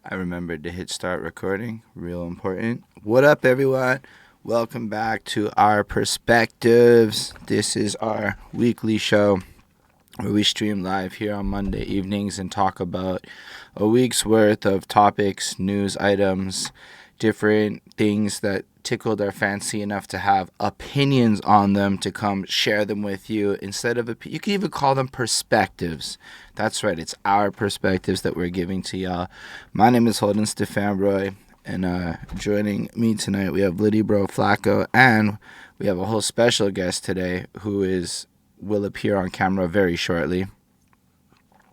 I remembered to hit start recording. Real important. What up, everyone? Welcome back to Our Perspectives. This is our weekly show where we stream live here on Monday evenings and talk about a week's worth of topics, news items, different things that tickled our fancy enough to have opinions on them to come share them with you. Instead of you can even call them perspectives. That's right, it's our perspectives that we're giving to y'all. My name is Holden, Stephan, and joining me tonight we have Littyyy, Flacko, and we have a whole special guest today who will appear on camera very shortly.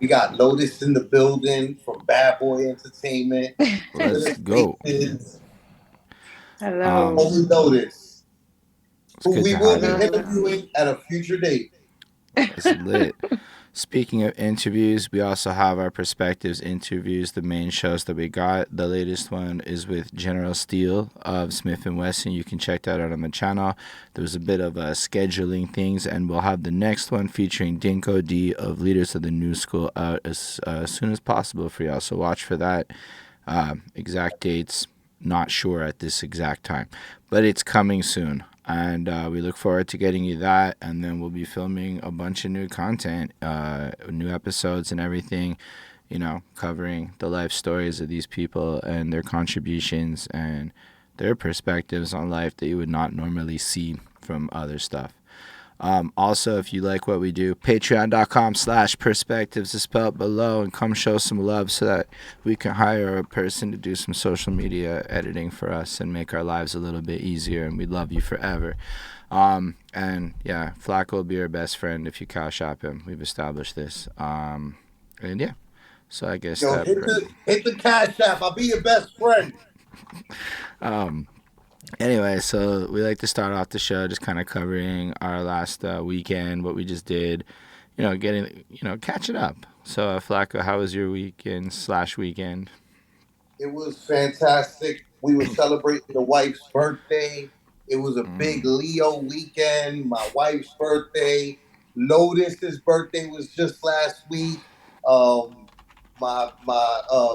We got Lotus in the building from Bad Boy Entertainment. Let's go. Hello. Lotus, who we will be you. interviewing at a future date. It's lit. Speaking of interviews, we also have our Perspectives interviews, the main shows that we got. The latest one is with General Steele of Smith & Wesson. You can check that out on the channel. There was a bit of scheduling things, and we'll have the next one featuring Dinko D of Leaders of the New School out as soon as possible for y'all. So watch for that. Exact dates, not sure at this exact time, but it's coming soon. And we look forward to getting you that, and then we'll be filming a bunch of new content, new episodes and everything, covering the life stories of these people and their contributions and their perspectives on life that you would not normally see from other stuff. Also, if you like what we do, patreon.com/perspectives is spelled below, and come show some love so that we can hire a person to do some social media editing for us and make our lives a little bit easier, and we'd love you forever. And yeah, Flacko will be your best friend if you cash app him. We've established this. And yeah, so I guess hit the cash app. I'll be your best friend. Anyway, so we like to start off the show just kind of covering our last weekend, what we just did, catching up. So, Flacko, how was your weekend? It was fantastic. We were celebrating the wife's birthday. It was a big Leo weekend. My wife's birthday. Lotus's birthday was just last week. My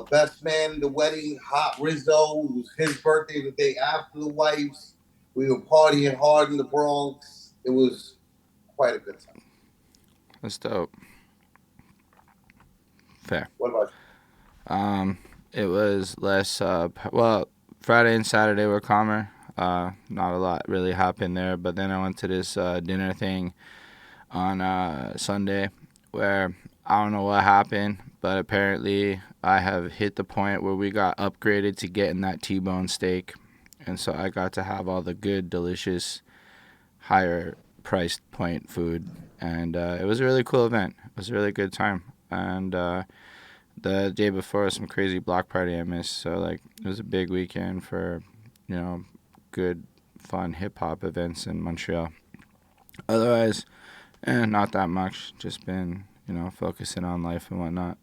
best man in the wedding, Hot Rizzo, it was his birthday the day after the wife's. We were partying hard in the Bronx. It was quite a good time. That's dope. Fair. What about you? It was less, Friday and Saturday were calmer. Not a lot really happened there, but then I went to this dinner thing on Sunday where I don't know what happened, but apparently I have hit the point where we got upgraded to getting that T-bone steak. And so I got to have all the good, delicious, higher price point food. And it was a really cool event. It was a really good time. And the day before was some crazy block party I missed. So, it was a big weekend for, good, fun hip-hop events in Montreal. Otherwise, not that much. Just been, focusing on life and whatnot.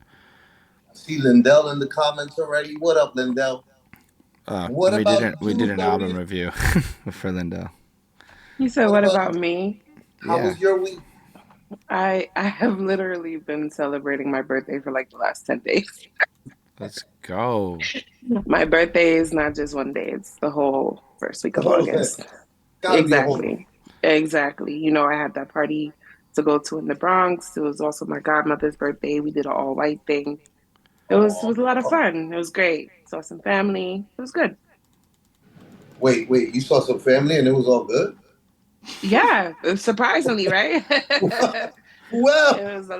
I see Lindell in the comments already. What up, Lindell? We did an album review for Lindell. You said, what about me? How was your week? I have literally been celebrating my birthday for the last 10 days. Let's go. My birthday is not just one day, it's the whole first week of August. Exactly. I had that party to go to in the Bronx. It was also my godmother's birthday. We did an all-white thing. It was a lot of fun. It was great. Saw some family. It was good. Wait, you saw some family and it was all good? Yeah, surprisingly, right? Well, it was a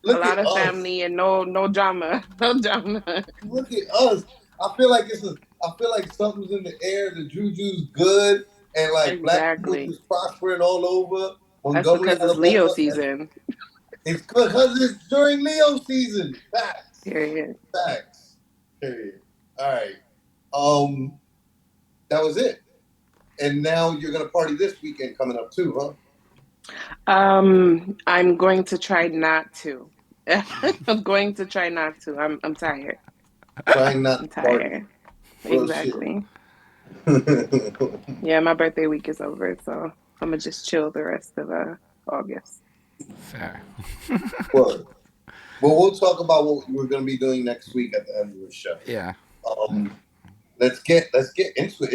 lot of family and no drama. No drama. Look at us. I feel like something's in the air. The juju's good, and black people is prospering all over. Montgomery, that's because it's Leo season. It's because it's during Leo season. Facts. Period. Facts. Period. All right. That was it. And now you're gonna party this weekend coming up too, huh? I'm going to try not to. I'm going to try not to. I'm tired. Trying not. I'm tired. Exactly. Yeah, my birthday week is over, so I'm gonna just chill the rest of August. Fair. What? But we'll talk about what we're going to be doing next week at the end of the show. Yeah. Um, let's get into it.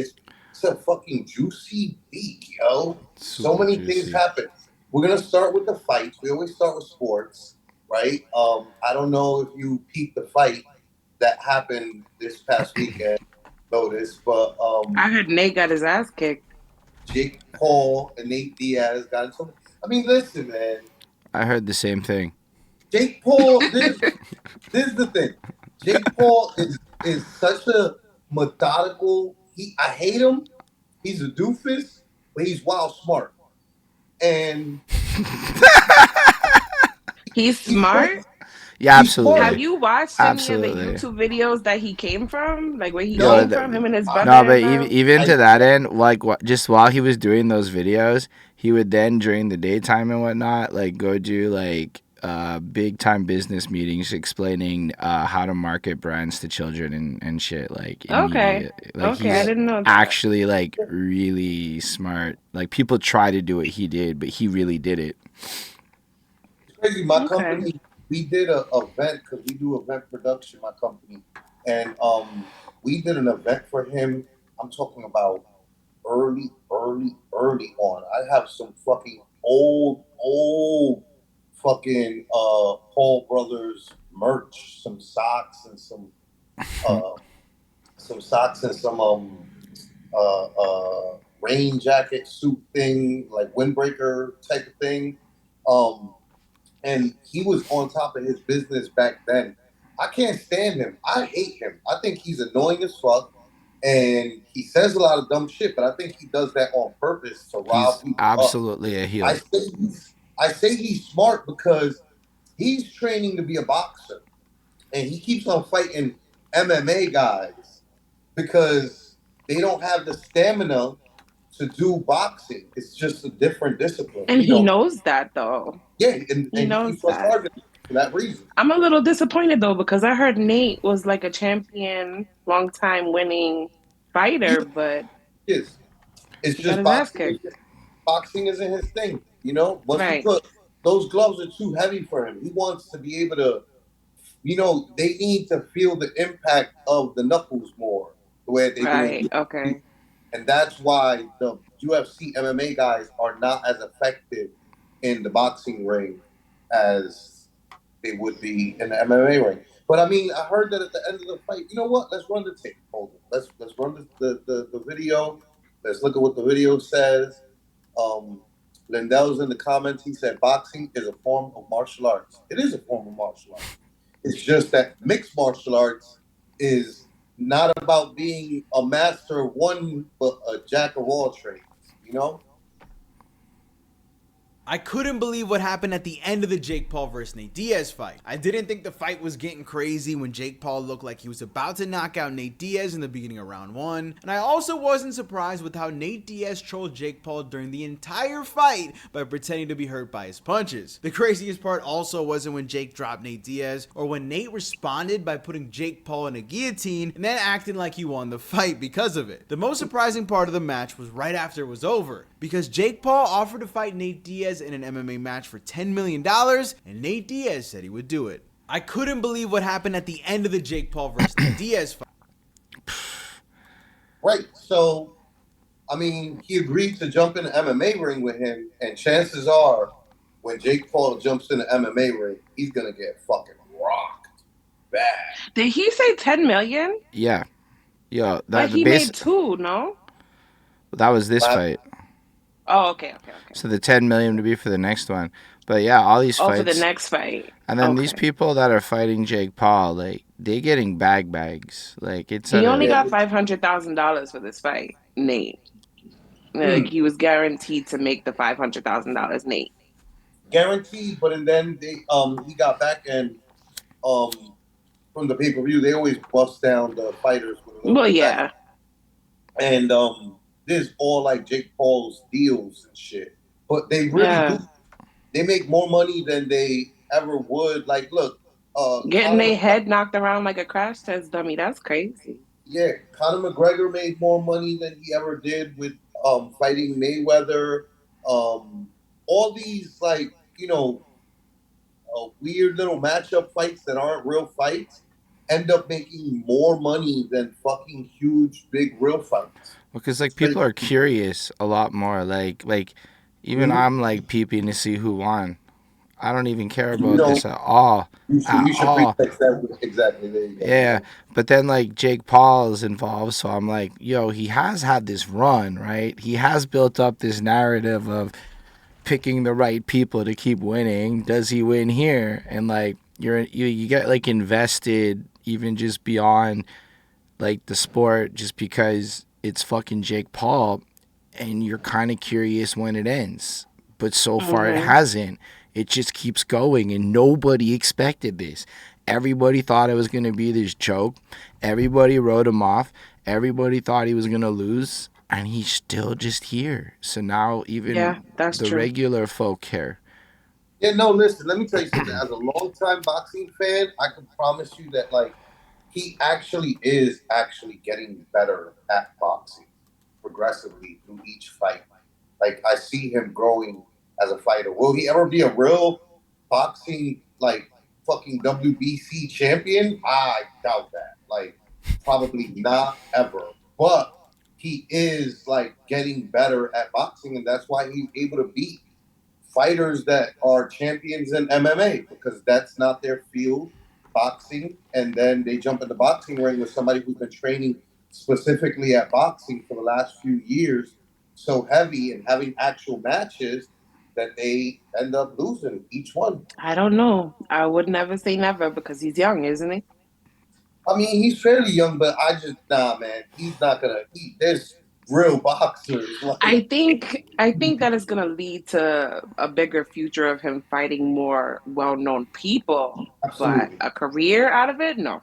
It's a fucking juicy week, yo. So Super many juicy. things happen. We're gonna start with the fights. We always start with sports, right? I don't know if you peeped the fight that happened this past weekend, Lotus, but I heard Nate got his ass kicked. Jake Paul and Nate Diaz got into. I mean, listen, man. I heard the same thing. Jake Paul. This is the thing. Jake Paul is such a methodical. I hate him. He's a doofus, but he's wild smart. And He's smart. Yeah, absolutely. Have you watched any of the Absolutely. YouTube videos that he came from? Like where he No, came from, him and his brother? No, but and them? even to that end, like just while he was doing those videos, he would then during the daytime and whatnot, like go do like big time business meetings explaining how to market brands to children and shit. Like Okay. like Okay, I he's didn't know that. actually like really smart. Like people try to do what he did, but he really did it. It's crazy. My Okay. company, we did an event because we do event production. My company, and we did an event for him. I'm talking about early on. I have some fucking old fucking Paul Brothers merch, some socks and uh some rain jacket suit thing, like windbreaker type of thing. Um, and he was on top of his business back then. I can't stand him. I hate him. I think he's annoying as fuck, and he says a lot of dumb shit. But I think he does that on purpose to rile He's people up. absolutely a heel. I say he's smart because he's training to be a boxer, and he keeps on fighting MMA guys because they don't have the stamina to do boxing. It's just a different discipline. And he knows that though. Yeah, and He he knows keeps us that. targeted for that reason. I'm a little disappointed though because I heard Nate was like a champion, long time winning fighter, but It's he got just his ass boxing. kicked. Boxing isn't his thing. Once you Right. put those gloves are too heavy for him. He wants to be able to. They need to feel the impact of the knuckles more the way they Right. do. Okay. And that's why the UFC MMA guys are not as effective in the boxing ring as they would be in the MMA ring. But I mean, I heard that at the end of the fight, you know what? Let's run the tape. Hold on. Let's run the video. Let's look at what the video says. Lindell's in the comments. He said boxing is a form of martial arts. It is a form of martial arts. It's just that mixed martial arts is not about being a master of one, but a jack of all trades. I couldn't believe what happened at the end of the Jake Paul versus Nate Diaz fight. I didn't think the fight was getting crazy when Jake Paul looked like he was about to knock out Nate Diaz in the beginning of round 1, and I also wasn't surprised with how Nate Diaz trolled Jake Paul during the entire fight by pretending to be hurt by his punches. The craziest part also wasn't when Jake dropped Nate Diaz, or when Nate responded by putting Jake Paul in a guillotine and then acting like he won the fight because of it. The most surprising part of the match was right after it was over, because Jake Paul offered to fight Nate Diaz in an MMA match for $10 million, and Nate Diaz said he would do it. I couldn't believe what happened at the end of the Jake Paul versus Nate Diaz fight. Right. So, I mean, he agreed to jump in the MMA ring with him, and chances are, when Jake Paul jumps in the MMA ring, he's gonna get fucking rocked bad. Did he say 10 million? Yeah. Yo, But he made 2, no? That was this fight. Oh, okay. So the 10 million would be for the next one. But yeah, all these fights. Oh, for the next fight. And then these people that are fighting Jake Paul, like, they getting bags. Like, it's he only got $500,000 for this fight, Nate. Like, he was guaranteed to make the $500,000, Nate. Guaranteed, but and then he got back, and from the pay-per-view, they always bust down the fighters with a little back. And this is all like Jake Paul's deals and shit. But they really do. They make more money than they ever would. Like, look, getting their head knocked around like a crash test dummy. That's crazy. Yeah, Conor McGregor made more money than he ever did with fighting Mayweather. All these, like, weird little matchup fights that aren't real fights end up making more money than fucking huge, big, real fights. Because like people are curious a lot more. Like even I'm like peeping to see who won. I don't even care about this at all. You should pretext that exactly. There you go. Yeah, but then like Jake Paul is involved, so I'm like, yo, he has had this run, right? He has built up this narrative of picking the right people to keep winning. Does he win here? And like you get like invested even just beyond like the sport just because it's fucking Jake Paul, and you're kind of curious when it ends. But so far it hasn't. It just keeps going, and nobody expected this. Everybody thought it was going to be this joke. Everybody wrote him off. Everybody thought he was going to lose, and he's still just here. So now even the regular folk care. Yeah, no, listen, let me tell you something. As a longtime boxing fan, I can promise you that, like, he actually is getting better at boxing progressively through each fight. Like, I see him growing as a fighter. Will he ever be a real boxing, like, fucking WBC champion? I doubt that. Like, probably not ever. But he is, like, getting better at boxing, and that's why he's able to beat fighters that are champions in MMA, because that's not their field, boxing, and then they jump in the boxing ring with somebody who's been training specifically at boxing for the last few years so heavy and having actual matches that they end up losing each one. I don't know. I would never say never because he's young, isn't he? I mean, he's fairly young, but man. He's not gonna eat this. Real boxers. Like, I think that is gonna lead to a bigger future of him fighting more well-known people. Absolutely. But a career out of it, no.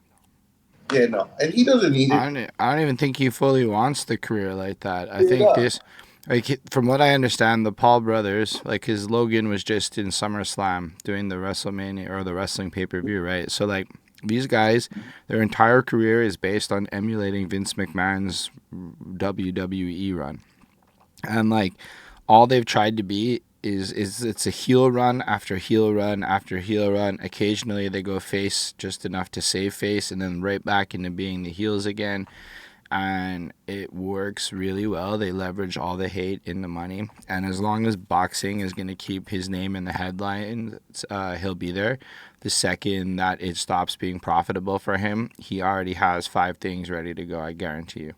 Yeah, no, and he doesn't need it. I don't even think he fully wants the career like that. I think this. Like, from what I understand, the Paul brothers, like, his Logan was just in SummerSlam doing the WrestleMania or the wrestling pay-per-view, right? So, like, these guys, their entire career is based on emulating Vince McMahon's WWE run. And, like, all they've tried to be is it's a heel run after heel run after heel run. Occasionally they go face just enough to save face and then right back into being the heels again. And it works really well. They leverage all the hate into money. And as long as boxing is going to keep his name in the headlines, he'll be there. The second that it stops being profitable for him, he already has 5 things ready to go, I guarantee you.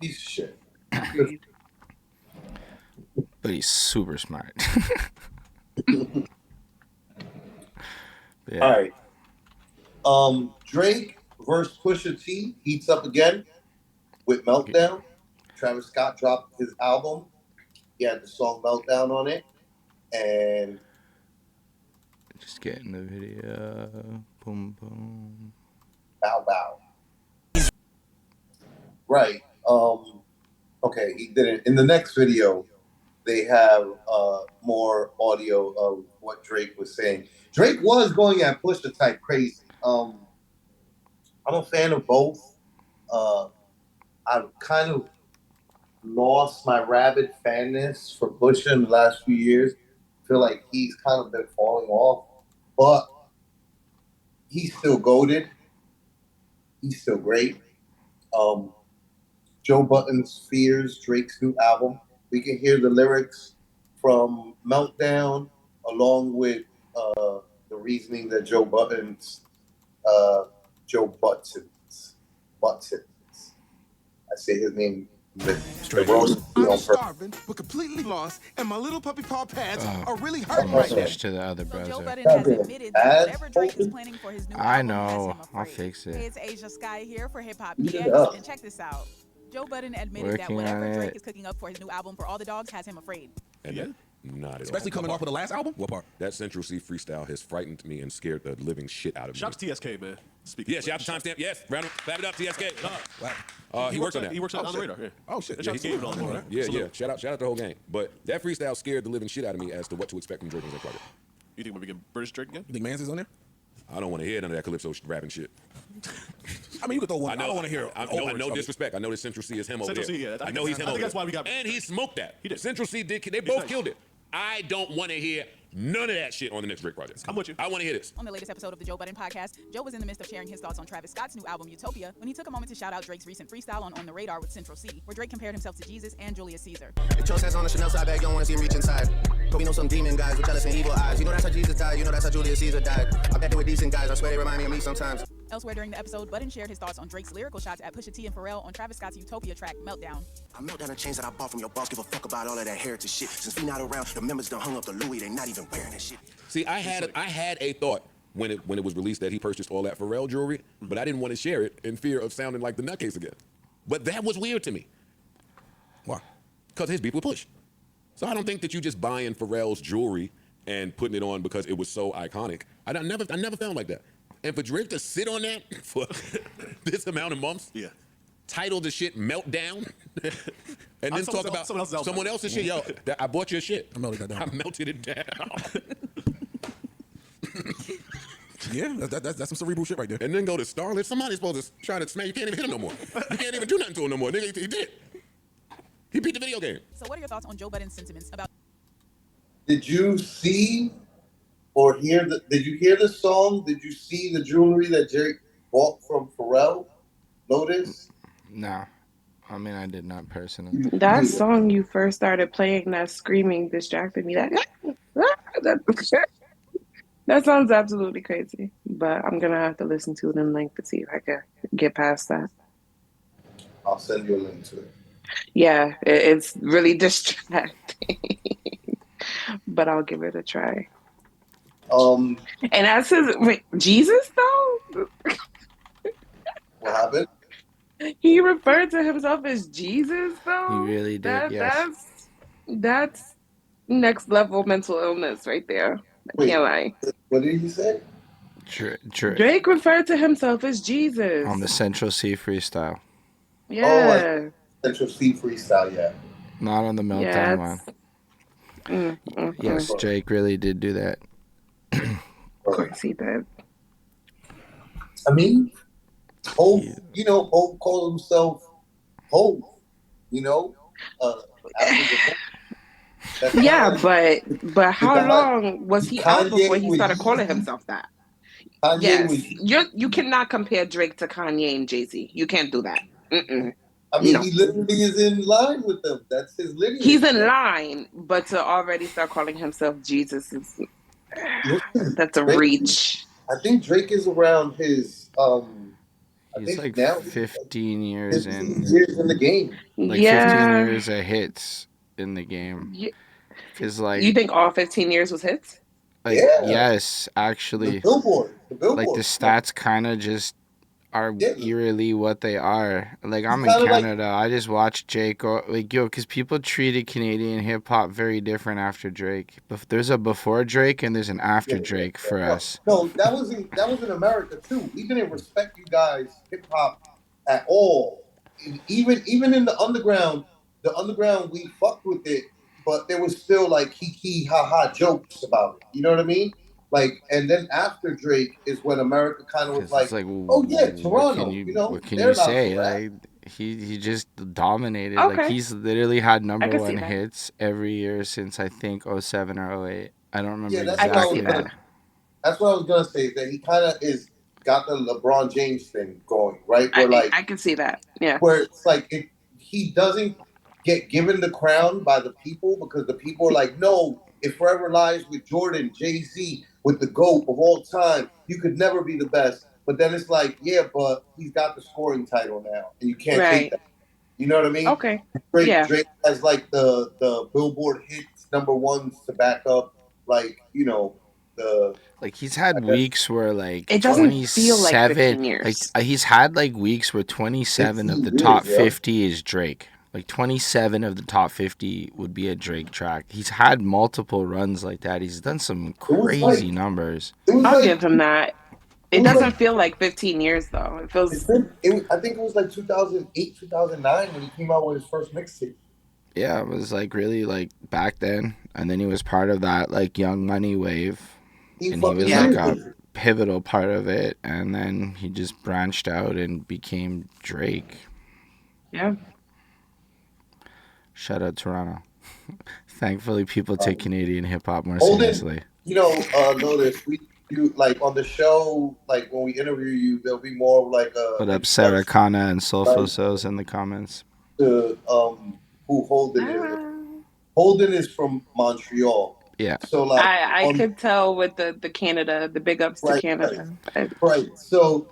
Piece of shit. But he's super smart. Yeah. All right. Drake versus Pusha T heats up again with Meltdown. Travis Scott dropped his album. He had the song Meltdown on it. And just getting the video. Boom, boom. Bow, bow. Right. Okay, he did it. In the next video, they have more audio of what Drake was saying. Drake was going at Pusha type crazy. I'm a fan of both. I've kind of lost my rabid fanness for Pusha in the last few years. I feel like he's kind of been falling off, but he's still goated. He's still great. Joe Budden's Fears, Drake's new album. We can hear the lyrics from Meltdown along with the reasoning that Joe Buttons, I say his name. I'm starving, but completely lost, and my little puppy paw pads are really hurting right now. Switch to the other browser. Joe Budden has admitted that whatever Drake is planning for his new I album has know. him afraid. I'll fix it. Hey, it's Asia Sky here for Hip Hop DX, and check this out. Joe Budden admitted that whatever Drake is cooking up for his new album For All the Dogs has him afraid. Yeah. Not Especially coming off of the last album? What part? That Central C freestyle has frightened me and scared the living shit out of me. Shout out to TSK, man. Yeah, shout out to timestamp. Yes, round clap it up, TSK. He works on that. He works on the radar. Yeah. Oh shit. Yeah. Shout out the whole gang. But that freestyle scared the living shit out of me as to what to expect from Drake on that project. You think we'll begin British Drake again? You think Mans is on there? I don't want to hear none of that Calypso rapping shit. I mean, you could throw one. I don't want to hear. No disrespect. I know that Central C is him over there. Central C, yeah. I know he's him over there. That's why we got. And he smoked that. He did. Central C did. They both killed it. I don't want to hear none of that shit on the next Drake project. I'm with you. I want to hear this. On the latest episode of the Joe Budden podcast, Joe was in the midst of sharing his thoughts on Travis Scott's new album, Utopia, when he took a moment to shout out Drake's recent freestyle on the Radar with Central C, where Drake compared himself to Jesus and Julius Caesar. If your says on the Chanel side bag, you don't want to see him reach inside. But we know some demon guys with jealous and evil eyes. You know that's how Jesus died. You know that's how Julius Caesar died. I bet they were decent guys. I swear they remind me of me sometimes. Elsewhere during the episode, Budden shared his thoughts on Drake's lyrical shots at Pusha T and Pharrell on Travis Scott's Utopia track, Meltdown. I melt down the chains that I bought from your boss. Give a fuck about all of that heritage shit. Since we not around, the members done hung up the Louis. They not even wearing that shit. See, I had a thought when it was released that he purchased all that Pharrell jewelry, but I didn't want to share it in fear of sounding like the nutcase again. But that was weird to me. Why? Because his beef with Push. So I don't think that you just buying Pharrell's jewelry and putting it on because it was so iconic. I never found like that. And for Drake to sit on that for this amount of months, title the shit Meltdown, and then talk about someone else's shit. Yo, I bought your shit. I melted that down. I melted it down. Yeah, that's some cerebral shit right there. And then go to Starlet. Somebody's supposed to try to smash. You can't even hit him no more. You can't even do nothing to him no more. Nigga, he did. He beat the video game. So what are your thoughts on Joe Budden's sentiments about... Did you see or hear did you hear the song? Did you see the jewelry that Drake bought from Pharrell? Lotus? No. I mean, I did not personally. That song you first started playing, that screaming distracted me. That sounds absolutely crazy. But I'm going to have to listen to it in length to see if I can get past that. I'll send you a link to it. Yeah, it's really distracting. But I'll give it a try. And as his... Wait, Jesus, though? What happened? He referred to himself as Jesus, though? He really did, yes. That's next level mental illness right there. I can't lie. What did he say? Drake referred to himself as Jesus. On the Central C freestyle. Yeah. Central C freestyle, yeah. Not on the Meltdown one. Yes, Drake really did do that. Of course he did. I mean, Hope, Hope called himself Hope, Yeah, but how long was he out before he started calling himself that? You cannot compare Drake to Kanye and Jay-Z. You can't do that. I mean, he literally is in line with them. That's his lineage. He's in line, but to already start calling himself Jesus is that's a reach. I think Drake is around his he's like now 15 years in. Years in the game. Like 15 years of hits in the game. Cause like you think all 15 years was hits? Like yes, actually. The Billboard. Like the stats kind of just are eerily what they are. Like I'm in Canada. I just watched Drake. Because people treated Canadian hip hop very different after Drake. There's a before Drake and there's an after Drake for us. No, that was in America too. We didn't respect you guys hip hop at all. Even in the underground we fucked with it, but there was still like hee ha jokes about it. You know what I mean? Like, and then after Drake is when America kind of was like, oh yeah, Toronto. What can you say? Like, he just dominated. Okay. Like, he's literally had number one hits every year since I think 07 or 08. I don't remember exactly. That's what I was gonna say. That he kind of got the LeBron James thing going, right? Where I can see that. Yeah. Where it's like he doesn't get given the crown by the people because the people are like, no, it forever lies with Jordan, Jay-Z, with the GOAT of all time. You could never be the best. But then it's like, yeah, but he's got the scoring title now, and you can't take that. You know what I mean? Okay. Drake has like the Billboard hits #1s to back up, like, he's had weeks where like it doesn't feel like 15 years. Like he's had like weeks where 27 of the top 50 is Drake. Like 27 of the top 50 would be a Drake track. He's had multiple runs like that. He's done some crazy numbers. I'll give him that. It doesn't feel like 15 years though. It feels. I think it was like 2008, 2009 when he came out with his first mixtape. Yeah, it was like really like back then, and then he was part of that like Young Money wave, and he was like a pivotal part of it, and then he just branched out and became Drake. Yeah. Shout out Toronto. Thankfully, people take Canadian hip hop more Holden, seriously. Lotus, you like on the show, like when we interview you, there'll be more of like a What up, Sarah Kana and Sulfosos in the comments? To who Holden is. Holden is from Montreal. Yeah. So like I could tell with the Canada, the big ups to Canada. Right. So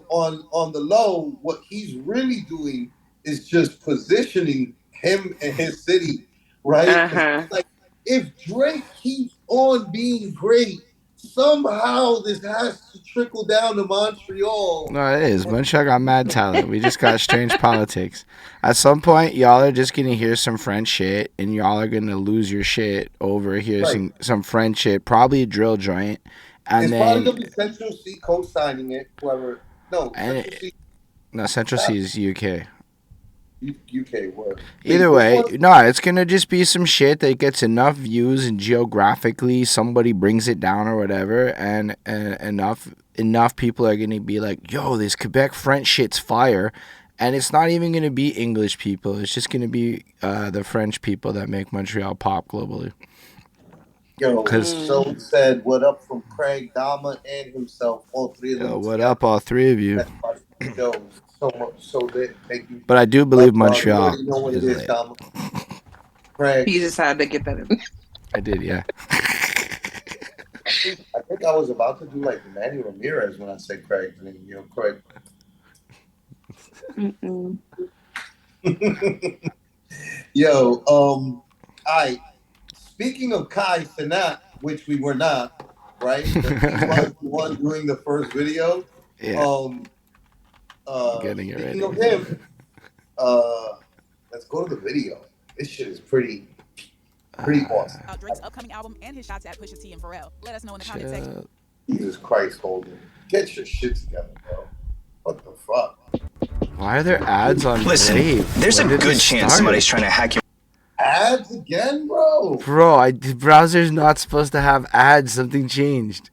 on the low, what he's really doing is just positioning him and his city, right? Like if Drake keeps on being great, somehow this has to trickle down to Montreal. No, it is. Montreal got mad talent. We just got strange politics. At some point, y'all are just going to hear some French shit, and y'all are going to lose your shit over hearing some French shit, probably a drill joint. And it's then, probably going to be Central C co-signing it, whoever. No, Central C is UK. UK word. Either way, no, it's gonna just be some shit that gets enough views and geographically somebody brings it down or whatever, and enough people are gonna be like, yo, this Quebec French shit's fire, and it's not even gonna be English people. It's just gonna be the French people that make Montreal pop globally. Yo, so said, what up from Craig, Dama, and himself, all three of them. Yo, what up, all three of you? Yo, so much, so thank you. But I do believe Montreal is lit. Craig. You just had to get that in. I did, yeah. I think I was about to do like Manny Ramirez when I said Craig's name. You know, Craig. Yo, speaking of Kai Cenat, which we were not, right? He was the one doing the first video. Yeah. Getting it ready. Speaking of him, let's go to the video. This shit is pretty awesome. Drake's upcoming album and his shots at Pusha T and Pharrell. Let us know in the comment section. Jesus Christ, Holden. Get your shit together, bro. What the fuck? Why are there ads on Listen, Brave? there's a good chance somebody's trying to hack your ads again, bro. Bro, the browser's not supposed to have ads. Something changed.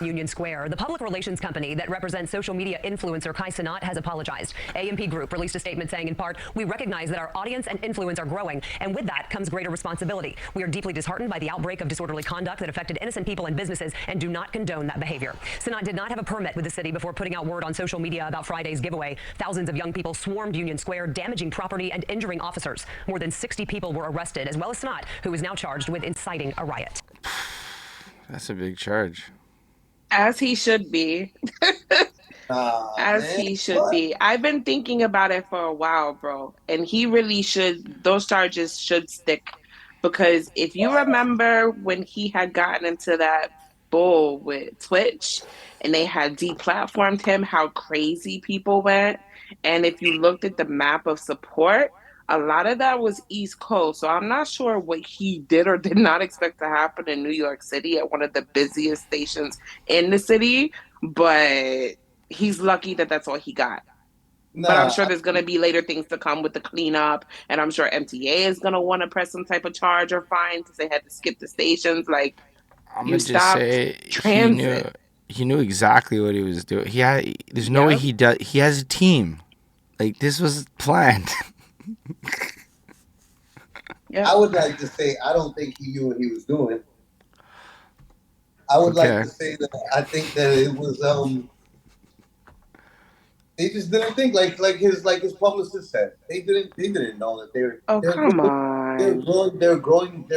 Union Square, the public relations company that represents social media influencer Kai Cenat has apologized. AMP Group released a statement saying, in part, we recognize that our audience and influence are growing, and with that comes greater responsibility. We are deeply disheartened by the outbreak of disorderly conduct that affected innocent people and businesses and do not condone that behavior. Cenat did not have a permit with the city before putting out word on social media about Friday's giveaway. Thousands of young people swarmed Union Square, damaging property and injuring officers. More than 60 people were arrested, as well as Cenat, who is now charged with inciting a riot. That's a big charge. As he should be. He should be. I've been thinking about it for a while, bro. And he really should, those charges should stick. Because if you remember when he had gotten into that bull with Twitch and they had deplatformed him, how crazy people went. And if you looked at the map of support, a lot of that was East Coast. So I'm not sure what he did or did not expect to happen in New York City at one of the busiest stations in the city. But he's lucky that that's all he got. But I'm sure there's going to be later things to come with the cleanup. And I'm sure MTA is going to want to press some type of charge or fine because they had to skip the stations. Like, I'm going to just say he knew exactly what he was doing. There's no way he does. He has a team. Like, this was planned. I would like to say I don't think he knew what he was doing. I would like to say that I think that it was they just didn't think like his publicist said. They didn't know that they're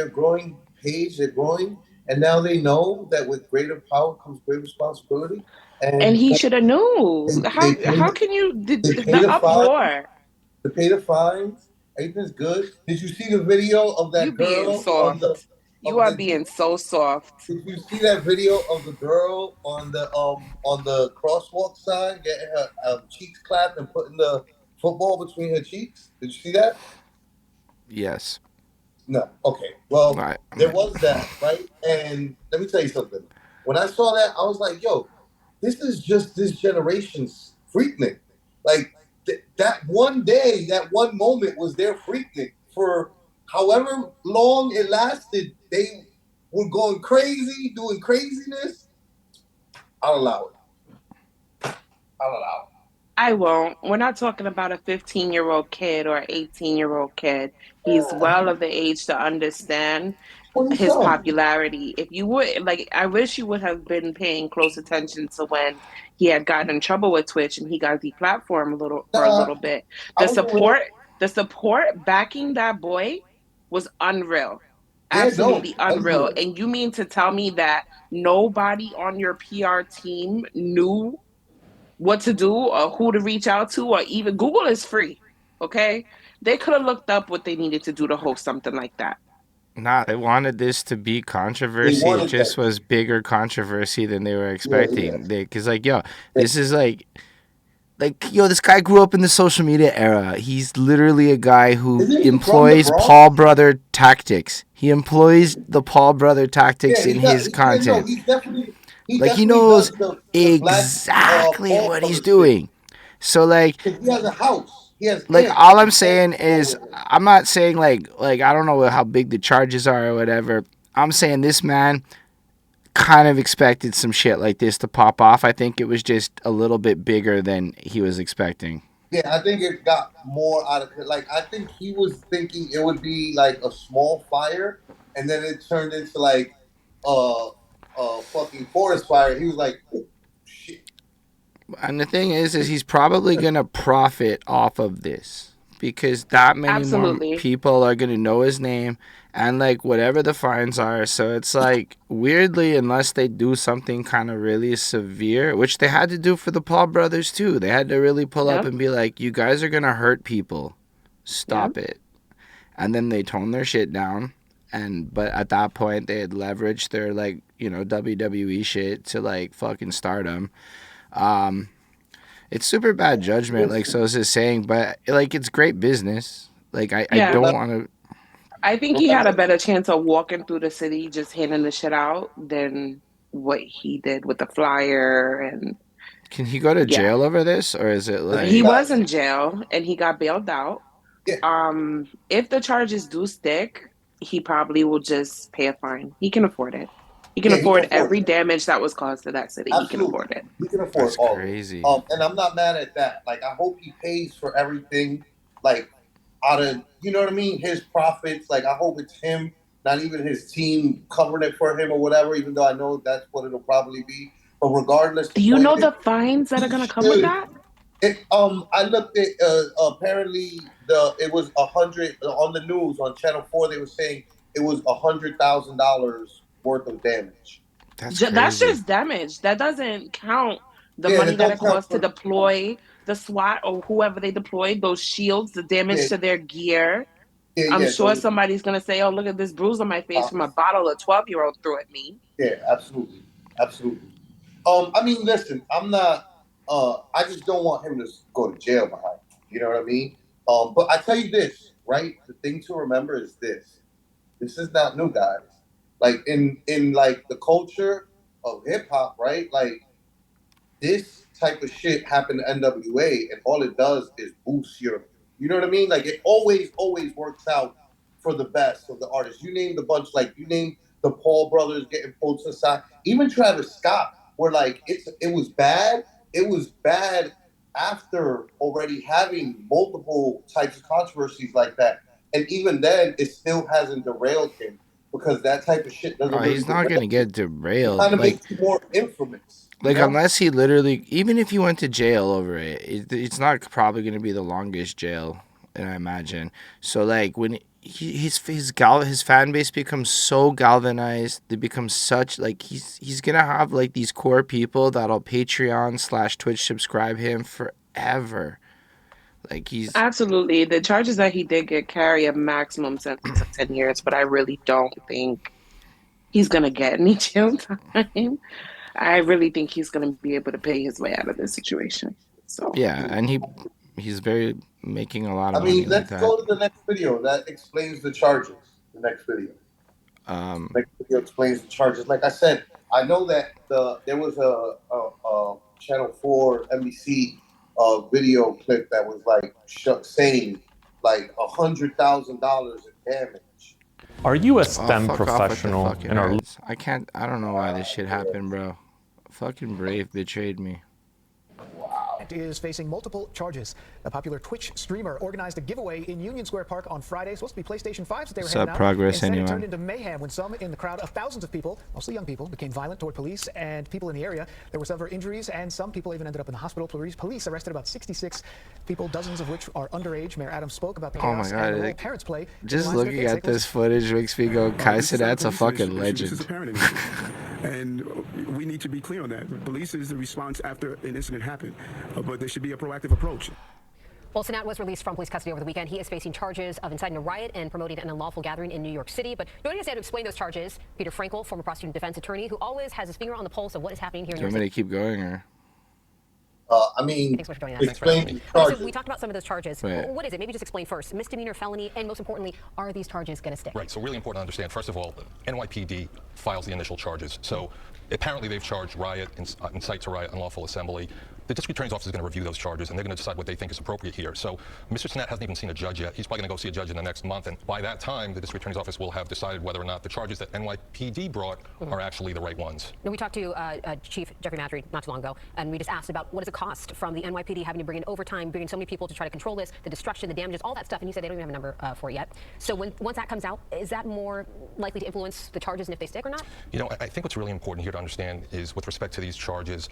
growing page, they're growing, and now they know that with greater power comes great responsibility. And he should have known. How can you the uproar? To pay the fines, everything's good. Did you see the video of that girl? Being soft. You are being so soft. Did you see that video of the girl on the crosswalk sign getting her cheeks clapped and putting the football between her cheeks? Did you see that? Yes. No. Okay. Well, there was that, right? And let me tell you something. When I saw that, I was like, yo, this is just this generation's Freaknik. Like, that one day, that one moment was their Freaknik. For however long it lasted, they were going crazy, doing craziness. I'll allow it. I won't. We're not talking about a 15-year-old kid or 18-year-old kid. He's well of the age to understand his 27. popularity. If you would, like, I wish you would have been paying close attention to when he had gotten in trouble with Twitch and he got deplatformed for a Nah, little bit. I The was aware. support, the support backing that boy was unreal. Yeah, no, Absolutely unreal. unreal. And you mean to tell me that nobody on your PR team knew what to do or who to reach out to, or even Google is free. Okay. They could have looked up what they needed to do to host something like that. Nah, they wanted this to be They controversy. It wanted just that. was bigger controversy than they were Yeah. expecting. Cause like, yo, this is like, yo, this guy grew up in the social media era. He's literally a guy who Isn't he from the employs Bronx? Paul Brother tactics. He employs the Paul Brother tactics Yeah, in his content. he's definitely. Like, he knows does the black, exactly Paul what he's Brothers doing. So like, thing. 'Cause he has a house. He has like kids. all I'm saying is, I'm not saying like I don't know how big the charges are or whatever. I'm saying this man kind of expected some shit like this to pop off. I think it was just a little bit bigger than he was expecting. Yeah, I think it got more out of it. Like, I think he was thinking it would be like a small fire, and then it turned into like a fucking forest fire. He was like, oh, shit. And the thing is he's probably gonna profit off of this because that many Absolutely. more people are gonna know his name and like whatever the fines are. So it's like weirdly, unless they do something kind of really severe, which they had to do for the Paul brothers too. They had to really pull up Yep. and be like, "You guys are gonna hurt people. Stop it." And then they toned their shit down. But at that point, they had leveraged their like WWE shit to like fucking stardom. It's super bad judgment, like Sos is saying, but like it's great business. Like I don't want to. I think he had a better chance of walking through the city just handing the shit out than what he did with the flyer. And Can he go to jail over this, or is it like he was in jail and he got bailed out? Yeah. If the charges do stick, he probably will just pay a fine. He can afford it. He can afford every damage that was caused to that city. Absolutely. He can afford it. He can afford That's all crazy. of it. And I'm not mad at that. Like, I hope he pays for everything, like, out of, you know what I mean, his profits. Like, I hope it's him, not even his team covering it for him or whatever, even though I know that's what it'll probably be. But regardless. Do you know the fines that are going to come with that? I looked at, apparently, it was 100, on the news, on Channel 4, they were saying it was $100,000 worth of damage. That's just damage. That doesn't count the money that it costs to deploy the SWAT or whoever they deployed, those shields, the damage to their gear. I'm sure somebody's going to say, oh, look at this bruise on my face from a bottle a 12-year-old threw at me. Yeah, absolutely. Absolutely. I mean, listen, I'm not, I just don't want him to go to jail behind me. You know what I mean? But I tell you this, right? The thing to remember is this. This is not new, guys. Like, in like, the culture of hip-hop, right? Like, this type of shit happened to NWA, and all it does is boost your, you know what I mean? Like, it always works out for the best of the artists. You named a bunch, like, you named the Paul brothers getting pulled to the side. Even Travis Scott, where, like, it was bad. It was bad after already having multiple types of controversies like that. And even then, it still hasn't derailed him because that type of shit doesn't really he's not going to get derailed. It kind of like, makes you more infamous. Like, unless he literally, even if he went to jail over it, it's not probably going to be the longest jail, I imagine. So, like, when his fan base becomes so galvanized, they become such, like, he's going to have, like, these core people that'll Patreon/Twitch subscribe him forever. Like, he's... Absolutely. The charges that he did get carry a maximum sentence of 10 years, but I really don't think he's going to get any jail time. I really think he's going to be able to pay his way out of this situation. So yeah, and he's making a lot of money. I mean, like let's go to the next video that explains the charges. The next video. Next video explains the charges. Like I said, I know that there was a Channel 4 NBC video clip that was like saying like $100,000 in damage. Are you a STEM professional? I don't know why this shit happened, bro. Fucking Brave betrayed me. Wow. is facing multiple charges. The popular Twitch streamer organized a giveaway in Union Square Park on Friday. Supposed to be PlayStation 5s that they were handing out. Progress Instead, anyway. it turned into mayhem when some in the crowd of thousands of people, mostly young people, became violent toward police and people in the area. There were several injuries, and some people even ended up in the hospital. Police arrested about 66 people, dozens of which are underage. Mayor Adams spoke about the chaos and the role parents play. Just looking at this footage makes me go, Cenat's a fucking legend. And we need to be clear on that. Police is the response after an incident happened, but there should be a proactive approach. Well, Cenat was released from police custody over the weekend. He is facing charges of inciting a riot and promoting an unlawful gathering in New York City. But joining us now to explain those charges, Peter Frankel, former prosecuting defense attorney, who always has his finger on the pulse of what is happening here in New York City. Do you want me to keep going, or? I mean, thanks so much for joining us. explain So we talked about some of those charges. Right. What is it? Maybe just explain first. Misdemeanor, felony, and most importantly, are these charges going to stick? Right. So really important to understand. First of all, NYPD files the initial charges. So apparently they've charged riot, incite to riot, unlawful assembly. The district attorney's office is going to review those charges, and they're going to decide what they think is appropriate here. So Mr. Cenat hasn't even seen a judge yet. He's probably going to go see a judge in the next month, and by that time, the district attorney's office will have decided whether or not the charges that NYPD brought are actually the right ones. Now, we talked to Chief Jeffrey Madry not too long ago, and we just asked about what does it cost from the NYPD having to bring in overtime, bringing so many people to try to control this, the destruction, the damages, all that stuff, and he said they don't even have a number for it yet. So once that comes out, is that more likely to influence the charges and if they stick or not? You know, I think what's really important here to understand is with respect to these charges,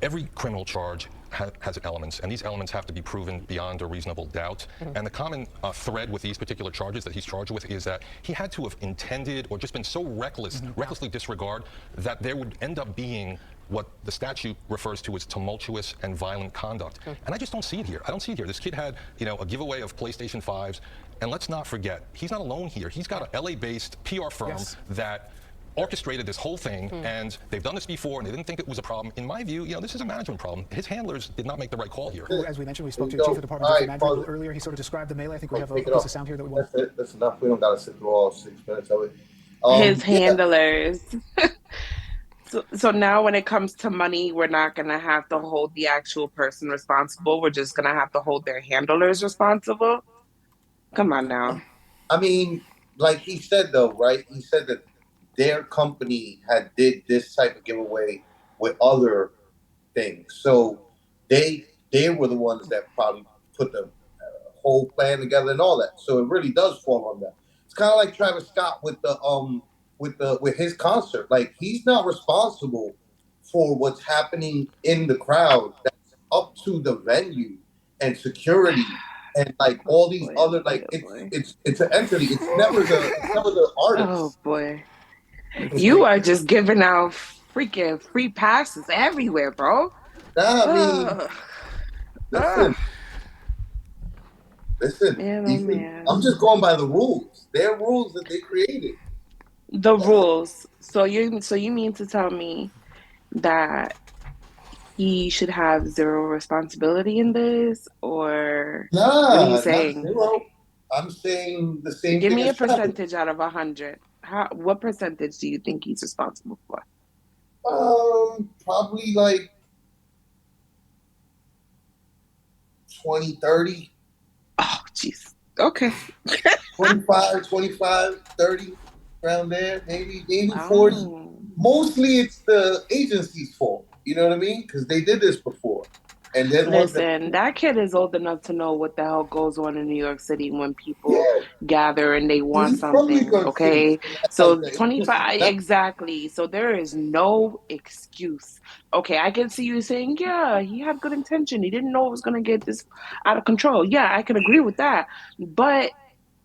every criminal charge has elements, and these elements have to be proven beyond a reasonable doubt. And the common thread with these particular charges that he's charged with is that he had to have intended or just been so recklessly disregard that there would end up being what the statute refers to as tumultuous and violent conduct. And I just don't see it here. I don't see it here. This kid had, you know, a giveaway of PlayStation 5s, and let's not forget, he's not alone here. He's got an LA-based PR firm that orchestrated this whole thing, and they've done this before, and they didn't think it was a problem. In my view, you know, this is a management problem. His handlers did not make the right call here. As we mentioned, we spoke to Chief of Department Jeffrey Madry earlier. He sort of described the melee. I think we have a piece of sound here that we want. That's enough. We don't got to sit through all 6 minutes of it. His handlers. So now when it comes to money, we're not going to have to hold the actual person responsible. We're just going to have to hold their handlers responsible. Come on now. I mean, like he said, though, right? He said that their company had did this type of giveaway with other things. So they were the ones that probably put the whole plan together and all that. So it really does fall on them. It's kind of like Travis Scott with his concert. Like, he's not responsible for what's happening in the crowd. That's up to the venue and security and like all these other it's an entity. It's never the artist. Oh boy. You are just giving out freaking free passes everywhere, bro. Nah, I mean, listen. Man. I'm just going by the rules. Their rules that they created. The rules. So you mean to tell me that he should have zero responsibility in this, or nah, what are you saying? Zero. I'm saying the same. Give thing me a as percentage out of 100. What percentage do you think he's responsible for? Probably like 20, 30. Oh, jeez. Okay. 25, 30, around there, maybe 40. Mostly it's the agency's fault. You know what I mean? Because they did this before. And then listen, that kid is old enough to know what the hell goes on in New York City when people gather and they want something. Okay, so 25 exactly. So there is no excuse. Okay, I can see you saying, yeah, he had good intention. He didn't know it was gonna get this out of control. Yeah, I can agree with that. But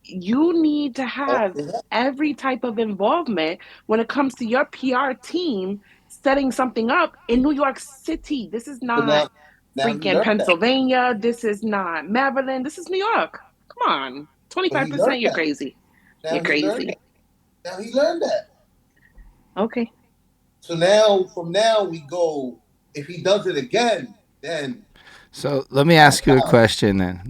you need to have every type of involvement when it comes to your PR team setting something up in New York City. This is not freaking Pennsylvania. This is not Maryland. This is New York. Come on. 25%, you're crazy. You're crazy. Now he learned that. Okay. So now, from now, we go, if he does it again, then. So let me ask you a question then.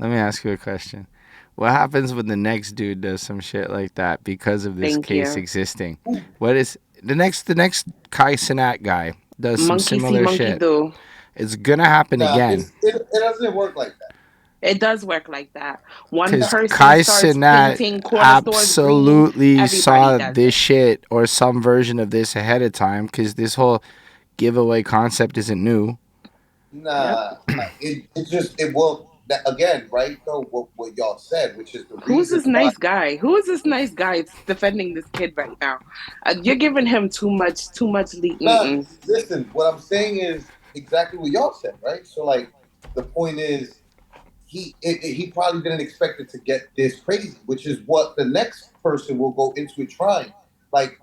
What happens when the next dude does some shit like that because of this case existing? What is the next Cenat guy does some similar shit? It's gonna happen again. It doesn't work like that. It does work like that. One person Cenat absolutely saw this shit or some version of this ahead of time, because this whole giveaway concept isn't new. Nah, it will that again, right? Though what y'all said, which is the Who's reason this why. nice guy? Who is this nice guy defending this kid right now? You're giving him too much. Nah, listen, what I'm saying is exactly what y'all said, right? So like, the point is, he probably didn't expect it to get this crazy, which is what the next person will go into it trying. Like,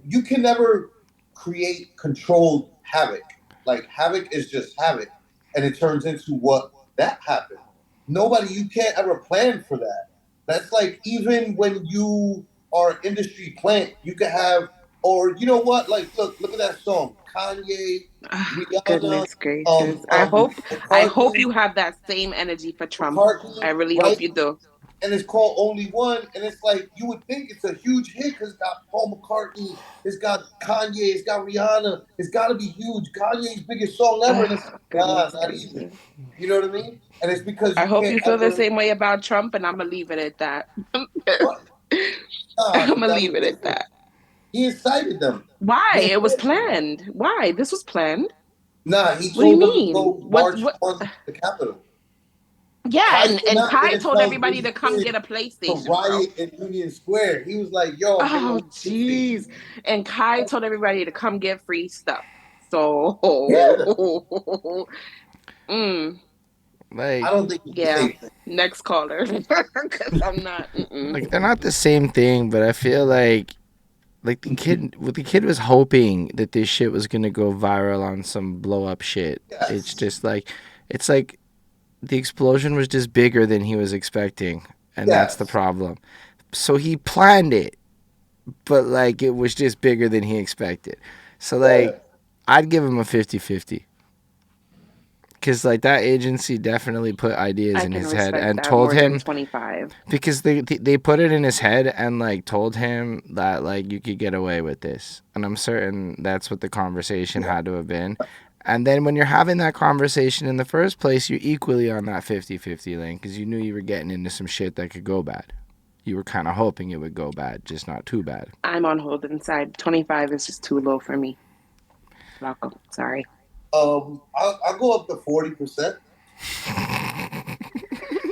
you can never create controlled havoc. Like, havoc is just havoc, and it turns into what that happened. You can't ever plan for that. That's like, even when you are an industry plant, you could have, or you know what? Like, look at that song, Kanye, Rihanna. Goodness gracious! I hope you have that same energy for Trump. I really hope you do. And it's called Only One, and it's like, you would think it's a huge hit because it's got Paul McCartney, it's got Kanye, it's got Rihanna, it's got to be huge. Kanye's biggest song ever, and it's not even. You know what I mean? And it's because I hope you feel the same way about Trump, and I'm gonna leave it at that. I'm gonna leave it at that. He incited them. Why? It was planned. Why? This was planned. Nah, he What do you told them mean? to go march on the Capitol. Yeah, and Kai told everybody to come get a PlayStation. To riot in Union Square. He was like, yo. Oh, jeez. And Kai told everybody to come get free stuff. So, Like, I don't think next caller. Because I'm not. Like, they're not the same thing, but I feel like the kid was hoping that this shit was gonna go viral on some blow up shit. Yes. It's like the explosion was just bigger than he was expecting, and that's the problem. So he planned it, but like it was just bigger than he expected. So like I'd give him a 50-50. Because like that agency definitely put ideas in his head and told him 25. Because they put it in his head and like told him that like you could get away with this, and I'm certain that's what the conversation had to have been. And then when you're having that conversation in the first place, you're equally on that 50-50 lane because you knew you were getting into some shit that could go bad. You were kind of hoping it would go bad, just not too bad. I'm on Holden's side. 25 is just too low for me. Flacko, sorry. I'll go up to 40%.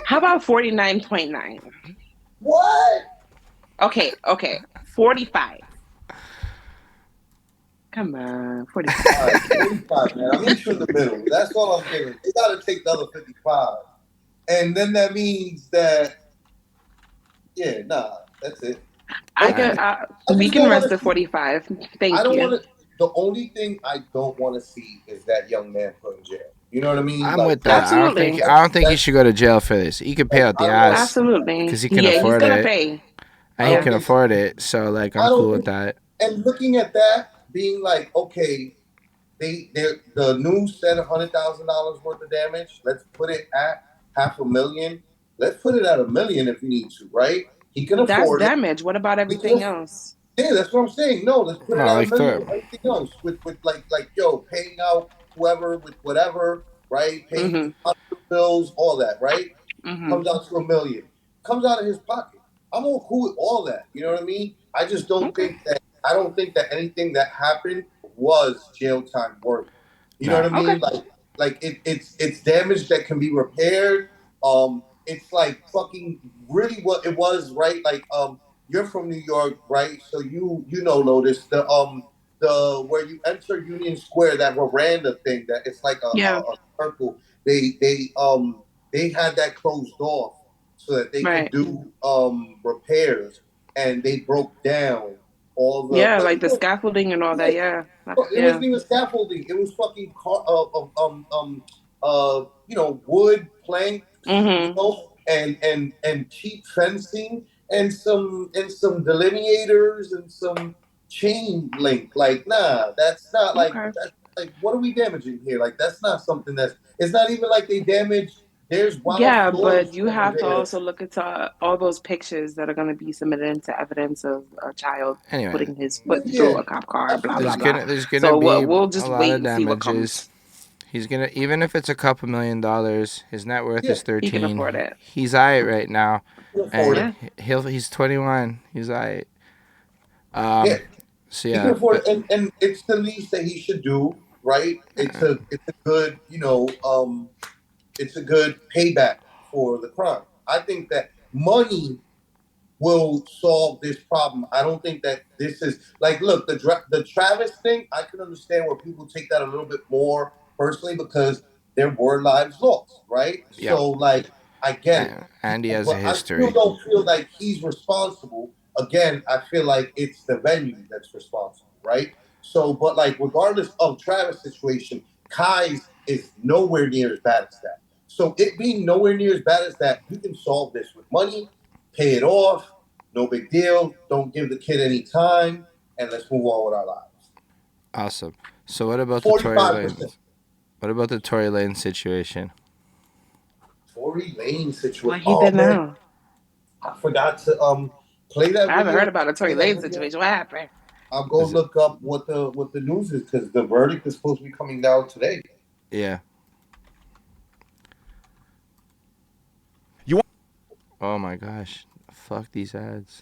How about 49.9? What? Okay. 45. Come on, 45. All right, 45, man. I'm in the middle. That's all I'm giving. They got to take the other 55. And then that means that, that's it. We can rest at 45. Thank you. The only thing I don't want to see is that young man put in jail. You know what I mean? I'm with that. Absolutely. I don't think he should go to jail for this. He could pay out the ass. Absolutely. Because he can afford he's gonna it. Pay. And he can afford it. So, like, I'm cool with that. And looking at that, being like, okay, the news said $100,000 worth of damage. Let's put it at $500,000. Let's put it at $1 million if you need to, right? He can afford That's damage. What about everything else? Yeah, that's what I'm saying. No, let's put it at $1 million. Everything else with like paying out whoever with whatever, right? Paying hospital bills, all that, right? Comes out to $1 million. Comes out of his pocket. I'm all cool with all that. You know what I mean? I just don't think that. I don't think that anything that happened was jail time worth. You know what I mean? Like it's damage that can be repaired. It's like fucking really what it was, right? Like you're from New York, right? So you know Lotus, the where you enter Union Square, that veranda thing that it's like a circle. They had that closed off so that they could do repairs, and they broke down all the like the scaffolding and all that. It wasn't even scaffolding. It was fucking wood plank, you know, and cheap fencing. And some delineators and some chain link. Like, nah, that's not like that's, like what are we damaging here? Like, that's not something it's not even like they damaged. There's but you have to also look into all those pictures that are going to be submitted into evidence of a child putting his foot through a cop car. Blah blah blah. There's gonna be we'll just a lot wait of and see what comes. He's gonna, even if it's a couple $1 million, his net worth is 13. He can afford it. He's alright right now. And he's 21. He's alright. So he can afford it, and it's the least that he should do, right? It's a good, it's a good payback for the crime. I think that money will solve this problem. I don't think that this is like, look, the Travis thing, I can understand where people take that a little bit more personally because there were lives lost, right? Yeah. So like, I get it. And he has a history. I still don't feel like he's responsible. Again, I feel like it's the venue that's responsible, right? So, but like, regardless of Travis' situation, Kai's is nowhere near as bad as that. So it being nowhere near as bad as that, we can solve this with money, pay it off, no big deal. Don't give the kid any time, and let's move on with our lives. Awesome. So what about the Tory Lanez? What about the Tory Lanez situation? Tory Lanez situation. What he did now? I forgot to play that. I haven't heard about the Tory Lanez situation. What happened? I'll go look up what the news is because the verdict is supposed to be coming down today. Yeah. Oh my gosh. Fuck these ads.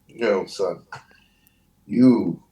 Yo, son. You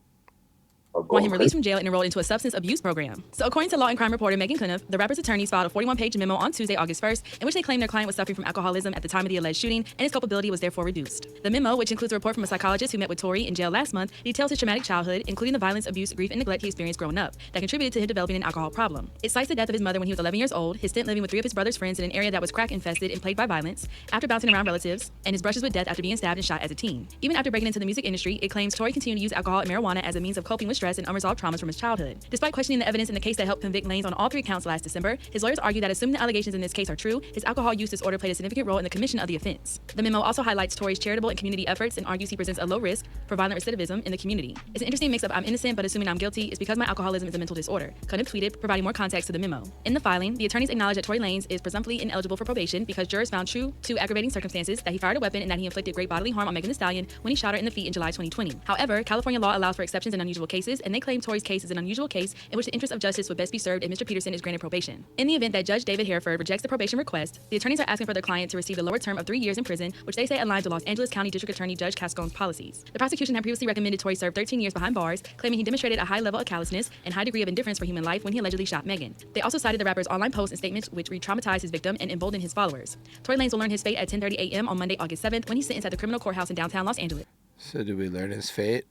want him released from jail and enrolled into a substance abuse program. So according to law and crime reporter Megan Cunniff, the rapper's attorneys filed a 41-page memo on Tuesday, August 1st, in which they claimed their client was suffering from alcoholism at the time of the alleged shooting, and his culpability was therefore reduced. The memo, which includes a report from a psychologist who met with Tory in jail last month, details his traumatic childhood, including the violence, abuse, grief, and neglect he experienced growing up, that contributed to him developing an alcohol problem. It cites the death of his mother when he was 11 years old, his stint living with 3 of his brother's friends in an area that was crack-infested and plagued by violence, after bouncing around relatives, and his brushes with death after being stabbed and shot as a teen. Even after breaking into the music industry, it claims Tory continued to use alcohol and marijuana as a means of coping with stress and unresolved traumas from his childhood. Despite questioning the evidence in the case that helped convict Lanez on all 3 counts last December, his lawyers argue that assuming the allegations in this case are true, his alcohol use disorder played a significant role in the commission of the offense. The memo also highlights Tory's charitable and community efforts and argues he presents a low risk for violent recidivism in the community. It's an interesting mix of I'm innocent but assuming I'm guilty is because my alcoholism is a mental disorder, Cunniff tweeted, providing more context to the memo. In the filing, the attorneys acknowledge that Tory Lanez is presumptively ineligible for probation because jurors found true to aggravating circumstances that he fired a weapon and that he inflicted great bodily harm on Megan Thee Stallion when he shot her in the feet in July 2020. However, California law allows for exceptions in unusual cases, and they claim Tory's case is an unusual case in which the interest of justice would best be served if Mr. Peterson is granted probation. In the event that Judge David Hereford rejects the probation request, the attorneys are asking for their client to receive the lower term of 3 years in prison, which they say aligns with Los Angeles County District Attorney Judge Cascone's policies. The prosecution had previously recommended Tory serve 13 years behind bars, claiming he demonstrated a high level of callousness and high degree of indifference for human life when he allegedly shot Megan. They also cited the rapper's online posts and statements which re-traumatized his victim and emboldened his followers. Tory Lanez will learn his fate at 10:30 a.m. on Monday, August 7th, when he's sentenced at the criminal courthouse in downtown Los Angeles. So did we learn his fate?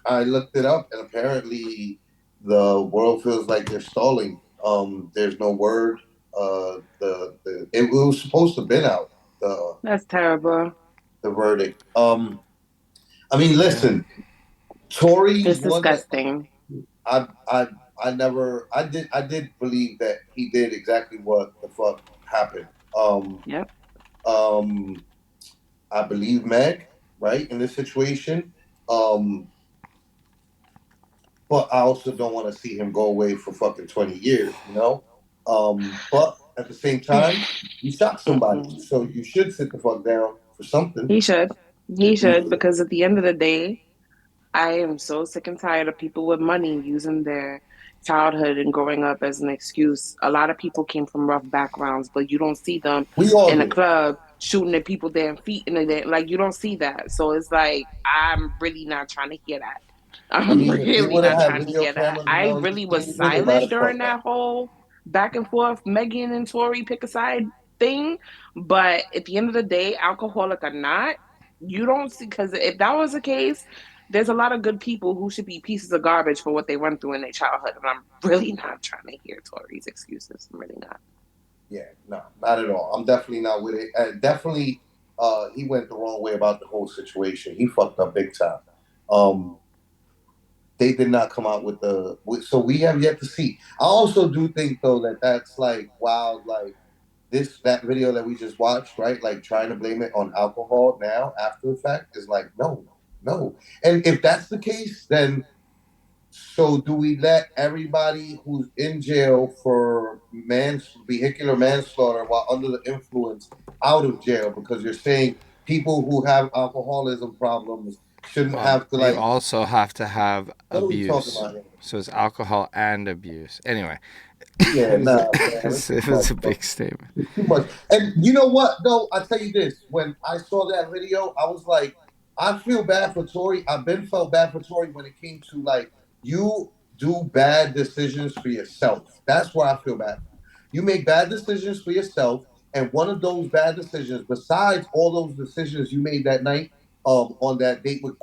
I looked it up, and apparently the world feels like they're stalling. There's no word. It was supposed to have been out. That's terrible. The verdict. I mean, listen, Tory. It's disgusting. I did believe that he did exactly what the fuck happened. Yep. I believe Meg, right, in this situation. But I also don't want to see him go away for fucking 20 years, you know? But at the same time, he shot somebody, so you should sit the fuck down for something. He should, because at the end of the day, I am so sick and tired of people with money using their childhood and growing up as an excuse. A lot of people came from rough backgrounds, but you don't see them in a club shooting at people damn feet in the day. Like, you don't see that. So it's like, I'm really not trying to hear that. I'm really not trying to hear that. I really was silent during that whole back and forth Megan and Tory pick a side thing. But at the end of the day, alcoholic or not, you don't see, because if that was the case, there's a lot of good people who should be pieces of garbage for what they went through in their childhood. And I'm really not trying to hear Tory's excuses. I'm really not. Yeah, no, not at all. I'm definitely not with it. And definitely, he went the wrong way about the whole situation. He fucked up big time. They did not come out with so we have yet to see. I also do think, though, that that's like, wow, like that video that we just watched, right? Like trying to blame it on alcohol now after the fact is like, no. And if that's the case, then so do we let everybody who's in jail for vehicular manslaughter while under the influence out of jail? Because you're saying people who have alcoholism problems shouldn't have to, like, you also have to have abuse. So it's alcohol and abuse. Anyway. Yeah, nah. It's a big statement. It's too much. And you know what, though? I'll tell you this. When I saw that video, I was like, I feel bad for Tory. I've been felt bad for Tory when it came to like you do bad decisions for yourself. That's where I feel bad. You make bad decisions for yourself, and one of those bad decisions, besides all those decisions you made that night, on that date with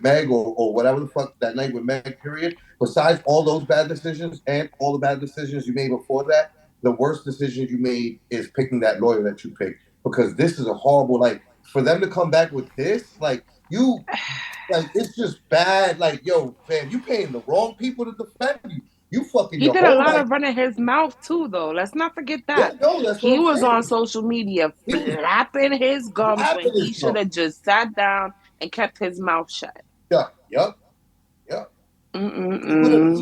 Meg or whatever the fuck that night with Meg, period. Besides all those bad decisions and all the bad decisions you made before that, the worst decision you made is picking that lawyer that you picked, because this is a horrible, like, for them to come back with this, like, it's just bad. Like, yo, fam, you paying the wrong people to defend you. You fucking He your did a whole lot life. of running his mouth too, though. Let's not forget that. Yeah, no, that's he what I'm was saying. on social media flapping his gums when he should have just sat down and kept his mouth shut. Yup. He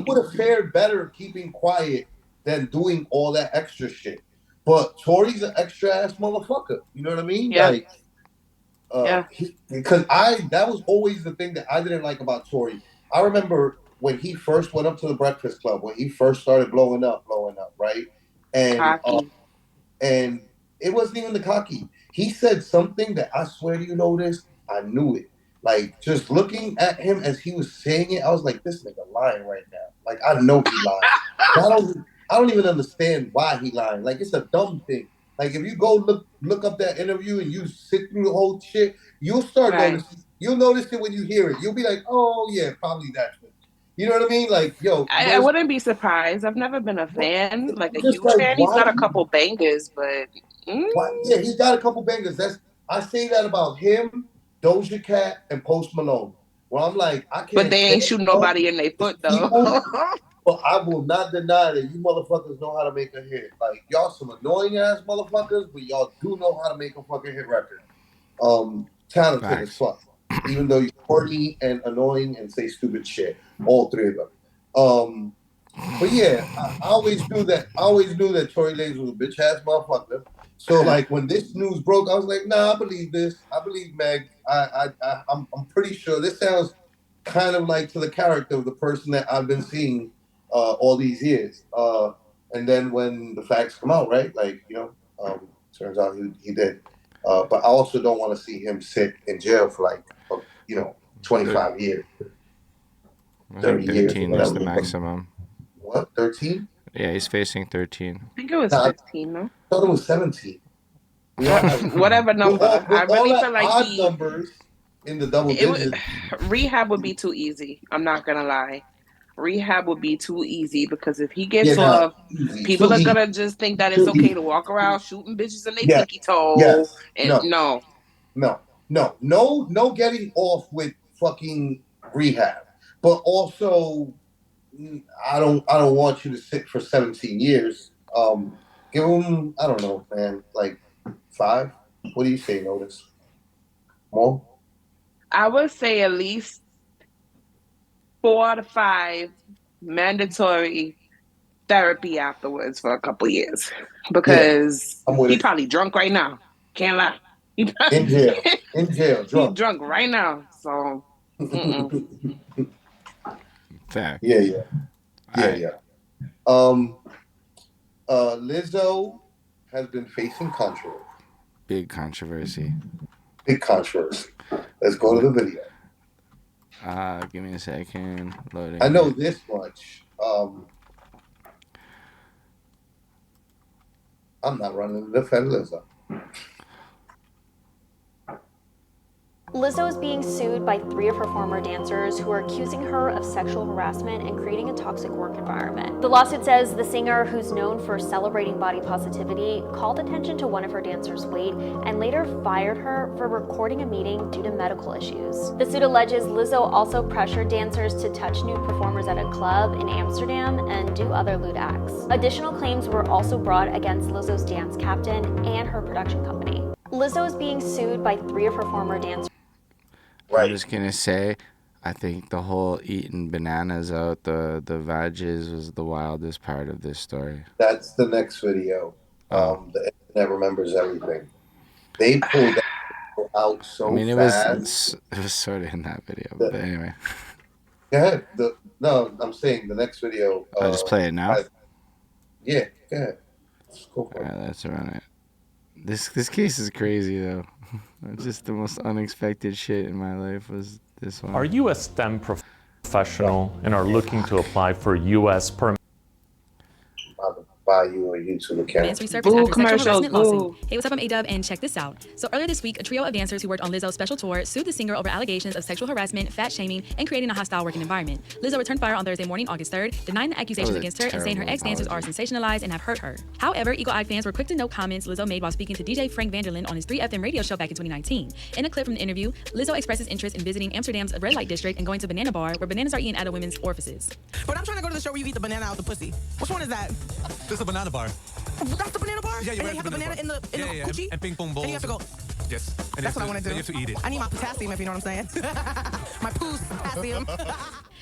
would have fared better keeping quiet than doing all that extra shit. But Tory's an extra ass motherfucker. You know what I mean? Yeah. Like, because that was always the thing that I didn't like about Tory. I remember when he first went up to the Breakfast Club, when he first started blowing up, right? And it wasn't even the cocky. He said something that I swear to you, Lotus, I knew it. Like, just looking at him as he was saying it, I was like, this nigga lying right now. Like, I know he lying. I don't even understand why he lying. Like, it's a dumb thing. Like, if you go look up that interview and you sit through the whole shit, you'll start noticing. You'll notice it when you hear it. You'll be like, oh, yeah, probably that's it. You know what I mean? Like, yo. I wouldn't be surprised. I've never been a fan, like a huge fan. He's got a couple bangers, but... Yeah, he's got a couple bangers. I say that about him, Doja Cat, and Post Malone. Well, I'm like, I can't. But they ain't shoot nobody in their foot, though. But I will not deny that you motherfuckers know how to make a hit. Like, y'all some annoying ass motherfuckers, but y'all do know how to make a fucking hit record. Talented as fuck. Even though you're corny and annoying and say stupid shit. All three of them. But yeah, I always knew that Tory Lanez was a bitch ass motherfucker. So like when this news broke, I was like, nah, I believe this. I believe Meg. I'm pretty sure this sounds kind of like to the character of the person that I've been seeing all these years. And then when the facts come out, right? Like, turns out he did. But I also don't want to see him sit in jail for like, 25 years. 30 13 years. is the maximum. What, 13? Yeah, he's facing 13. I think it was 15, no? I thought it was 17. Whatever number. I really feel like odd numbers in the double digits. Rehab would be too easy. I'm not going to lie. Rehab would be too easy because if he gets off, people are going to just think that it's okay to walk around shooting bitches in their pinky toe. Yes. No getting off with fucking rehab. But also, I don't want you to sit for 17 years. Give him, I don't know, man, like 5. What do you say, Lotus? More? I would say at least 4 to 5 mandatory therapy afterwards for a couple years because he probably drunk right now. Can't lie. In jail, drunk. He's drunk right now. So. Fair. Yeah. Lizzo has been facing controversy. Big controversy. Let's go to the video. Give me a second. Loading. I know this much. I'm not running to defend Lizzo. Lizzo is being sued by 3 of her former dancers who are accusing her of sexual harassment and creating a toxic work environment. The lawsuit says the singer, who's known for celebrating body positivity, called attention to one of her dancers' weight and later fired her for recording a meeting due to medical issues. The suit alleges Lizzo also pressured dancers to touch nude performers at a club in Amsterdam and do other lewd acts. Additional claims were also brought against Lizzo's dance captain and her production company. Lizzo is being sued by 3 of her former dancers. I'm just gonna say, I think the whole eating bananas out the veggies was the wildest part of this story. That's the next video. The internet remembers everything. They pulled that out so fast. It was sort of in that video, but anyway. Go ahead. I'm saying the next video. I'll just play it now. Yeah, go ahead. Let's go for it. All right, let's run it. This case is crazy though. Just the most unexpected shit in my life was this one. Are you a STEM professional and are looking to apply for U.S. permit? Buy you a YouTube account. Resurfaced after sexual harassment lawsuit. Hey, what's up? I'm A-Dub, and check this out. So earlier this week, a trio of dancers who worked on Lizzo's special tour sued the singer over allegations of sexual harassment, fat shaming, and creating a hostile working environment. Lizzo returned fire on Thursday morning, August 3rd, denying the accusations against her and saying her ex-dancers are sensationalized and have hurt her. However, eagle-eyed fans were quick to note comments Lizzo made while speaking to DJ Frank Vanderlyn on his 3FM radio show back in 2019. In a clip from the interview, Lizzo expresses interest in visiting Amsterdam's red light district and going to Banana Bar, where bananas are eaten out of women's orifices. But I'm trying to go to the show where you eat the banana out the pussy. Which one is that? This is a banana bar. That's the banana bar? Yeah, and they have the banana in the coochie? And ping pong balls. And you have to go. Yes. And That's what I want to do. And you have to eat it. I need my potassium, if you know what I'm saying. My potassium.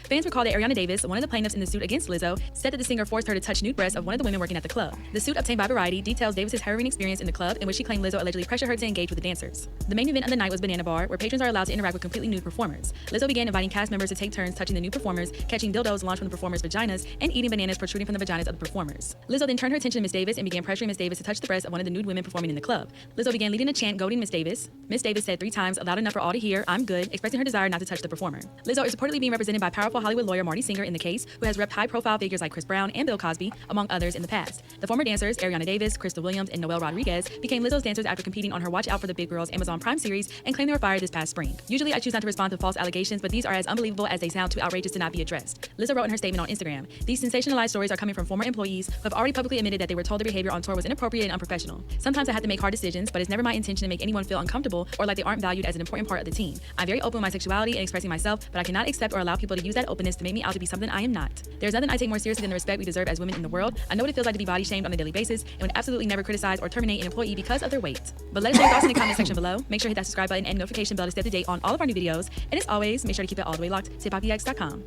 Fans recall that Ariana Davis, one of the plaintiffs in the suit against Lizzo, said that the singer forced her to touch nude breasts of one of the women working at the club. The suit, obtained by Variety, details Davis's harrowing experience in the club, in which she claimed Lizzo allegedly pressured her to engage with the dancers. The main event of the night was Banana Bar, where patrons are allowed to interact with completely nude performers. Lizzo began inviting cast members to take turns touching the nude performers, catching dildos launched from the performers' vaginas, and eating bananas protruding from the vaginas of the performers. Lizzo then turned her attention to Miss Davis and began pressuring Miss Davis to touch the breasts of one of the nude women performing in the club. Lizzo began leading a chant goading Miss Davis. Miss Davis said 3 times, loud enough for all to hear, "I'm good," expressing her desire not to touch the performer. Lizzo is reportedly being represented by powerful Hollywood lawyer Marty Singer in the case, who has repped high-profile figures like Chris Brown and Bill Cosby, among others in the past. The former dancers, Ariana Davis, Crystal Williams, and Noel Rodriguez, became Lizzo's dancers after competing on her Watch Out for the Big Girls Amazon Prime series and claimed they were fired this past spring. Usually, I choose not to respond to false allegations, but these are as unbelievable as they sound, too outrageous to not be addressed. Lizzo wrote in her statement on Instagram, "These sensationalized stories are coming from former employees who have already publicly admitted that they were told their behavior on tour was inappropriate and unprofessional. Sometimes I have to make hard decisions, but it's never my intention to make anyone feel uncomfortable or like they aren't valued as an important part of the team. I'm very open with my sexuality and expressing myself, but I cannot accept or allow people to use that openness to make me out to be something I am not. There's nothing I take more seriously than the respect we deserve as women in the world. I know what it feels like to be body shamed on a daily basis and would absolutely never criticize or terminate an employee because of their weight." But let us know your thoughts in the comment section below. Make sure to hit that subscribe button and notification bell to stay up to date on all of our new videos. And as always, make sure to keep it all the way locked to hiphopdx.com.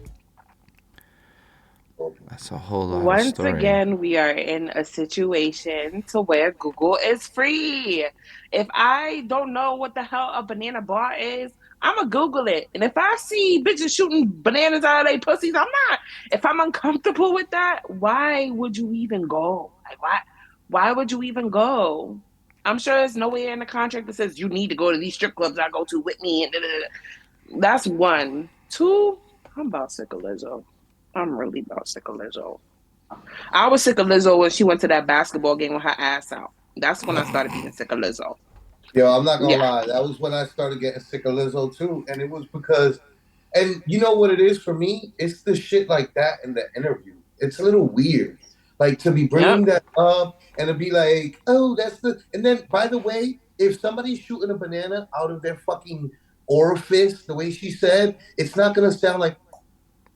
That's a whole lot Once of story. again, we are in a situation to where Google is free. If I don't know what the hell a banana bar is, I'm going to Google it. And if I see bitches shooting bananas out of their pussies, I'm not. If I'm uncomfortable with that, why would you even go? Like, why would you even go? I'm sure there's nowhere in the contract that says you need to go to these strip clubs I go to with me. And that's 1. 2, I'm about sick of Lizzo. I'm really about sick of Lizzo. I was sick of Lizzo when she went to that basketball game with her ass out. That's when I started being sick of Lizzo. Yo, I'm not gonna lie. That was when I started getting sick of Lizzo too. And it was because, and you know what it is for me? It's the shit like that in the interview. It's a little weird. Like to be bringing that up and to be like, oh, that's the, and then by the way, if somebody's shooting a banana out of their fucking orifice, the way she said, it's not gonna sound like,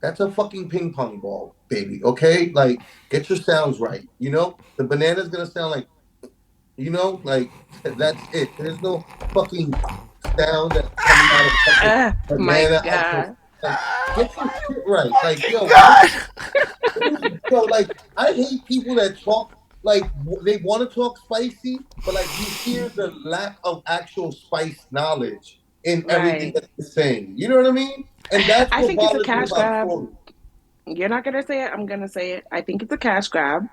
that's a fucking ping pong ball, baby. Okay? Like, get your sounds right. You know? The banana's gonna sound like, you know, like that's it. There's no fucking sound that's coming out of fucking banana. God. Like, get your shit right. Like, yo, like, I hate people that talk like they want to talk spicy, but like you hear the lack of actual spice knowledge in everything that they're saying. You know what I mean? And that's what I think it's a bothers me cash about grab. Tory. You're not gonna say it. I'm gonna say it. I think it's a cash grab.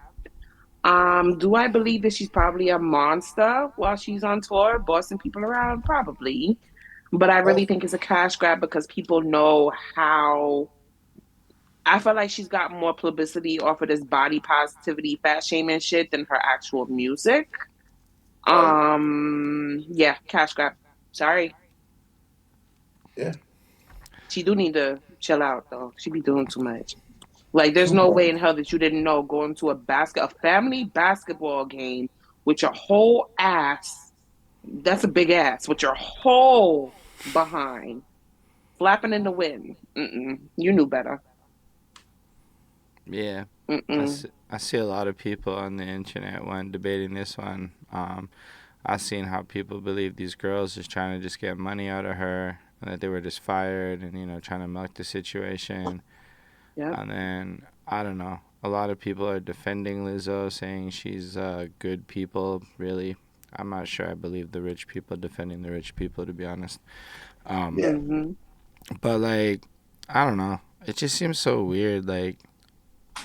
Do I believe that she's probably a monster while she's on tour, bossing people around? Probably. But I really think it's a cash grab because people know how. I feel like she's got more publicity off of this body positivity, fat shaming shit than her actual music. Yeah, cash grab. Sorry. Yeah. She do need to chill out though. She be doing too much. Like, there's no way in hell that you didn't know going to a family basketball game with your whole ass. That's a big ass with your whole behind flapping in the wind. You knew better. Yeah. I see a lot of people on the internet debating this one. I've seen how people believe these girls is trying to just get money out of her and that they were just fired and, you know, trying to milk the situation. Yeah. And then, I don't know, a lot of people are defending Lizzo, saying she's good people, really. I'm not sure I believe the rich people defending the rich people, to be honest. But, like, I don't know. It just seems so weird. Like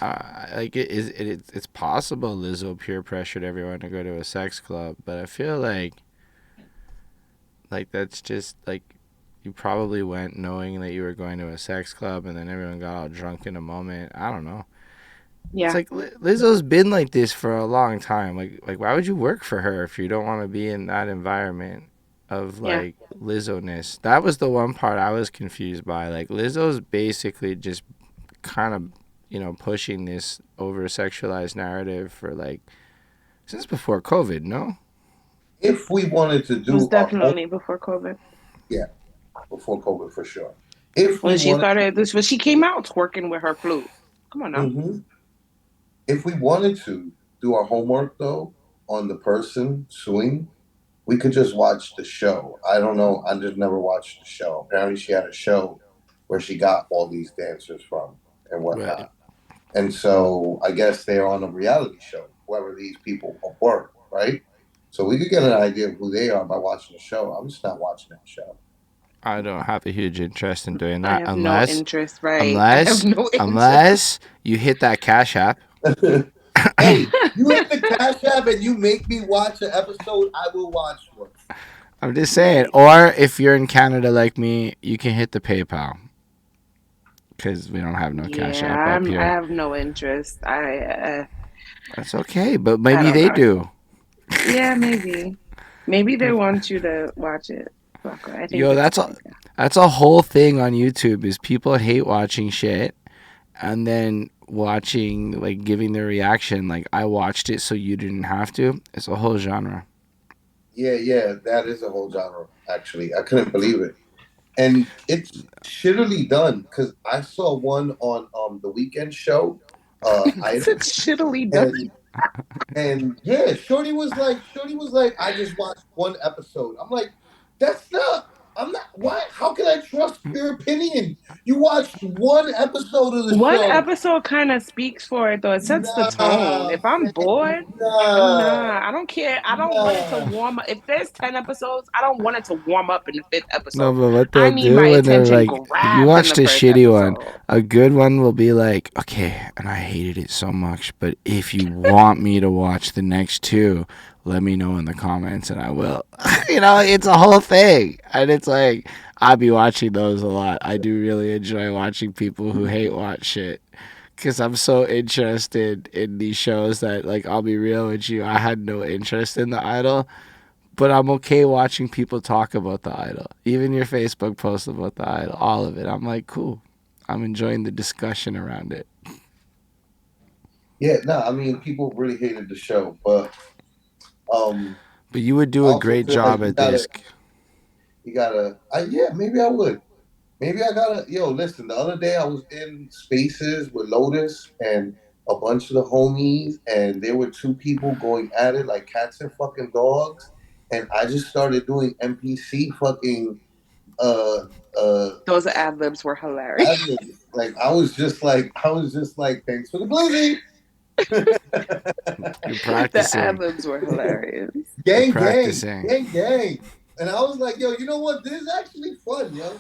it's possible Lizzo peer pressured everyone to go to a sex club, but I feel like Like, that's just, like, you probably went knowing that you were going to a sex club, and then everyone got all drunk in a moment. I don't know. Yeah. It's like Lizzo's been like this for a long time. Like why would you work for her if you don't want to be in that environment of like Lizzo-ness? That was the one part I was confused by. Like, Lizzo's basically just kind of, you know, pushing this over sexualized narrative for like since before COVID, no? If we wanted to do It was definitely before COVID. Yeah, before COVID for sure. If When we she wanted, started this, when she came out twerking with her flute. Come on now. Mhm. If we wanted to do our homework though on the person suing, we could just watch the show. I don't know. I just never watched the show. Apparently, she had a show where she got all these dancers from and whatnot. Right. And so I guess they're on a reality show, whoever these people were, right? So we could get an idea of who they are by watching the show. I'm just not watching that show. I don't have a huge interest in doing I that have no interest, right? I unless have no interest. unless you hit that Cash App. Hey, you hit the Cash App and you make me watch an episode, I will watch one. I'm just saying. Or if you're in Canada like me, you can hit the PayPal. Because we don't have no Cash App up here. I have no interest. That's okay, but I maybe don't they know. do. Yeah, maybe. Maybe they want you to watch it. Flacko. I think Yo, that's a whole thing on YouTube is people hate watching shit and then watching, like, giving their reaction. Like, I watched it so you didn't have to. It's a whole genre. Yeah, that is a whole genre, actually. I couldn't believe it. And it's shittily done because I saw one on the weekend show. It's shittily done. And yeah, Shorty was like, I just watched one episode. I'm like, I'm not. Why? How can I trust your opinion? You watched one episode of the One show. episode kind of speaks for it, though. It sets the tone. If I'm bored, I don't care. I don't want it to warm up. If there's 10 episodes, I don't want it to warm up in the 5th episode. No, but what I they'll need do my when they're attention like, grabbed you in watched the a first shitty one. episode. A good one will be like, okay, and I hated it so much, but if you want me to watch the next two, let me know in the comments and I will. You know, it's a whole thing. And it's like, I'll be watching those a lot. I do really enjoy watching people who hate watch shit. Because I'm so interested in these shows that, like, I'll be real with you. I had no interest in The Idol. But I'm okay watching people talk about The Idol. Even your Facebook post about The Idol. All of it. I'm like, cool. I'm enjoying the discussion around it. Yeah, no, I mean, people really hated the show, but you would do a great job at this. You gotta, yeah, maybe I would. Maybe I gotta, listen, the other day I was in Spaces with Lotus and a bunch of the homies, and there were two people going at it like cats and fucking dogs, and I just started doing NPC fucking, Those ad-libs were hilarious. ad-libs. Like, I was just like, thanks for the glizzy. You're practicing. The ad-libs were hilarious. Gang. And I was like, yo, you know what? This is actually fun, yo.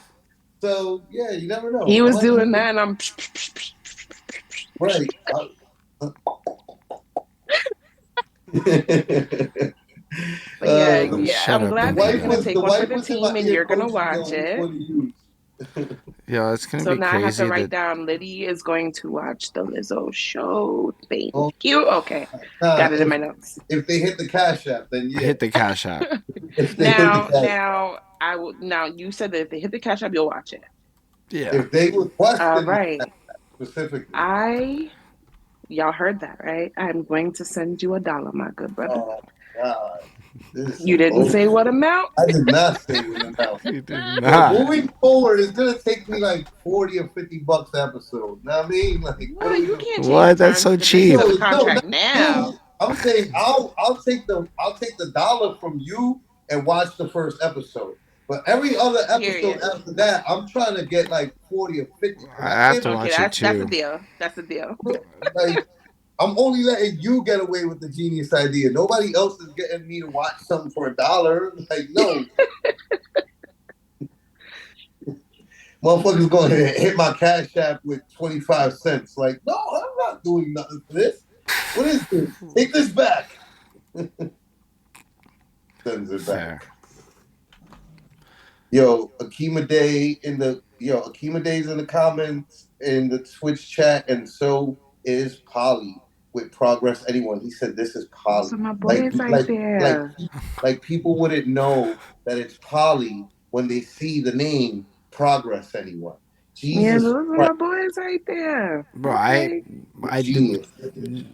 So, yeah, you never know. He was doing that, and I'm... Right. I'm glad that you're going to take one for the team, and you're going to watch it. Yeah, it's going to So be now crazy. I have to write down, Littyyy is going to watch the Lizzo show. Thank you. Okay. Got it in my notes. If they hit the Cash App, then yeah. Hit the Cash App. Now you said that if they hit the Cash App, you'll watch it. Yeah. If they request all right. Specifically. Y'all heard that, right? I'm going to send you $1, my good brother. Oh, God. You didn't say what amount? I did not say what amount. You did not. Moving forward, it's gonna take me like $40 or $50 an episode. Know what I mean? Like, well, you can't. What? That's so cheap. Now. I'm saying I'll take the $1 from you and watch the first episode. But every other episode after that, I'm trying to get like 40 or 50. I have to watch it too. That's a deal. That's a deal. Like, I'm only letting you get away with the genius idea. Nobody else is getting me to watch something for $1. Like, no. Motherfuckers going to hit my Cash App with 25 cents. Like, no, I'm not doing nothing for this. What is this? Take this back. Sends it back. Akima Day Akima Day's in the comments in the Twitch chat, and so is Polly with Progress Anyone. He said this is Polly. Those are my boys right there. Like people wouldn't know that it's Polly when they see the name Progress Anyone. Jesus Yeah, those are Christ. my boys right there. Bro, Okay. I Genius. Anyway.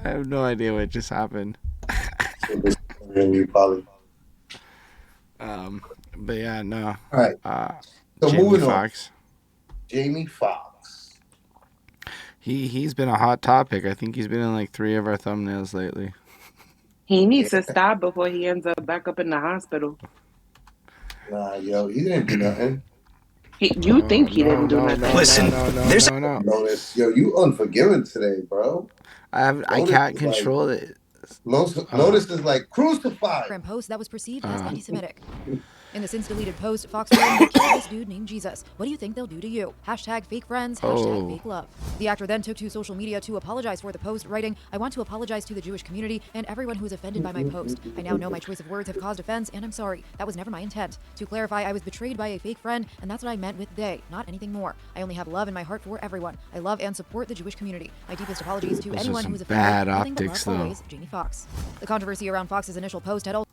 I have no idea what just happened. But yeah, no. All right. So Jamie moving Foxx. Jamie Foxx. He's been a hot topic. I think he's been in like 3 of our thumbnails lately. He needs to stop before he ends up back up in the hospital. Nah, he didn't do nothing. You think he didn't do nothing? Listen, Lotus, you unforgiving today, bro. I can't control it. Lotus is like crucified. Post that was perceived as anti-Semitic. In the since-deleted post, Foxx claimed they killed this dude named Jesus. What do you think they'll do to you? Hashtag fake friends, hashtag fake love. The actor then took to social media to apologize for the post, writing, I want to apologize to the Jewish community and everyone who is offended by my post. I now know my choice of words have caused offense, and I'm sorry. That was never my intent. To clarify, I was betrayed by a fake friend, and that's what I meant with they, not anything more. I only have love in my heart for everyone. I love and support the Jewish community. My deepest apologies to anyone who is offended. Bad Nothing but optics, love though. always, Jamie Foxx. The controversy around Foxx's initial post had also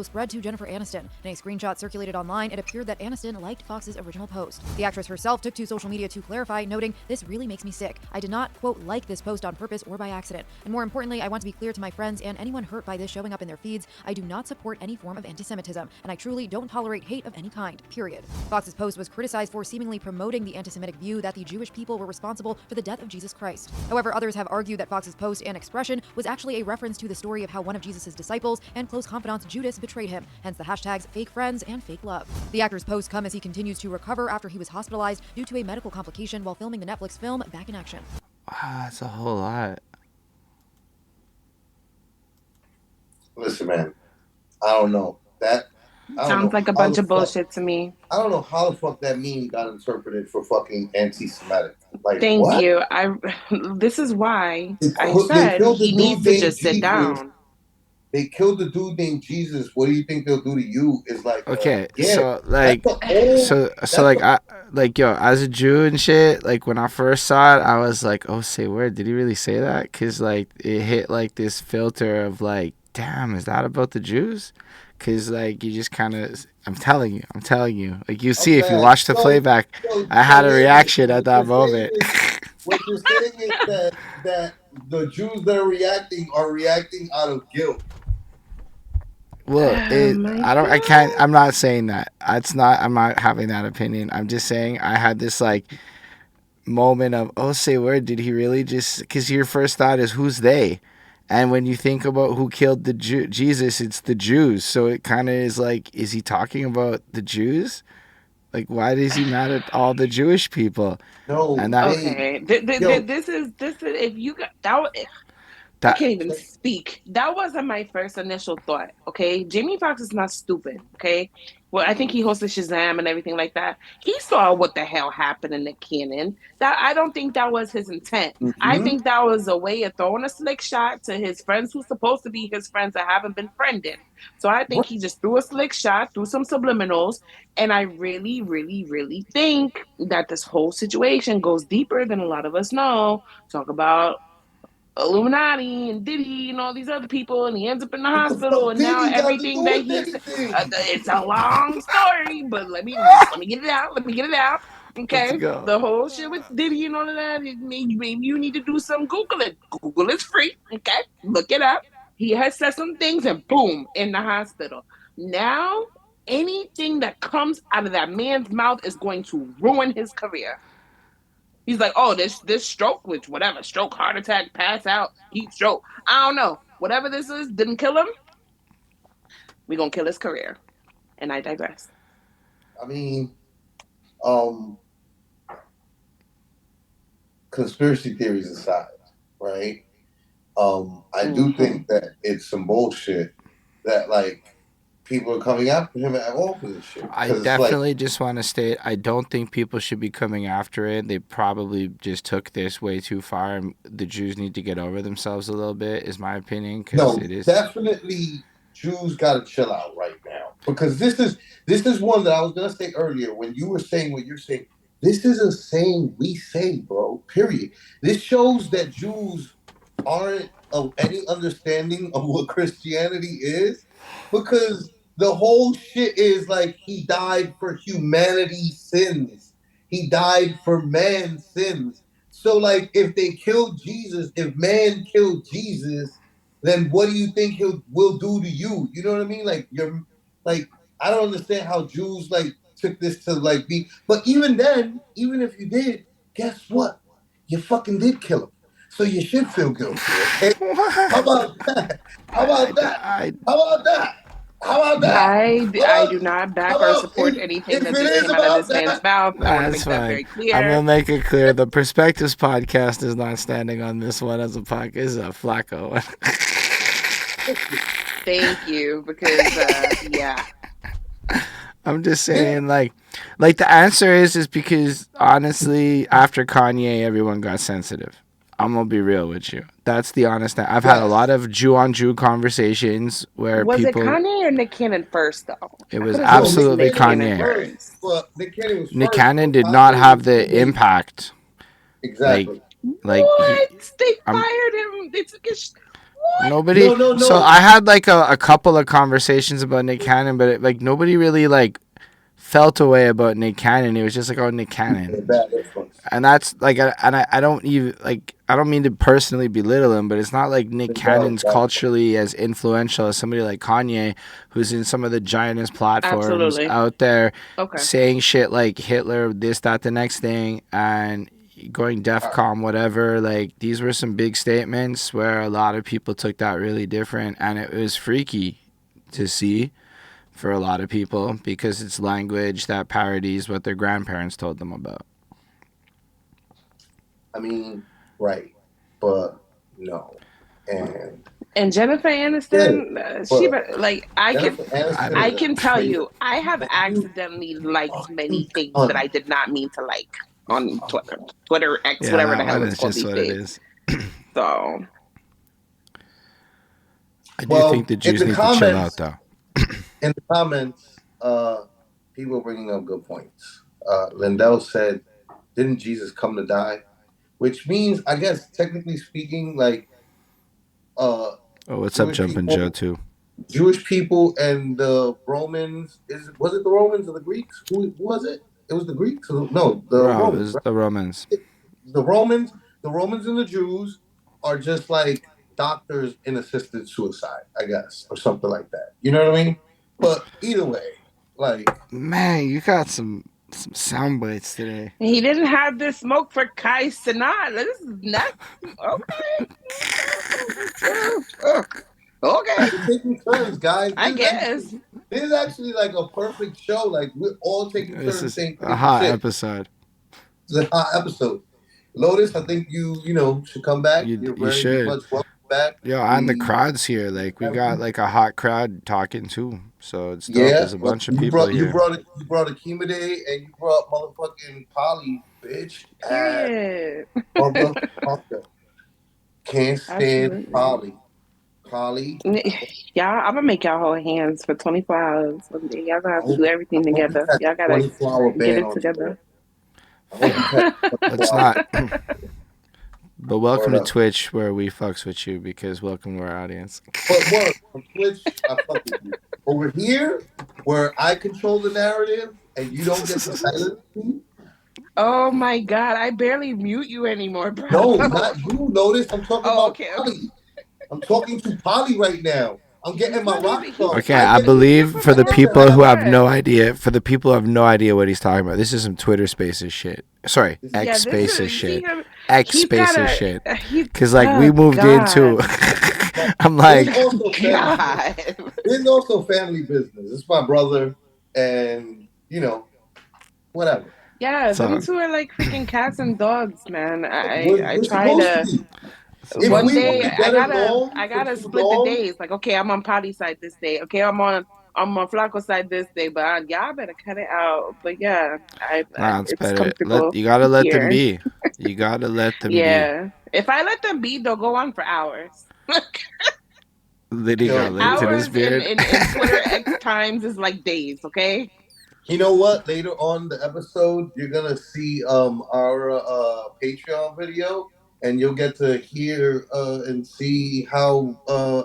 spread to Jennifer Aniston. In a screenshot circulated online, it appeared that Aniston liked Foxx's original post. The actress herself took to social media to clarify, noting, this really makes me sick. I did not, quote, like this post on purpose or by accident. And more importantly, I want to be clear to my friends and anyone hurt by this showing up in their feeds, I do not support any form of anti-Semitism, and I truly don't tolerate hate of any kind, period. Foxx's post was criticized for seemingly promoting the anti-Semitic view that the Jewish people were responsible for the death of Jesus Christ. However, others have argued that Foxx's post and expression was actually a reference to the story of how one of Jesus' disciples and close confidants, Judas, betrayed him, hence the hashtags fake friends and fake love. The actor's posts come as he continues to recover after he was hospitalized due to a medical complication while filming the Netflix film Back in Action. Wow, that's a whole lot. Listen, man, I don't know. Sounds like a bunch of bullshit to me. I don't know how the fuck that meme got interpreted for fucking anti-Semitic. Like, Thank what? you. This is why I said he needs to just sit down. They killed the dude named Jesus. What do you think they'll do to you? Is like, okay, so as a Jew and shit, like when I first saw it, I was like, oh, say word, did he really say that? Because like it hit like this filter of like, damn, is that about the Jews? Because like you just kind of, I'm telling you, like you see if you watch the playback, I had a reaction at that moment. What you're saying is that the Jews that are reacting out of guilt. Well, I'm not saying that. I'm not having that opinion. I'm just saying I had this like moment of, oh, say word, did he really just, because your first thought is who's they? And when you think about who killed Jesus, it's the Jews. So it kind of is like, is he talking about the Jews? Like, why is he mad at all the Jewish people? No. And that, okay. This is if you got I can't even speak. That wasn't my first initial thought. Okay, Jamie Foxx is not stupid. Okay, well, I think he hosted Shazam and everything like that. He saw what the hell happened in the canon. That I don't think that was his intent. Mm-hmm. I think that was a way of throwing a slick shot to his friends who's supposed to be his friends that haven't been friended. So I think he just threw a slick shot, threw some subliminals, and I really, really, really think that this whole situation goes deeper than a lot of us know. Talk about Illuminati and Diddy and all these other people, and he ends up in the hospital, and now everything that he's it's a long story, but let me get it out. Okay, the whole shit with Diddy and all of that. Maybe you need to do some Googling. Google is free. Okay, look it up. He has said some things, and boom, in the hospital. Now, anything that comes out of that man's mouth is going to ruin his career. He's like, oh, this stroke, which whatever, stroke, heart attack, pass out, heat stroke. I don't know. Whatever this is, didn't kill him. We're going to kill his career. And I digress. I mean, conspiracy theories aside, right? I do think that it's some bullshit that, like, people are coming after him at all for this shit. I definitely just want to state, I don't think people should be coming after it. They probably just took this way too far. And the Jews need to get over themselves a little bit, is my opinion. No, it is definitely Jews got to chill out right now, because this is one that I was gonna say earlier when you were saying what you're saying. This is a saying we say, bro. Period. This shows that Jews aren't of any understanding of what Christianity is, because the whole shit is like he died for humanity's sins. He died for man's sins. So like if they killed Jesus, if man killed Jesus, then what do you think will do to you? You know what I mean? Like you're like, I don't understand how Jews like took this to like be, but even then, even if you did, guess what? You fucking did kill him. So you should feel guilty, okay? How about that? How about that? How about that? How about that? I do not back or support anything that just came out of this man's mouth. I want to make that very clear. I'm gonna make it clear. The Perspectives podcast is not standing on this one as a podcast. It's a Flacko. Thank you, because yeah. I'm just saying, like the answer is because honestly, after Kanye, everyone got sensitive. I'm gonna be real with you. That's the honest. I've had a lot of Jew on Jew conversations where was people. Was it Kanye or Nick Cannon first, though? It was absolutely Kanye. Well, Nick Cannon did not have the impact. Exactly. Like what? They fired him. They took his. What? Nobody. No. So I had like a couple of conversations about Nick Cannon, but like nobody really like felt a way about Nick Cannon. It was just like, oh, Nick Cannon. And that's like, I don't even like, I don't mean to personally belittle him, but it's not like Nick Cannon's culturally as influential as somebody like Kanye, who's in some of the giantest platforms out there, saying shit like Hitler, this, that, the next thing, and going DEFCON, whatever. Like, these were some big statements where a lot of people took that really different, and it was freaky to see for a lot of people because it's language that parodies what their grandparents told them about. I mean, right, but no, and Jennifer Aniston, I can tell you, I have accidentally liked many things that I did not mean to like on Twitter X, whatever the hell it's called these days. So, I do think the Jews need to chill out, though. In the comments, people are bringing up good points. Lindell said, "Didn't Jesus come to die?" Which means, I guess, technically speaking, like, oh, what's up, Jumpin' Joe, too? Jewish people and the Romans, was it the Romans or the Greeks? Who was it? It was the Greeks? No, Romans. It was the Romans. The Romans and the Jews are just like doctors in assisted suicide, I guess, or something like that. You know what I mean? But either way, like... Man, you got some sound bites today. He didn't have the smoke for Cenat. This is nuts. Okay. We're taking turns, guys. I guess. This is actually like a perfect show. Like, we're all taking turns saying a hot episode. It's a hot episode. Lotus, I think you should come back. You should. Much welcome back. Yo, and the crowd's here. Like, we got like a hot crowd talking too. So it's dope. There's a bunch of people here. You brought a Kimade and you brought motherfucking Polly, bitch. Motherfucker. Can't stand Polly. Y'all, I'm gonna make y'all hold hands for 24 hours one day. Y'all gonna have to do everything together. Y'all gotta get it together. Let's not. But welcome to Twitch, where we fucks with you, because welcome to our audience. But on Twitch, I fuck with you. Over here, where I control the narrative and you don't get to silence me. Oh my God, I barely mute you anymore, bro. No, not you, Lotus. I'm talking about Polly. I'm talking to Polly right now. I'm getting my rock song. Okay, I believe for the people who have no idea, what he's talking about, this is some Twitter Spaces shit. Sorry, X Spaces shit. X Spaces shit. Because, like, we moved into... I'm like... This is also family business. It's my brother, and, whatever. Yeah, those two are like freaking cats and dogs, man. I try to... One day I gotta split the days. Like, okay, I'm on Potty side this day. Okay, I'm on my Flacco side this day, but y'all better cut it out. But yeah, Nah, it's better. comfortable You gotta let them here. be. You gotta let them be. Yeah, if I let them be, they'll go on for hours. Littyyy got lit to this Hours beard. in Twitter X times is like days. Okay. You know what? Later on the episode, you're gonna see our Patreon video, and you'll get to hear and see how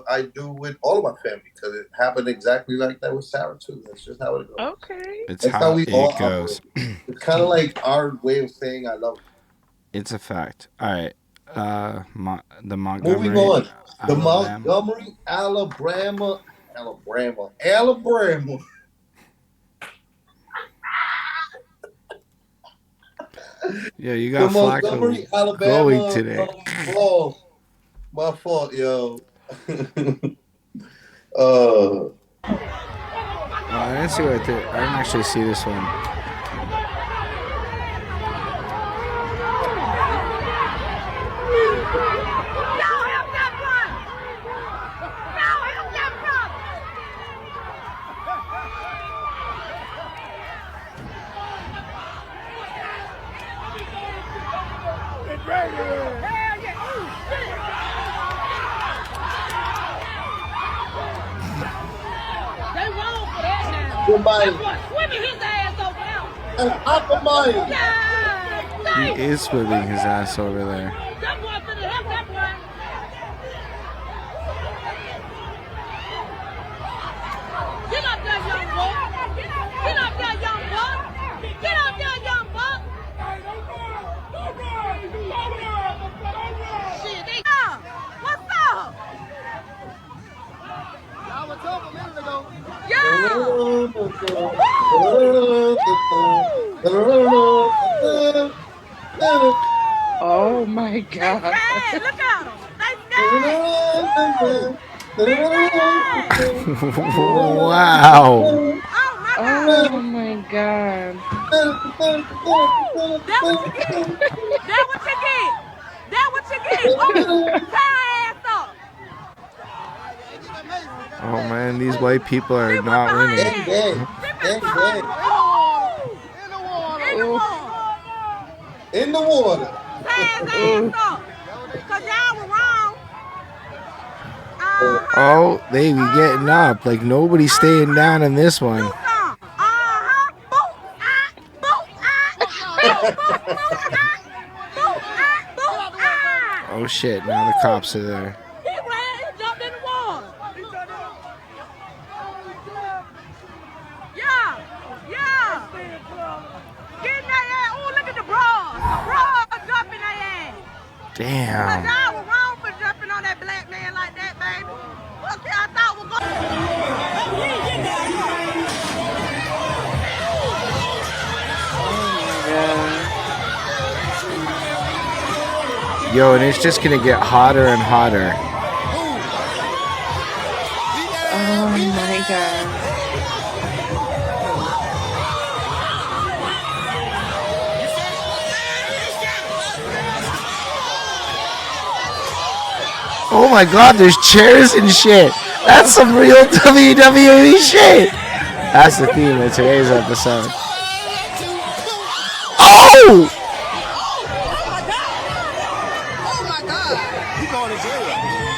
I do with all of my family, because it happened exactly like that with Sarah too. That's just how it goes. Okay. It's That's how we it all goes. operate. It's kind of like our way of saying I love you. It's a fact. All right. The Montgomery. Moving on. The Alabama. Montgomery, Alabama. Yeah, you got The Montgomery, Flacco Alabama, going today. Brawl. My fault, yo. I didn't see right there. I didn't actually see this one. He is swimming his ass over there. Get up there, young buck! Get up there, young buck! Get up there, young buck! Shit, they what's up? Y'all was up a minute ago. Oh my God! Look at them. Wow. Oh my God! That what you get? That what you get? That what you get? Oh, ass up. Oh man, these white people are not winning. In the water. Oh, they be getting up. Like nobody's staying down in this one. Oh shit, now the cops are there. He ran, he jumped in the water. Yeah. Get in that ass. Oh, look at the Brawl. Brawl jumping that ass. Damn. But y'all were wrong for jumping on that black man like that, baby. Okay, I thought we're going Yo, and it's just gonna get hotter and hotter. Oh my God! Oh my God, there's chairs and shit. That's some real WWE shit. That's the theme of today's episode. Oh!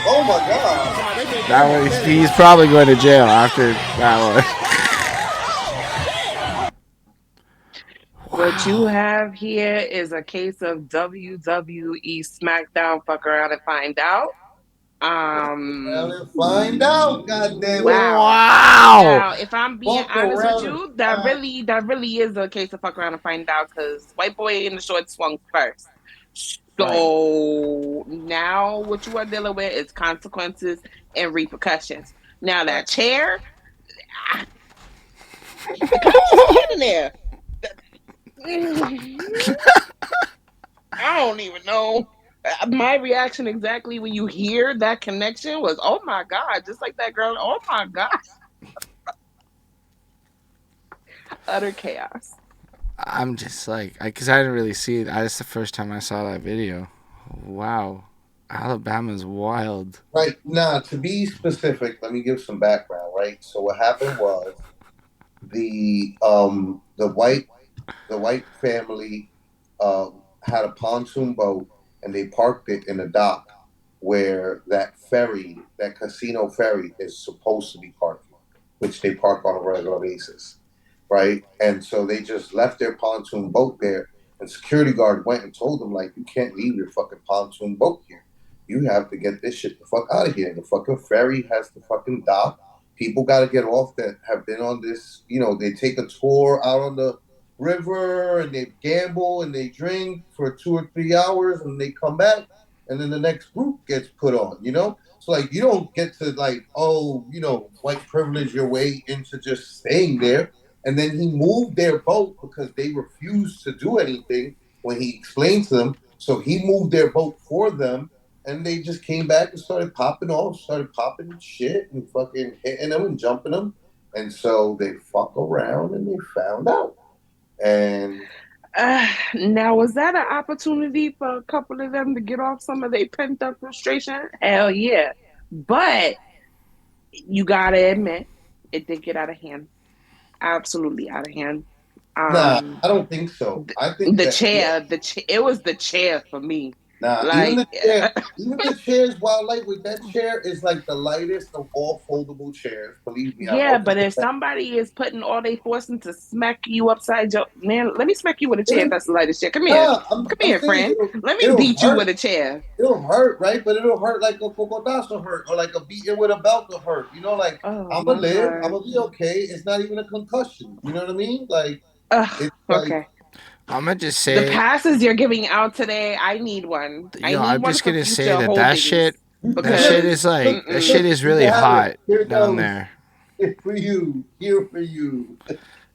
Oh my God. That one, he's probably going to jail after that one. What you have here is a case of WWE SmackDown fuck around and find out. Find out, goddamn. Wow. Now, if I'm being honest with you, that really is a case of fuck around and find out, because white boy in the short swung first. So now what you are dealing with is consequences and repercussions. Now that chair, in there. I don't even know. My reaction exactly when you hear that connection was, oh my God, just like that girl. Oh my God. Utter chaos. I'm just like, because I didn't really see it. That's the first time I saw that video. Wow. Alabama's wild. Right. Now, to be specific, let me give some background, right? So what happened was the white family had a pontoon boat, and they parked it in a dock where that casino ferry is supposed to be parking, which they park on a regular basis, right? And so they just left their pontoon boat there, and security guard went and told them, like, you can't leave your fucking pontoon boat here. You have to get this shit the fuck out of here. The fucking ferry has to fucking dock. People got to get off that have been on this, they take a tour out on the river and they gamble and they drink for 2 or 3 hours and they come back and then the next group gets put on, So, like, you don't get to, like, white privilege your way into just staying there. And then he moved their boat because they refused to do anything when he explained to them. So he moved their boat for them. And they just came back and started popping shit and fucking hitting them and jumping them. And so they fuck around and they found out. And now, was that an opportunity for a couple of them to get off some of their pent up frustration? Hell yeah. But you gotta admit, it did get out of hand. Absolutely out of hand. Nah, I don't think so. I think it was the chair for me. Nah, even the chairs, while lightweight, that chair is like the lightest of all foldable chairs. Believe me. Yeah, but if somebody is putting all they force to smack you upside your man, let me smack you with a chair. That's the lightest chair. Come here, come here, friend. Let me beat you with a chair. It'll hurt, right? But it'll hurt like a cocotazo will hurt, or like a beating with a belt will hurt. I'm gonna live. I'm gonna be okay. It's not even a concussion. You know what I mean? Like, okay. I'm gonna just say the passes you're giving out today. I need one. I'm just gonna say that shit is like that shit is really hot down there. Here for you.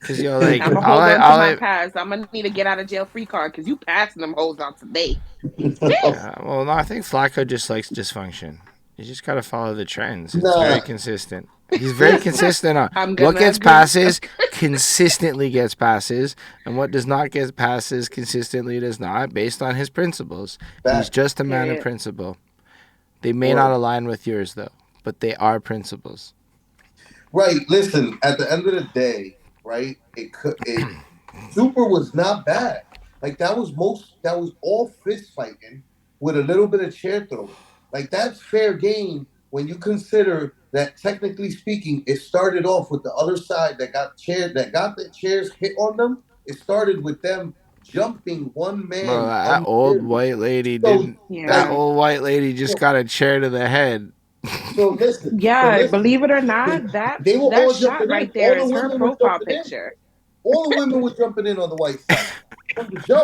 Cause like I'm gonna hold on to my pass. I'm gonna need a get out of jail free card because you passing them hoes out today. Well, no, I think Flacko just likes dysfunction. You just gotta follow the trends. It's very consistent. He's very consistent on what gets passes, consistently gets passes, and what does not get passes, consistently does not, based on his principles. He's just a man of principle. They may not align with yours, though, but they are principles. Right. Listen, at the end of the day, right, Super was not bad. Like, that was all fist fighting with a little bit of chair throwing. Like, that's fair game when you consider that, technically speaking, it started off with the other side that got the chairs hit on them. It started with them jumping one man. Bro, that old white lady That old white lady just got a chair to the head. So listen. Believe it or not, that shot right there is her profile picture. All the women were jumping in on the white side.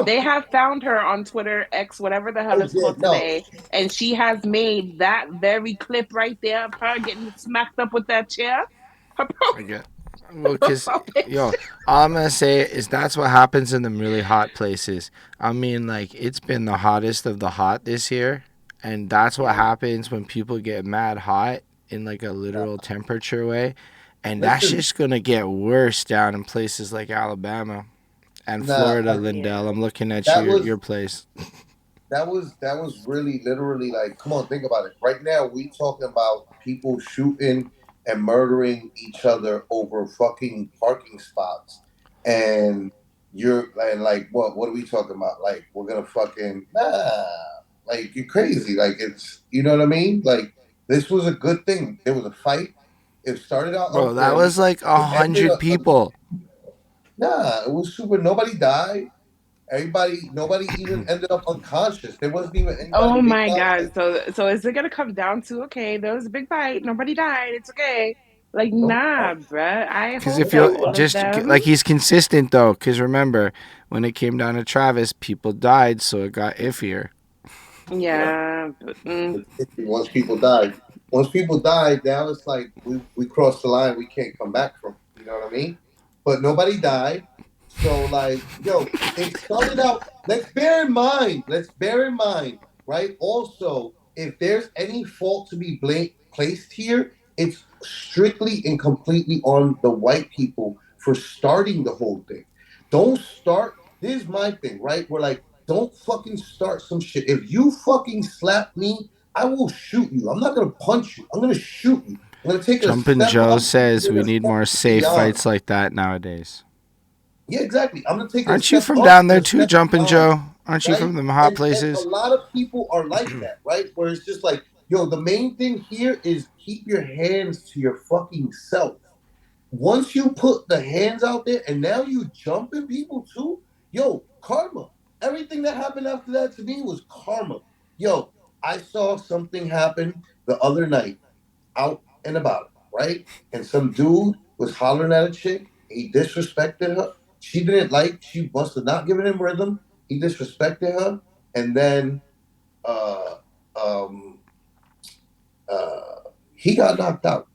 They have found her on Twitter, X, whatever the hell it's called today, and she has made that very clip right there of her getting smacked up with that chair. Well, because, all I'm going to say is that's what happens in them really hot places. I mean, like, it's been the hottest of the hot this year, and that's what happens when people get mad hot in, like, a literal temperature way, and that's just going to get worse down in places like Alabama. And Florida, Lindell, I'm looking at your place. That was really literally like, come on, think about it. Right now, we talking about people shooting and murdering each other over fucking parking spots. And you're like, what are we talking about? Like, we're gonna fucking like, you're crazy. Like, it's, you know what I mean? Like, this was a good thing. There was a fight. It started out. Bro, that was like 100 people. Nah, it was super. Nobody died. Nobody even ended up unconscious. There wasn't even anybody. Oh my God. So is it gonna come down to, okay, there was a big fight, nobody died, it's okay? Like, nah, bruh. Because if you're just like, he's consistent though. Because remember, when it came down to Travis, people died, so it got iffier. Yeah. Once people died, now it's like we crossed the line. We can't come back from. You know what I mean? But nobody died. So, like, it started out. Let's bear in mind, right? Also, if there's any fault to be placed here, it's strictly and completely on the white people for starting the whole thing. Don't start. This is my thing, right? We're like, don't fucking start some shit. If you fucking slap me, I will shoot you. I'm not going to punch you. I'm going to shoot you. I'm gonna take Jumpin' a step Joe up, says I'm we gonna need step more safe beyond. fights like that nowadays. Yeah, exactly. I'm gonna take. Aren't a you step from up down there and a too, step Jumpin' beyond, Joe? Aren't you right? from them hot And a places? lot of people are like that, right? Where it's just like, yo, the main thing here is keep your hands to your fucking self. Once you put the hands out there and now you jumping people too, yo, karma. Everything that happened after that to me was karma. Yo, I saw something happen the other night out and about, right? And some dude was hollering at a chick. He disrespected her. She must have not given him rhythm. He disrespected her. And then uh, um, uh, he got knocked out.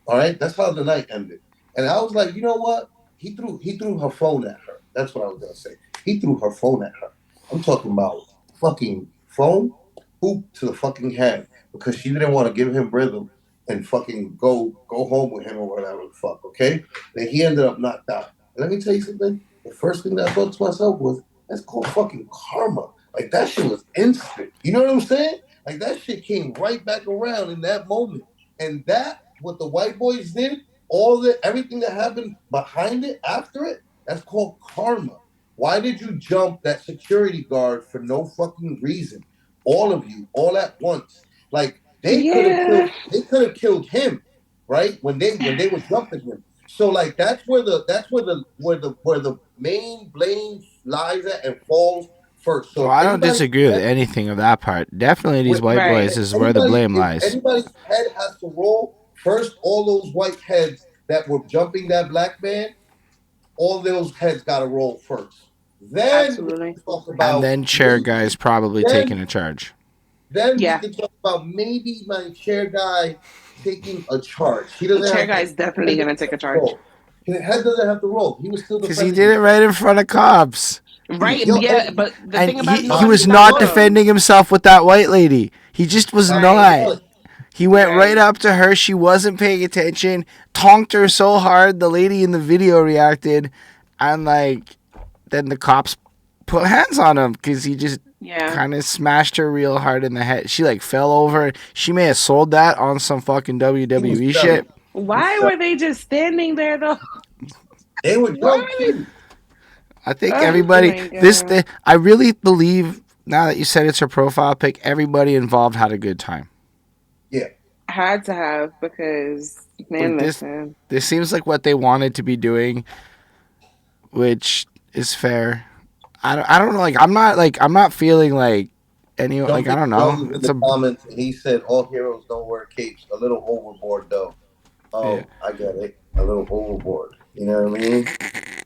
All right, that's how the night ended. And I was like, you know what? He threw her phone at her. That's what I was gonna say. He threw her phone at her. I'm talking about fucking phone, hoop to the fucking head because she didn't want to give him rhythm and fucking go home with him or whatever the fuck. Okay, then he ended up knocked out. And let me tell you something. The first thing that I thought to myself was, that's called fucking karma. Like that shit was instant. You know what I'm saying? Like that shit came right back around in that moment. And that, what the white boys did, everything that happened behind it, after it, that's called karma. Why did you jump that security guard for no fucking reason? All of you, all at once. Like they could have killed him, right? When they were jumping him. So like that's where the main blame lies at and falls first. So Well, I don't disagree with anything of that part. Definitely these white boys is where the blame lies. Anybody's head has to roll first. All those white heads that were jumping that black man, all those heads got to roll first. Then we can talk about, and then chair guy is probably taking a charge. Then we can talk about maybe my chair guy taking a charge. He doesn't. The chair guy's definitely gonna take a charge. His head doesn't have to roll. He was still because he did it right in front of cops. Right, yeah, but the thing about he was not defending himself with that white lady. He just was not. He went right up to her. She wasn't paying attention. Tonked her so hard, the lady in the video reacted, and then the cops put hands on him because he just kind of smashed her real hard in the head. She fell over. She may have sold that on some fucking WWE shit. Why were they just standing there though? They were drunk too. I think everybody, I really believe now that you said it's her profile pic, everybody involved had a good time. Yeah. Had to have, because, man, listen. This seems like what they wanted to be doing, which is fair. I don't know, I'm not feeling like any, I don't know. It's comments, he said, all heroes don't wear capes. A little overboard, though. Oh, yeah. I get it. A little overboard. You know what I mean?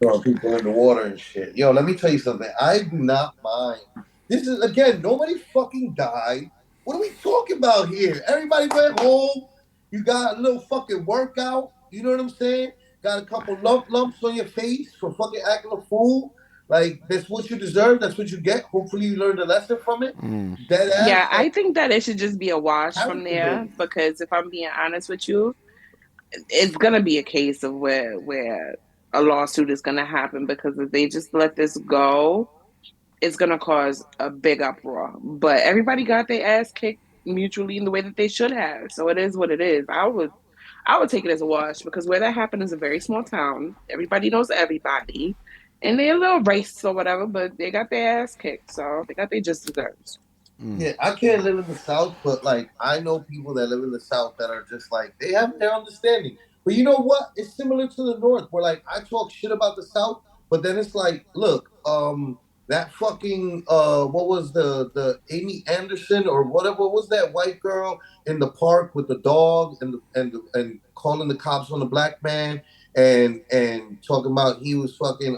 Throwing people in the water and shit. Yo, let me tell you something. I do not mind. This is, again, nobody fucking died. What are we talking about here? Everybody went home. You got a little fucking workout. You know what I'm saying? Got a couple lumps on your face for fucking acting a fool. Like, that's what you deserve. That's what you get. Hopefully you learned a lesson from it. Yeah, I think that it should just be a wash from there. Because if I'm being honest with you, it's gonna be a case of where a lawsuit is gonna happen, because if they just let this go, it's gonna cause a big uproar. But everybody got their ass kicked mutually in the way that they should have. So it is what it is. I would take it as a wash, because where that happened is a very small town. Everybody knows everybody, and they're a little racist or whatever, but they got their ass kicked, so they got their just desserts. Yeah, I can't live in the South, but I know people that live in the South that are just they have their understanding. But you know what? It's similar to the North, where I talk shit about the South, but then it's look, that fucking what was the Amy Anderson or whatever, what was that white girl in the park with the dog and calling the cops on the black man and talking about he was fucking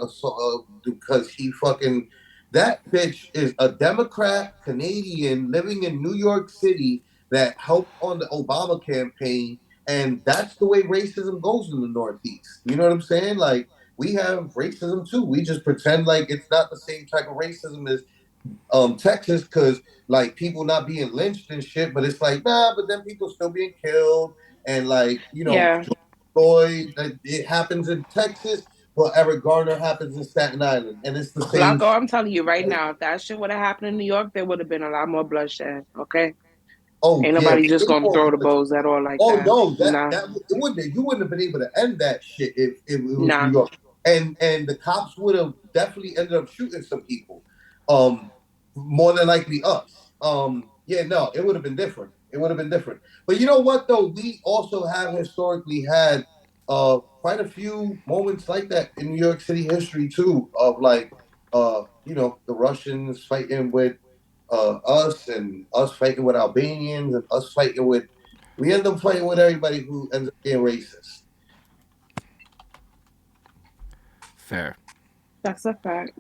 because he fucking. That bitch is a Democrat Canadian living in New York City that helped on the Obama campaign, and that's the way racism goes in the Northeast. You know what I'm saying? We have racism too. We just pretend like it's not the same type of racism as Texas, because people not being lynched and shit, but it's nah, but then people still being killed and Floyd, it happens in Texas. Well, Eric Garner happens in Staten Island, and it's the same. Flacko, I'm telling you right now, if that shit would have happened in New York, there would have been a lot more bloodshed. Okay, Oh, Ain't yeah, nobody just they gonna won't- throw the bows at all like Oh that. no, Nah. you wouldn't have been able to end that shit if it was Nah. New York. And the cops would have definitely ended up shooting some people. More than likely us. Yeah, no, it would have been different. It would have been different. But you know what though? We also have historically had quite a few moments like that in New York City history too, of like the Russians fighting with us and us fighting with Albanians and us fighting with we end up fighting with everybody who ends up being racist. Fair. That's a fact.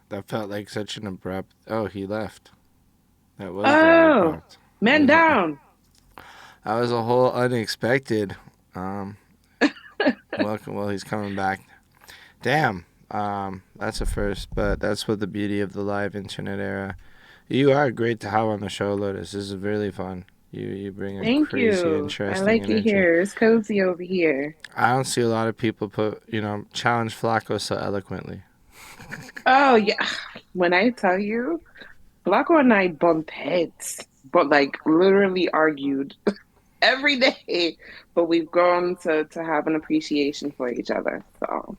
That felt like such an abrupt. Oh, he left. That was very Oh, abrupt. man down. That was a whole unexpected. Welcome. Well, he's coming back. Damn. That's a first, but that's what the beauty of the live internet era. You are great to have on the show, Lotus. This is really fun. You bring a Thank crazy, you. interesting I like it energy. here. It's cozy over here. I don't see a lot of people challenge Flacko so eloquently. Oh yeah. When I tell you, Flacko and I bumped heads, but like literally argued every day. But we've grown to have an appreciation for each other. So,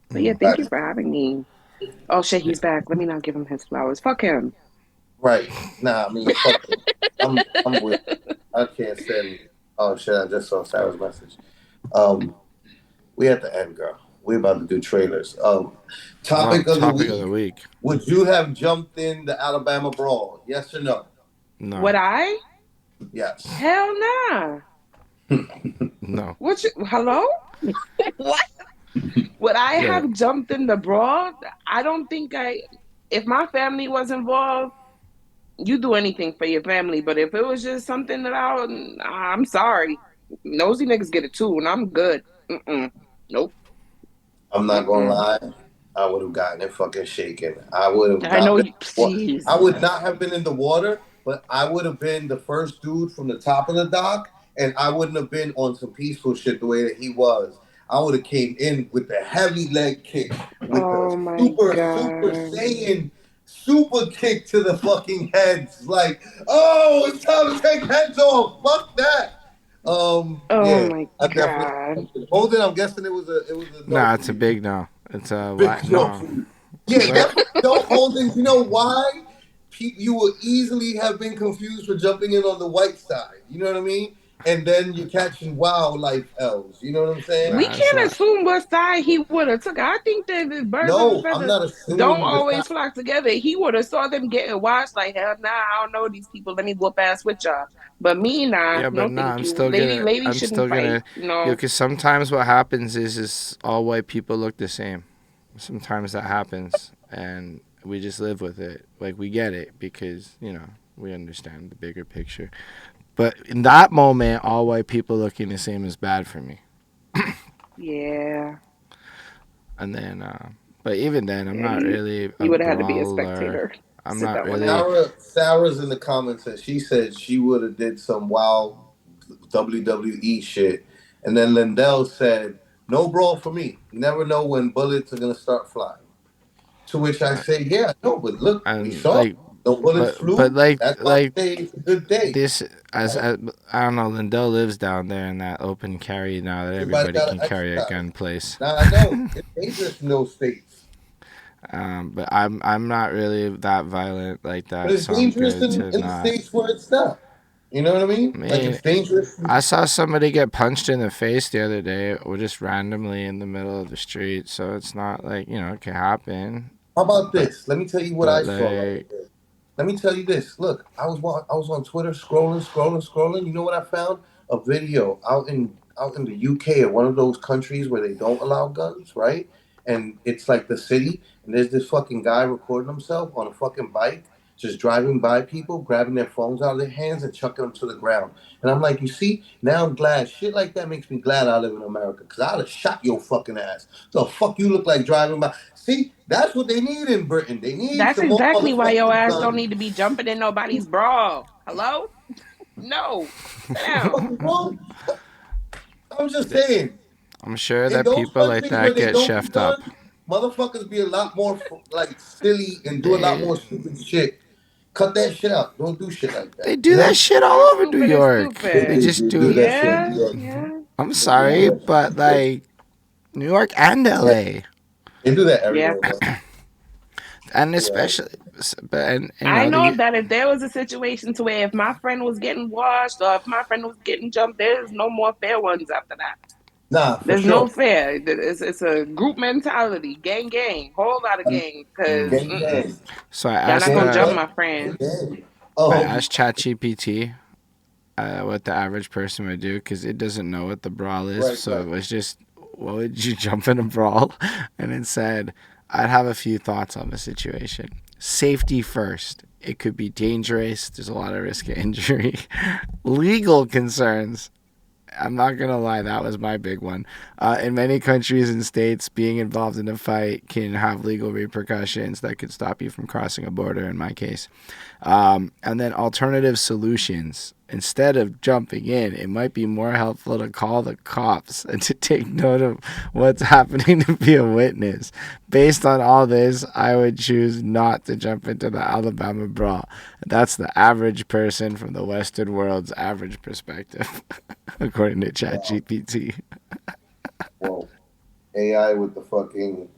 but yeah, thank you for having me. Oh shit, he's back. Let me not give him his flowers. Fuck him. Right. Nah, I mean, fuck it. I'm with it. I can't stand it. Oh shit, I just saw Sarah's message. We at the end, girl. We about to do trailers. Topic of the week. Would you have jumped in the Alabama Brawl? Yes or no? No. Would I? Yes. Hell nah. No. Hello? What? Would I Yeah. have jumped in the brawl? I don't think if my family was involved, you do anything for your family. But if it was just something that I'm sorry. Nosy niggas get it too, and I'm good. Nope. I'm not gonna lie. I would have gotten it fucking shaken. I would have. I know. Jeez. I would not have been in the water, but I would have been the first dude from the top of the dock, and I wouldn't have been on some peaceful shit the way that he was. I would have came in with the heavy leg kick, with the super Saiyan super kick to the fucking heads. Like, oh, it's time to take heads off. Fuck that. My God. Holden, I'm guessing it was a no. Nah, it's a big no. It's a Big no. Yeah, definitely don't Holden. You know why? You will easily have been confused for jumping in on the white side. You know what I mean? And then you're catching wildlife L's. You know what I'm saying? We can't assume what side he would have took. I think that the birds of a I'm feather not assuming don't the always side. flock together. He would have saw them getting washed like, hell nah, I don't know these people. Let me whoop ass with y'all. But me, nah. Yeah, but no, thank I'm you. still Lady I'm shouldn't still fight. gonna. No. Because sometimes what happens is all white people look the same. Sometimes that happens, and we just live with it. Like, we get it because we understand the bigger picture. But in that moment, all white people looking the same is bad for me. Yeah. And then, but even then, I'm not really. You would have had to be a brawler. spectator. I'm Sit not that one really. out. Sarah's in the comments and she said she would have did some wild WWE shit. And then Lindell said, no brawl for me. You never know when bullets are going to start flying. To which I say, yeah, no, but look, we saw the bullets flew. But That's why I say it's a good day. This, I don't know, Lindell lives down there in that open carry now that everybody can carry a gun place. Now, I know. It's dangerous in those states. But I'm not really that violent like that. But it's so dangerous I'm good in to the not. states where it's not. You know what I mean? Like, it's dangerous. I saw somebody get punched in the face the other day, or just randomly in the middle of the street. So it's not like, it can happen. How about this? Let me tell you what I saw. Like, Let me tell you this. Look, I was on Twitter scrolling. You know what I found? A video out in the UK or one of those countries where they don't allow guns, right? And it's like the city, and there's this fucking guy recording himself on a fucking bike, just driving by people, grabbing their phones out of their hands and chucking them to the ground. And I'm like, you see, now I'm glad. Shit like that makes me glad I live in America, because I'd have shot your fucking ass. So fuck you look like driving by. See, that's what they need in Britain. They need. That's some more exactly why your ass guns. don't need to be jumping in nobody's brawl. Hello? No. Damn. I'm just saying. I'm sure that people like that get chefed up. Motherfuckers be a lot more like silly and do a lot more stupid shit Cut that shit out. Don't do shit like that. They do that shit all over New York. stupid. They just do it. that shit. Yeah. I'm sorry, but like New York and LA. They do that everywhere. And especially, and I know that if there was a situation to where if my friend was getting washed or if my friend was getting jumped, there's no more fair ones after that. Nah, there's no fair. It's a group mentality, gang, whole lot of gang. Because So I y'all asked, not gonna jump my friend. I asked ChatGPT what the average person would do because it doesn't know what the brawl is. It was just, what would you jump in a brawl? And it said, I'd have a few thoughts on the situation. Safety first. It could be dangerous. There's a lot of risk of injury. Legal concerns. I'm not going to lie. That was my big one. In many countries and states, being involved in a fight can have legal repercussions that could stop you from crossing a border, in my case. And then alternative solutions. Instead of jumping in, it might be more helpful to call the cops and to take note of what's happening to be a witness. Based on all this, I would choose not to jump into the Alabama brawl. That's the average person from the Western world's average perspective, according to ChatGPT. Whoa. AI with the fucking...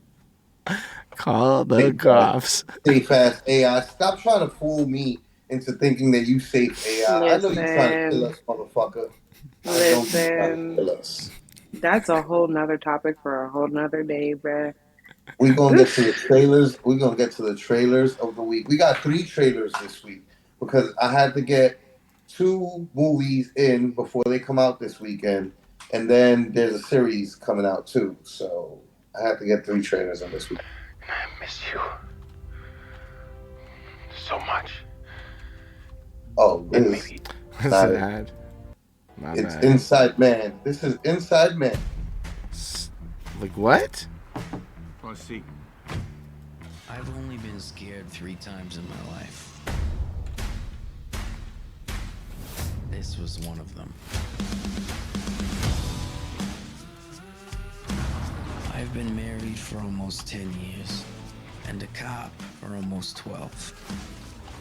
Call the cops. Safe ass AI. Stop trying to fool me into thinking that you safe AI. I know you're trying to kill us, motherfucker. Listen, that's a whole nother topic for a whole nother day, bruh. We're gonna get to the trailers. We're gonna get to the trailers of the week. We got 3 trailers this week because I had to get 2 movies in before they come out this weekend, and then there's a series coming out too. So I had to get 3 trailers in this week. I miss you so much. Oh, this is sad. It's Inside Man. This is Inside Man. Like what? Let's see. I've only been scared 3 times in my life. This was one of them. I've been married for almost 10 years, and a cop for almost 12.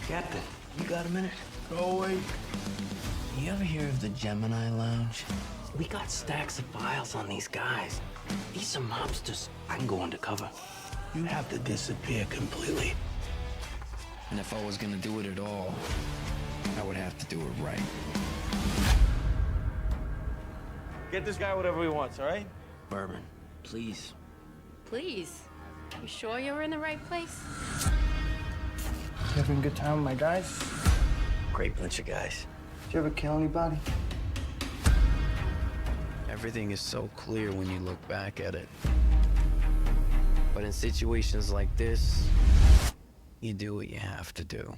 Captain, you got a minute? Go away. You ever hear of the Gemini Lounge? We got stacks of files on these guys. These are mobsters. I can go undercover. You have to disappear completely. And if I was gonna do it at all, I would have to do it right. Get this guy whatever he wants, all right? Bourbon, please. Please. You sure you're in the right place? You having a good time with my guys? Great bunch of guys. Did you ever kill anybody? Everything is so clear when you look back at it. But in situations like this, you do what you have to do.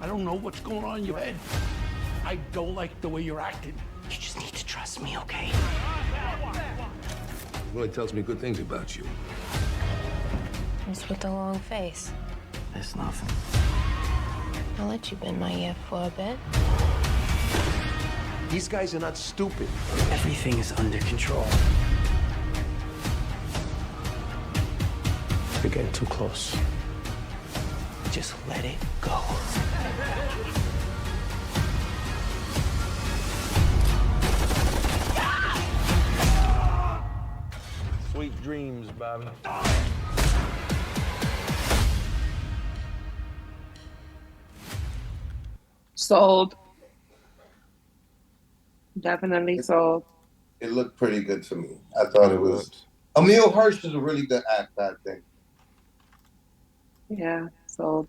I don't know what's going on in your head. I don't like the way you're acting. You just need to trust me, okay? Well, it tells me good things about you. Just with the long face. It's nothing. I'll let you bend my ear for a bit. These guys are not stupid. Everything is under control. You're getting too close. Just let it go. Sweet dreams, Bobby. Sold. Definitely sold. It looked pretty good to me. I thought it was. Emil Hirsch is a really good actor, I think. Yeah, sold.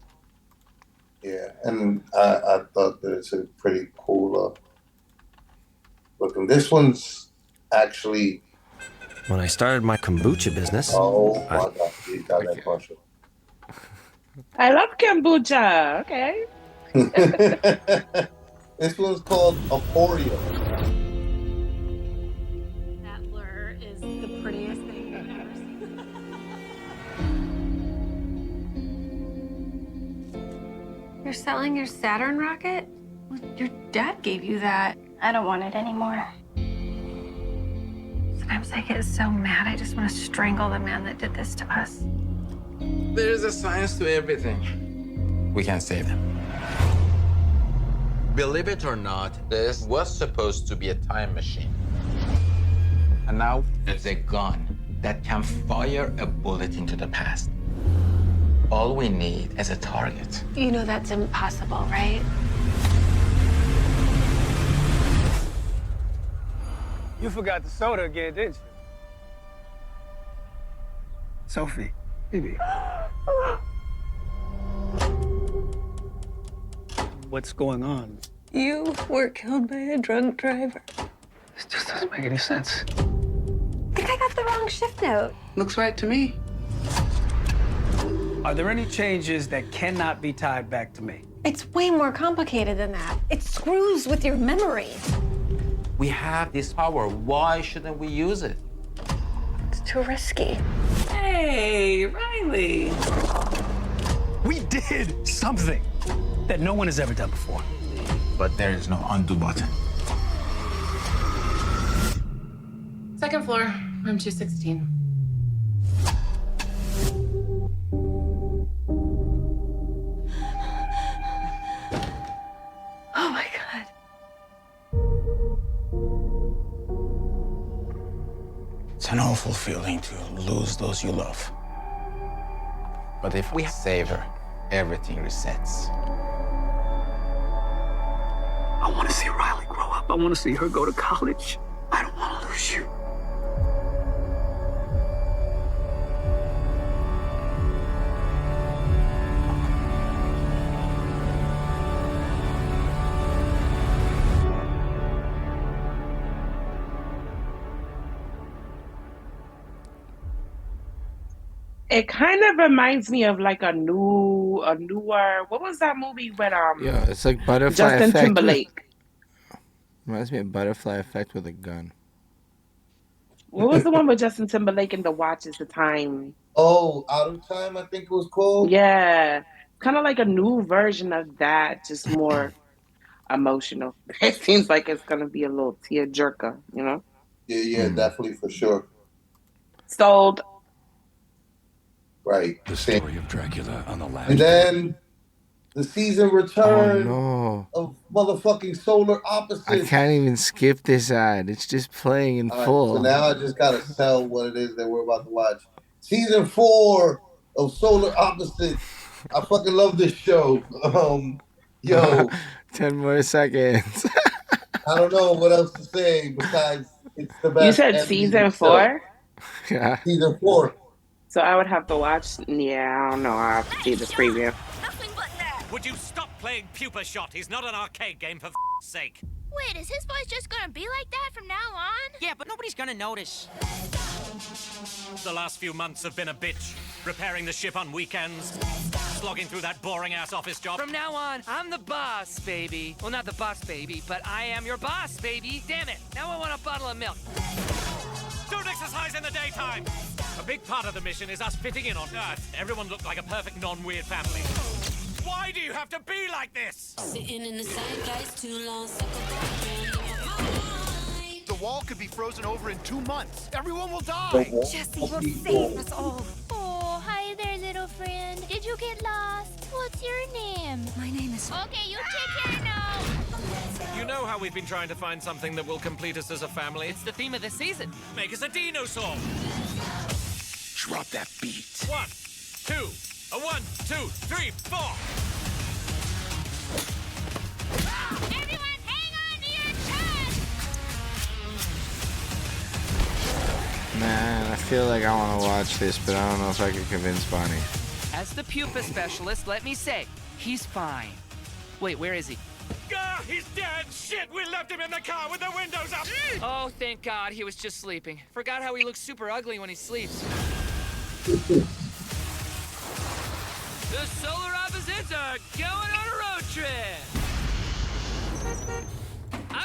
Yeah, and I thought that it's a pretty cool looking. This one's actually. When I started my kombucha business. Oh my God, you got that partial. I love kombucha. Okay. This one's called Aporia. That blur is the prettiest thing I've ever seen. You're selling your Saturn rocket? Your dad gave you that. I don't want it anymore. Sometimes I get so mad, I just want to strangle the man that did this to us. There's a science to everything. We can't save them. Believe it or not, this was supposed to be a time machine. And now it's a gun that can fire a bullet into the past. All we need is a target. You know that's impossible, right? You forgot the soda again, didn't you? Sophie, baby. What's going on? You were killed by a drunk driver. This just doesn't make any sense. I think I got the wrong shift note. Looks right to me. Are there any changes that cannot be tied back to me? It's way more complicated than that. It screws with your memory. We have this power. Why shouldn't we use it? It's too risky. Hey, Riley. We did something that no one has ever done before. But there is no undo button. Second floor, room 216. Oh my God. It's an awful feeling to lose those you love. But if we save her, everything resets. I want to see Riley grow up. I want to see her go to college. I don't want to lose you. It kind of reminds me of like a newer. What was that movie with Yeah, it's like Butterfly Justin Effect. Timberlake? Reminds me of Butterfly Effect with a gun. What was the one with Justin Timberlake and the Watches the Time? Oh, Out of Time, I think it was called. Yeah, kind of like a new version of that, just more emotional. It seems like it's gonna be a little tearjerker, you know? Yeah, definitely for sure. Sold. Right. The story of Dracula on the last. And then the season return Oh, of motherfucking Solar Opposites. I can't even skip this ad. It's just playing in All right, full. so now I just gotta sell what it is that we're about to watch. Season 4 of Solar Opposites. I fucking love this show. Yo, 10 more seconds. I don't know what else to say besides it's the best. You said NBC season show. 4? Yeah. Season 4. So I would have to watch. Yeah, I don't know. I have to see the preview. Would you stop playing Pupa Shot? He's not an arcade game, for sake. Wait, is his voice just gonna be like that from now on? Yeah, but nobody's gonna notice. The last few months have been a bitch. Repairing the ship on weekends. Slogging through that boring-ass office job. From now on, I'm the boss, baby. Well, not the boss, baby, but I am your boss, baby. Damn it. Now I want a bottle of milk. Don't exercise in the daytime. A big part of the mission is us fitting in on Earth. Everyone looked like a perfect non-weird family. Why do you have to be like this? Sitting in the zeitgeist too long. The wall could be frozen over in 2 months. Everyone will die. Jesse will save us all. Oh, hi there, little friend. Did you get lost? What's your name? My name is... Okay, you take care now. You know how we've been trying to find something that will complete us as a family? It's the theme of the season. Make us a dinosaur. Drop that beat. 1, 2, 1, 2, 3, 4. Everyone, hang on to your chest. Man, I feel like I want to watch this, but I don't know if I can convince Bonnie. As the pupa specialist, let me say, he's fine. Wait, where is he? Ah, he's dead! Shit, we left him in the car with the windows up! Oh, thank God, he was just sleeping. Forgot how he looks super ugly when he sleeps. The Solar Opposites are going on a road trip.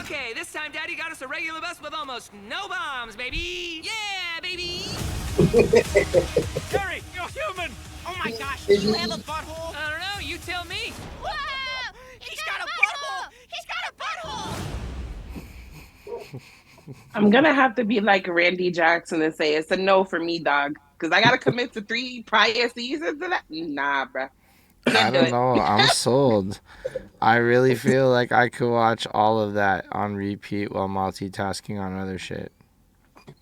Okay, this time Daddy got us a regular bus with almost no bombs, baby. Yeah, baby. Terry, you're human! Oh my gosh, do you have a butthole? I don't know, you tell me. Whoa! He's got a butthole! He's got a butthole! I'm gonna have to be like Randy Jackson and say it's a no for me, dog. Because I gotta commit to 3 prior seasons of that. Nah, bruh. I don't know. I'm sold. I really feel like I could watch all of that on repeat while multitasking on other shit.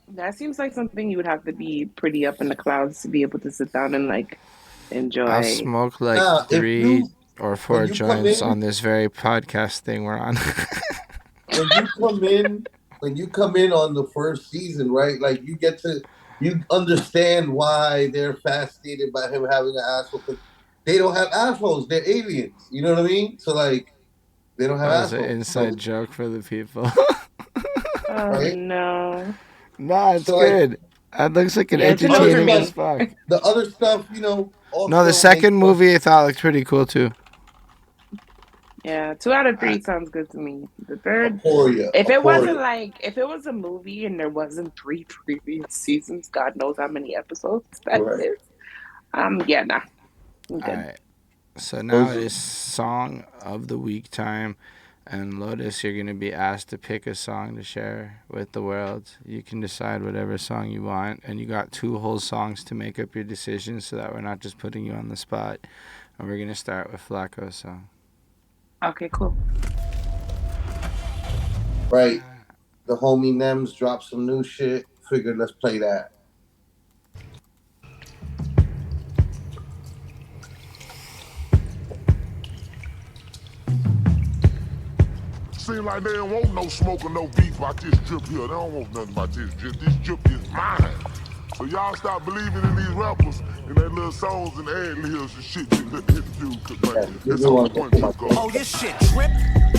That seems like something you would have to be pretty up in the clouds to be able to sit down and like enjoy. I'll smoke like 3 or 4 joints on this very podcast thing we're on. when you come in on the first season, right? Like you understand why they're fascinated by him having an asshole. Because they don't have assholes. They're aliens. You know what I mean? So like, they don't have assholes. That's an inside joke for the people. Oh no. Nah, it's So, good. That looks like an entertaining as fuck. The other stuff, you know. No, the second movie I thought looked pretty cool too. Yeah, 2 out of 3 sounds good to me. The third, Euphoria. if it wasn't like, if it was a movie and there wasn't 3 previous seasons, God knows how many episodes that is. Yeah, nah. I'm good. All right. So now it is song of the week time. And Lotus, you're going to be asked to pick a song to share with the world. You can decide whatever song you want. And you got 2 whole songs to make up your decision so that we're not just putting you on the spot. And we're going to start with Flacko's song. Okay, cool. Right. The homie Nems dropped some new shit. Figured let's play that. Seem like they don't want no smoke or no beef about this drip here. They don't want nothing about this drip. This drip is mine. So y'all stop believing in these rappers and their little songs and ad-libs and shit you let him do. Cause like, that's all the point you go. Oh, your shit drip?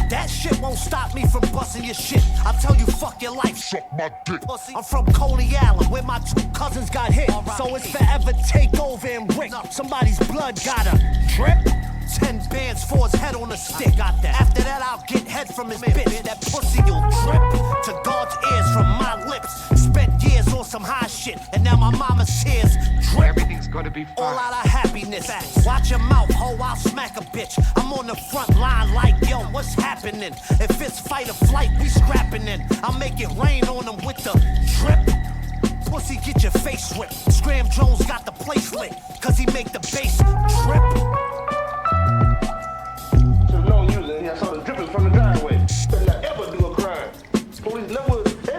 That shit won't stop me from busting your shit. I tell you, fuck your life. Suck my dick. I'm from Coney Island, where my 2 cousins got hit. So it's forever take over and Rick. Somebody's blood gotta drip. 10 bands for his head on a stick. Got that. After that, I'll get head from his bitch. That pussy'll drip to God's ears from my lips. Spent years on some high shit, and now my mama's tears drip. Everything's gonna be fine. All out of happiness. Watch your mouth, ho, I'll smack a bitch. I'm on the front line like, yo, what's happening? If it's fight or flight, we scrapping in. I'll make it rain on them with the drip. Pussy, get your face ripped. Scram Jones got the place lit, cause he make the bass drip. I saw the dripping from the driveway. Better not ever do a crime. Police never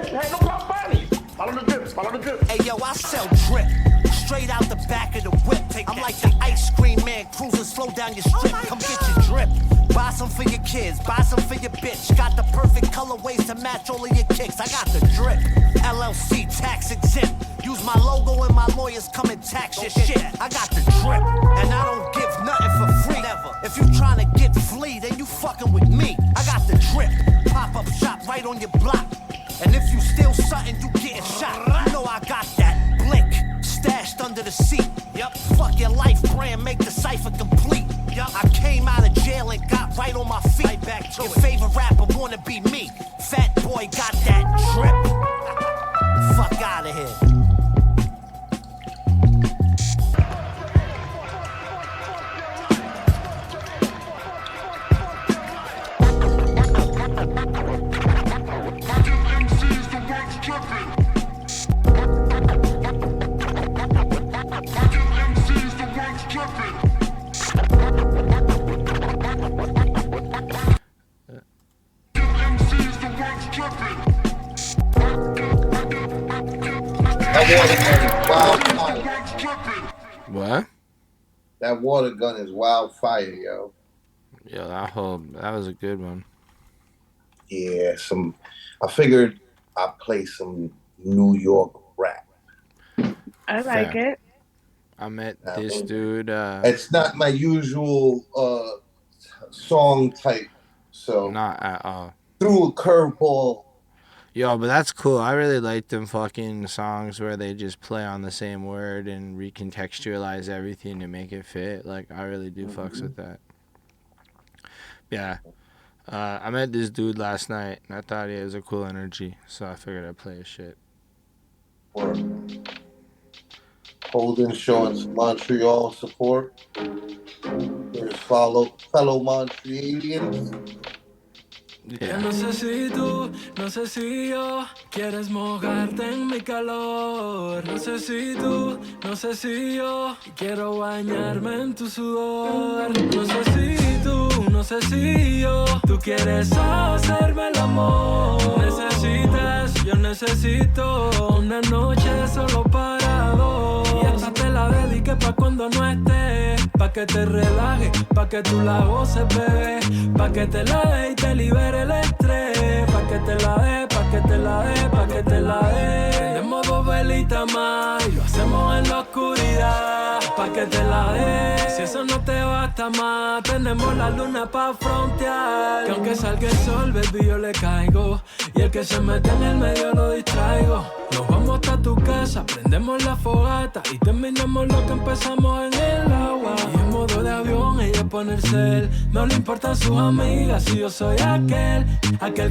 had no problem finding you. Follow the drip, follow the drip. Hey yo, I sell drip. Straight out the back of the whip. I'm like the ice cream man cruising slow down your strip. Come get your drip. Buy some for your kids, buy some for your bitch. Got the perfect colorways to match all of your kicks. I got the drip. LLC tax exempt. Use my logo and my lawyers come and tax your shit. I got the drip. And I don't give nothing for free. Never. If you trying to get flea, then you fucking with me. I got the drip. Pop-up shop right on your block. And if you steal something, you getting shot. You know I got that blick stashed under the seat. Yup. Fuck your life brand, make the cipher complete. Yup. I came out of jail and got right on my feet. Right back to your favorite rapper wanna be me. Fat boy got that drip. Fuck out of here. What? That water gun is wildfire, yo. Yeah, that was a good one. Yeah, I figured I'd play some New York rap. I like it. I met this dude. It's not my usual song type, so not at all. Threw a curveball. Yo, but that's cool. I really like them fucking songs where they just play on the same word and recontextualize everything to make it fit. Like, I really do fucks with that. Yeah. I met this dude last night, and I thought he has a cool energy, so I figured I'd play his shit. Holden showing some Montreal support for his fellow Montrealians. Yo no sé si tú, no sé si yo quieres mojarte en mi calor. No sé si tú, no sé si yo quiero bañarme en tu sudor. No sé si tú, no sé si yo, tú quieres hacerme el amor. Necesitas, yo necesito una noche solo para dos. Y esta te la dediqué pa' cuando no estés, pa' que te relajes, pa' que tú la goces, bebé, pa' que te la dé y te libere el estrés, pa' que te la dé, pa' que te la dé, pa' que te la dé. Prendemos dos velitas más y lo hacemos en la oscuridad, pa' que te la dé. Si eso no te basta más, tenemos la luna pa' frontear, que aunque salga el sol, baby, yo le caigo, y el que se mete en el medio lo distraigo. Nos vamos hasta tu casa, prendemos la fogata y terminamos lo que empezamos en el agua. Y en modo de avión ella pone el cel, no le importan sus amigas si yo soy aquel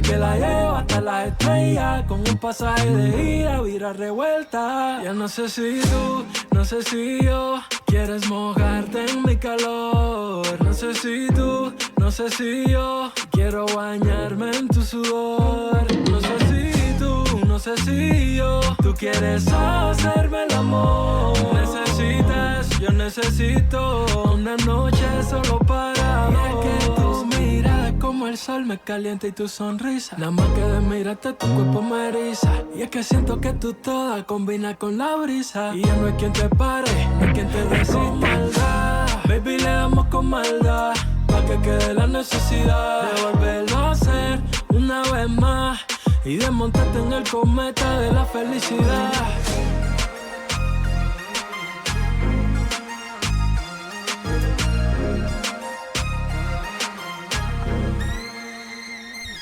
que la lleva hasta las estrellas, con un pasaje de ida, vira revuelta. Ya no sé si tú, no sé si yo quieres mojarte en mi calor. No sé si tú, no sé si yo quiero bañarme en tu sudor. No sé si tú, no sé si yo, tú quieres hacerme el amor. Necesitas, yo necesito una noche solo para dos. Y es que tu mirada es como el sol me calienta y tu sonrisa, nada más que de mirarte tu cuerpo me eriza. Y es que siento que tú toda combina con la brisa, y ya no hay quien te pare, no hay quien te resista. Baby, le damos con maldad, pa' que quede la necesidad de volverlo a hacer una vez más y de montarte en el cometa de la felicidad.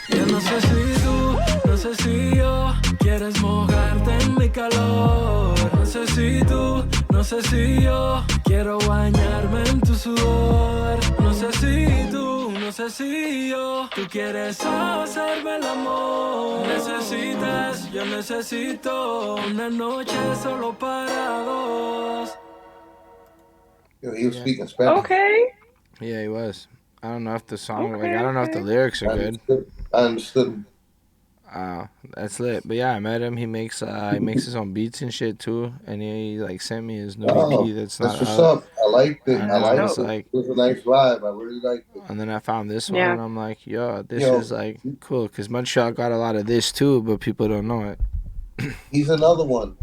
Yo no sé si tú, no sé si yo quieres mojarte en mi calor. No sé si tú, no sé si yo quiero bañarme en tu sudor. No sé si tú, no sé si yo, tú quieres hacerme el amor. Necesitas, yo necesito una noche solo para dos. He was speaking Spanish. Okay. Yeah, he was. I don't know if the song, I don't know if the lyrics are good. I understood. That's lit. But yeah, I met him. He makes his own beats and shit too. And he like sent me his new EP that's not what's up. I liked it. I liked it. Like, it was a nice vibe. I really liked it. And then I found this one and I'm like, yo, this is like cool. Because Montreal got a lot of this too, but people don't know it. He's another one.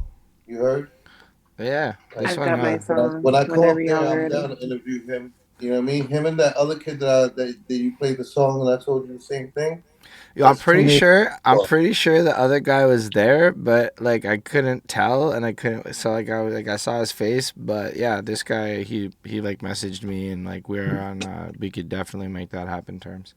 You heard? Yeah. This one, got my song. When I come up there, I'm down to interview him. You know what I mean? Him and that other kid that you played the song and I told you the same thing. Yo, I'm pretty sure the other guy was there, but like I couldn't tell and I couldn't. So like I saw his face, but yeah, this guy he like messaged me and like we're on. We could definitely make that happen terms.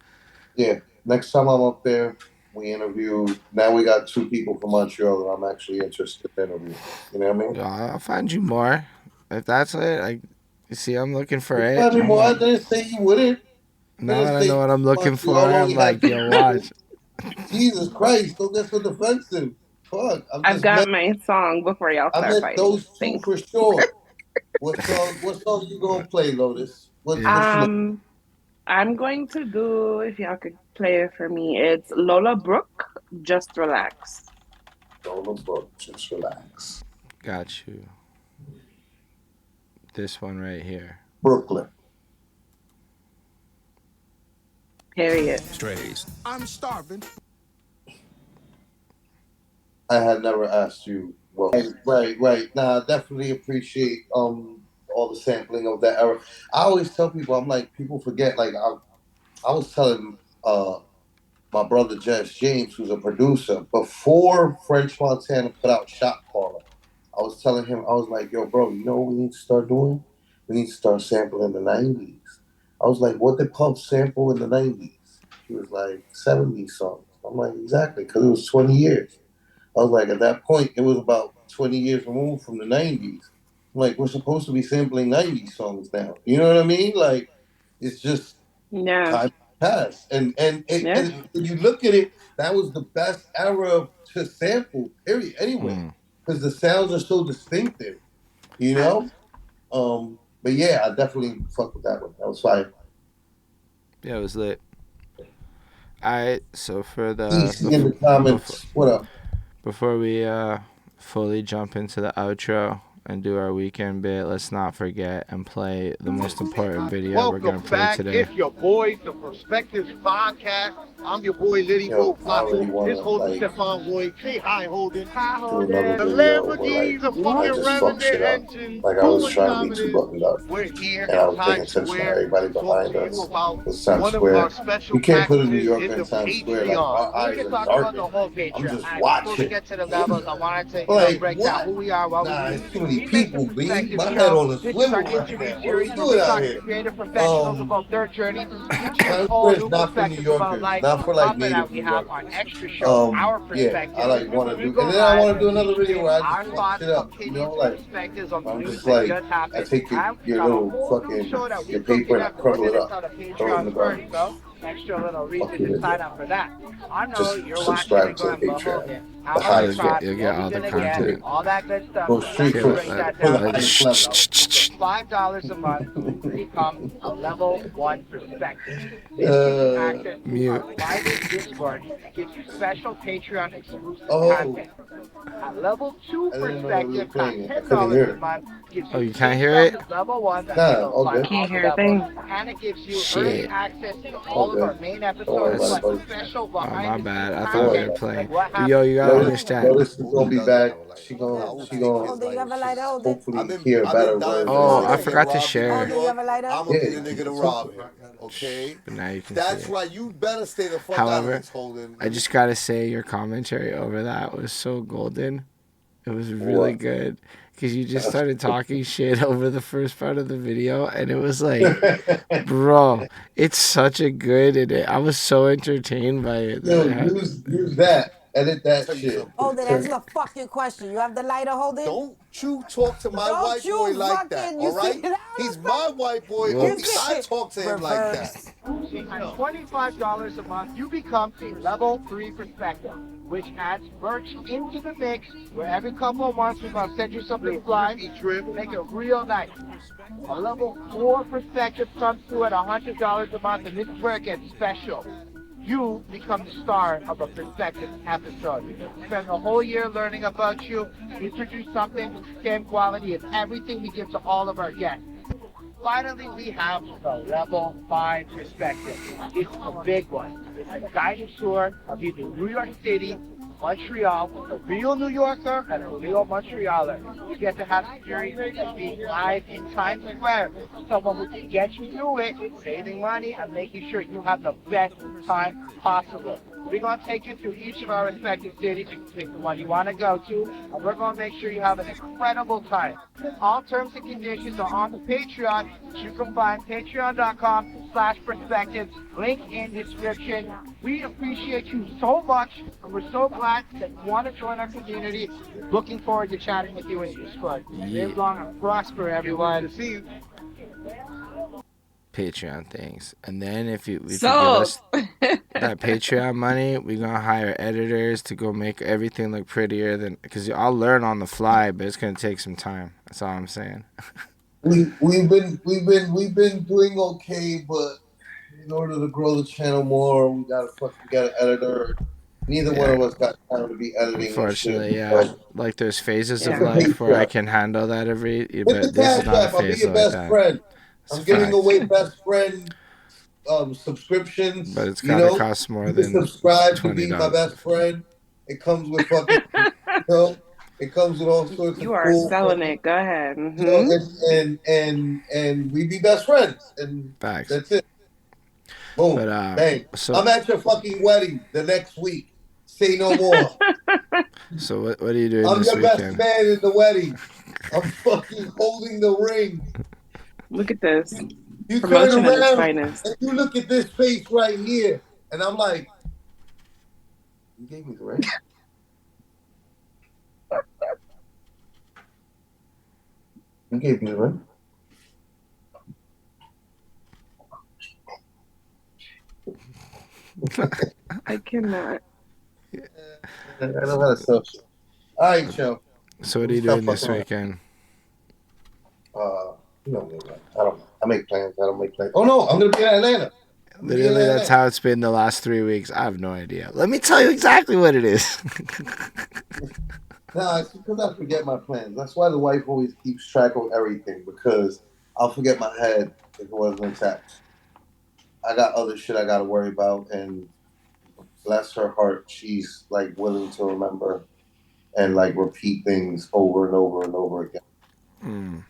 Yeah, next time I'm up there, we interview. Now we got 2 people from Montreal that I'm actually interested in interviewing. You know what I mean? Yo, I'll find you more if that's it. Like, you see, I'm looking for it. Find me more. I didn't say you wouldn't. Now that I know what I'm looking for, I'm like, yo, watch. Jesus Christ, don't get so defensive. Fuck. I've got my song before y'all start fighting. I meant those 2 for sure. What song you gonna play, Lotus? I'm going to do, if y'all could play it for me, it's Lola Brooke, Just Relax. Lola Brooke, Just Relax. Got you. This one right here. Brooklyn. Period. Strays. I'm starving. I had never asked you. Well, right. Nah, I definitely appreciate all the sampling of that era. I always tell people, I'm like, people forget. Like I was telling my brother Jess James, who's a producer, before French Montana put out Shot Caller, I was telling him, I was like, yo, bro, you know what we need to start doing? We need to start sampling the 90s. I was like, what did Pump sample in the 90s? He was like, 70s songs. I'm like, exactly, because it was 20 years. I was like, at that point, it was about 20 years removed from the 90s. I'm like, we're supposed to be sampling 90s songs now. You know what I mean? Like, it's just time passed. And when you look at it, that was the best era to sample, period, anyway. Because the sounds are so distinctive, you know? But yeah, I definitely fuck with that one. That was fire. Yeah, it was lit. Alright, so for the DC in the comments. What up? Before we fully jump into the outro and do our weekend bit, let's not forget and play the most important video we're gonna play today. It's your boy, the Perspectives Podcast. I'm your boy Littyyy, Flacko. This Holden, Stephan, boy. Say hi, Holden. Hi, Holden. The Lamborghini, the fucking revenue engine. Like I was trying to be too buttoned up. We're here and I was paying attention to everybody behind us. With Times Square. You can't put a New Yorker in Times Square. Like, our eyes are darkened. I'm just watching. Get to the levels. I wanted to like, break down who we are. Nah, it's too many people, B. My head on the swivel right now. What are we doing out here? Creative professionals about their journey. Times Square is not for New Yorkers. Not for like native New Yorkers. Yeah, I like want to do, and then I want to do another video where I just fuck it up. You know, like I'm just like I take your little fucking your paper and I crumble it up, throw it in the garbage. Extra little reason to sign up for that. I know Just you're subscribe watching to the Patreon. The highest You'll get all the content. all that good stuff. Go straight for $5 a month to become a level 1 perspective. This access to our private Discord gives you special Patreon exclusive content. At level 2 perspective, $10 a month gives you you can't hear it? level 1. Can't hear a thing. And it gives you early access to all of our main episodes, special behind my bad. I thought we were playing. Yo, you gotta understand. Lotus is gonna be back. She gonna hopefully hear better words. Oh, I forgot to share. I'm gonna be the nigga to rob him. Okay? But now you can That's see right. You better stay the fuck However, out of this, Holden. I just gotta say your commentary over that was so golden. It was really good. Because you just started talking shit over the first part of the video, and it was like, bro, it's such a good, and I was so entertained by it. Yo, use that. Edit that shit. Holden, that's a fucking question. You have the lighter, Holden? Don't you talk to my white boy like that, all right? He's my white boy. I talk to him like that. At $25 a month, you become a level 3 perspective, which adds merch into the mix. Where every couple of months, we're going to send you something fly, make it real nice. A level 4 perspective comes through at $100 a month, and this is where it gets special. You become the star of a perspective episode. We spend the whole year learning about you, introduce something with same quality as everything we give to all of our guests. Finally, we have the level 5 perspective. It's a big one. It's a guided tour of either New York City, Montreal, a real New Yorker and a real Montrealer. You get to have security and be live in Times Square. Someone who can get you through it, saving money and making sure you have the best time possible. We're going to take you through each of our respective cities. You can pick the one you want to go to, and we're going to make sure you have an incredible time. All terms and conditions are on the Patreon. You can find patreon.com/perspectives, link in description. We appreciate you so much, and we're so glad that you want to join our community. Looking forward to chatting with you in Discord. Live long and prosper, everyone. See you. Patreon things, and then if you give us that Patreon money, we're gonna hire editors to go make everything look prettier than, because I'll learn on the fly, but it's gonna take some time. That's all I'm saying. We've been doing okay, but in order to grow the channel more, we got an editor. Neither one of us got time to be editing. Unfortunately, like there's phases of life where I can handle that but this is not a phase like that. Friend. I'm giving away best friend subscriptions. But it's gotta cost more than subscribe to be my best friend. It comes with fucking it comes with all sorts of You are selling it. Go ahead. And we be best friends. And facts. That's it. Boom. But, bang. I'm at your fucking wedding the next week. Say no more. So what are you doing I'm this your weekend? best man in the wedding. I'm fucking holding the ring. Look at this. You Promotion turn at its around finest. and you look at this face right here, and I'm like, you gave me the ring? You gave me the ring? I cannot. I don't know how to stuff. All right, Joe. So what are you doing this weekend? You know me, man. I make plans. I don't make plans. Oh no, I'm gonna be in Atlanta. Literally, that's how it's been the last 3 weeks. I have no idea. Let me tell you exactly what it is. No, it's because I forget my plans. That's why the wife always keeps track of everything, because I'll forget my head if it wasn't attached. I got other shit I got to worry about, and bless her heart, she's like willing to remember and like repeat things over and over and over again.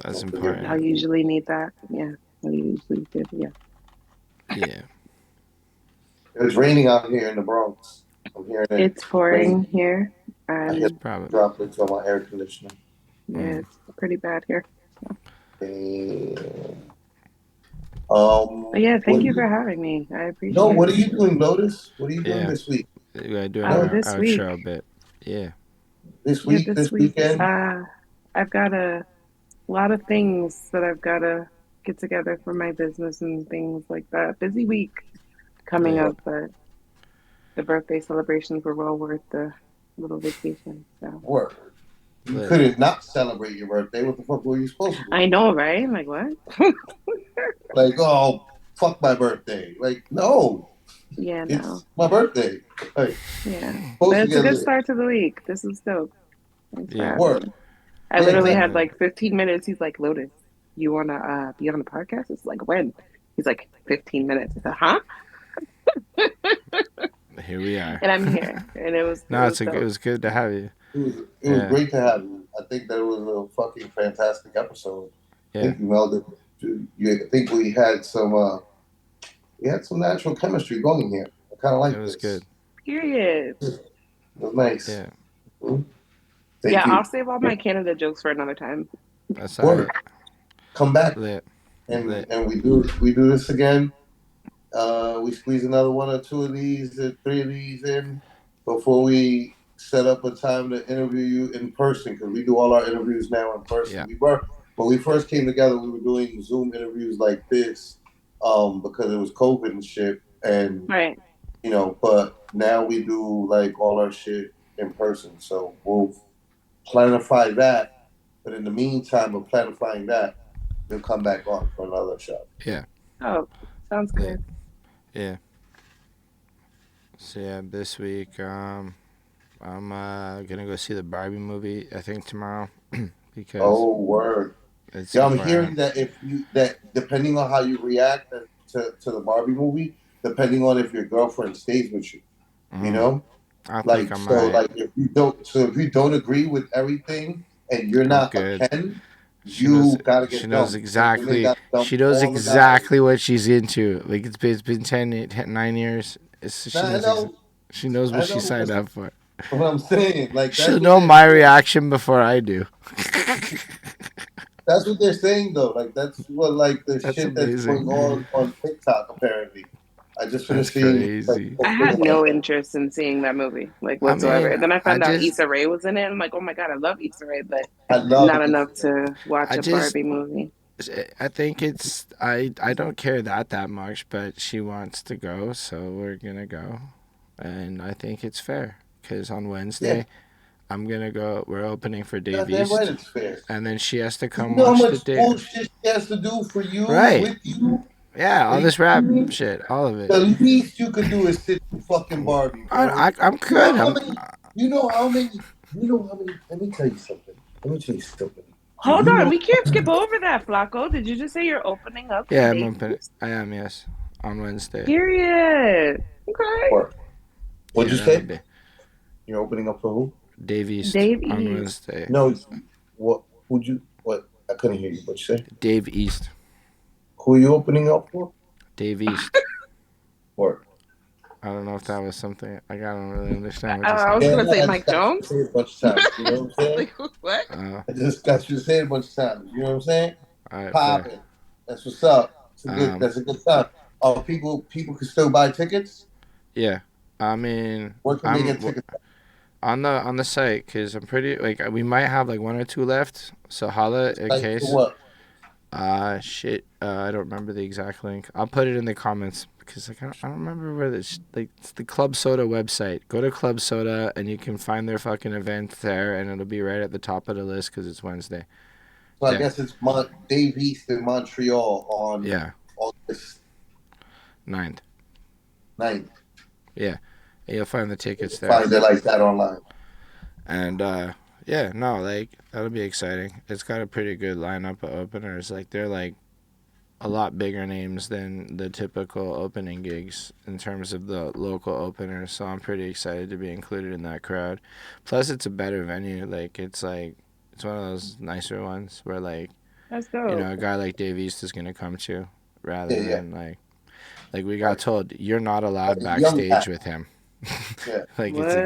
That's important. I usually need that. Yeah, I usually did. Yeah. Yeah. It's raining out here in the Bronx. I'm hearing it. It's pouring here. I hear droplets on my air conditioner. Yeah, it's pretty bad here. But yeah, thank you for having me. I appreciate it. No, what are you doing, Lotus? What are you doing this week? We're doing this outro week. bit. Yeah. This week, this weekend? I've got a lot of things that I've got to get together for my business and things like that. Busy week coming up, but the birthday celebrations were well worth the little vacation. So. Work. You couldn't not celebrate your birthday. What the fuck were you supposed to do? I know, right? Like, what? Like, oh, fuck my birthday. Like, no. Yeah, it's my birthday. Like, yeah. But it's a good start to the week. This is dope. Yeah. Work. I literally had like 15 minutes. He's like, Lotus, you want to be on the podcast? It's like, when? He's like, 15 minutes. I said, huh? Here we are. And I'm here. And it was it was good to have you. It was great to have you. I think that it was a fucking fantastic episode. Yeah. I think you melded. I think we had some natural chemistry going here. I kind of like it. It was good. Period. It was nice. Yeah. Thank you. I'll save all my Canada jokes for another time. That's all right. Come back. Lit. And we do this again. We squeeze another 1 or 2 of these, 3 of these in before we set up a time to interview you in person, because we do all our interviews now in person. Yeah. When we first came together, we were doing Zoom interviews like this because it was COVID and shit. And, but now we do like all our shit in person. So we'll planify that. But in the meantime of planifying that, we'll come back on for another show. Yeah. Oh, sounds good. Yeah. So yeah, this week I'm gonna go see the Barbie movie. I think tomorrow because word. I'm hearing that depending on how you react to the Barbie movie, depending on if your girlfriend stays with you, you know, if you don't agree with everything and you're not a Ken. She knows exactly what she's into. Like it's been 9 years. She knows what she signed up for. What I'm saying, like she'll know my reaction before I do. That's what they're saying, though. Like that's what that's shit that's going on TikTok. Apparently, I just finished seeing. I had no interest in seeing that movie, like whatsoever. And then I found out Issa Rae was in it. I'm like, oh my god, I love Issa Rae, but not enough to watch a Barbie movie. I think it's I don't care that much, but she wants to go, so we're gonna go, and I think it's fair because on Wednesday I'm gonna go. We're opening for Dave East, and then she has to come watch the Dave. Bullshit she has to do for you, with you. Yeah, all this rap shit, all of it. The least you can do is sit in fucking Barbie. I'm good. You know how many? Let me tell you something. Hold on, we can't skip over that, Flacko. Did you just say you're opening up? Yeah, I'm opening. I am, yes, on Wednesday. Period. Okay. What'd you say? You're opening up for who? Dave East on Wednesday. No, what? I couldn't hear you. What'd you say? Dave East. Who are you opening up for? Dave East. Or I don't know if that was something. I don't really understand. I was going to say Mike Jones. Say it a bunch of times, you know what I'm saying? What? I just got you to say it a bunch of times. You know what I'm saying? All right, Popping. That's what's up. That's a good time. People can still buy tickets? Yeah. I mean, where can they get tickets? On the site, because I'm pretty we might have 1 or 2 left. So holla in case. For what? I don't remember the exact link. I'll put it in the comments because I don't remember where it's the Club Soda website. Go to Club Soda and you can find their fucking event there, and it'll be right at the top of the list because it's Wednesday. So I guess it's Dave East in Montreal on August 9th. 9th. Yeah. You'll find the tickets there. Find it like that online. And yeah, no, like that'll be exciting. It's got a pretty good lineup of openers. Like they're like a lot bigger names than the typical opening gigs in terms of the local openers. So I'm pretty excited to be included in that crowd. Plus, it's a better venue. Like it's one of those nicer ones where like That's dope. you know a guy like Dave East is gonna come to rather than like we got told you're not allowed backstage with him. Like What? it's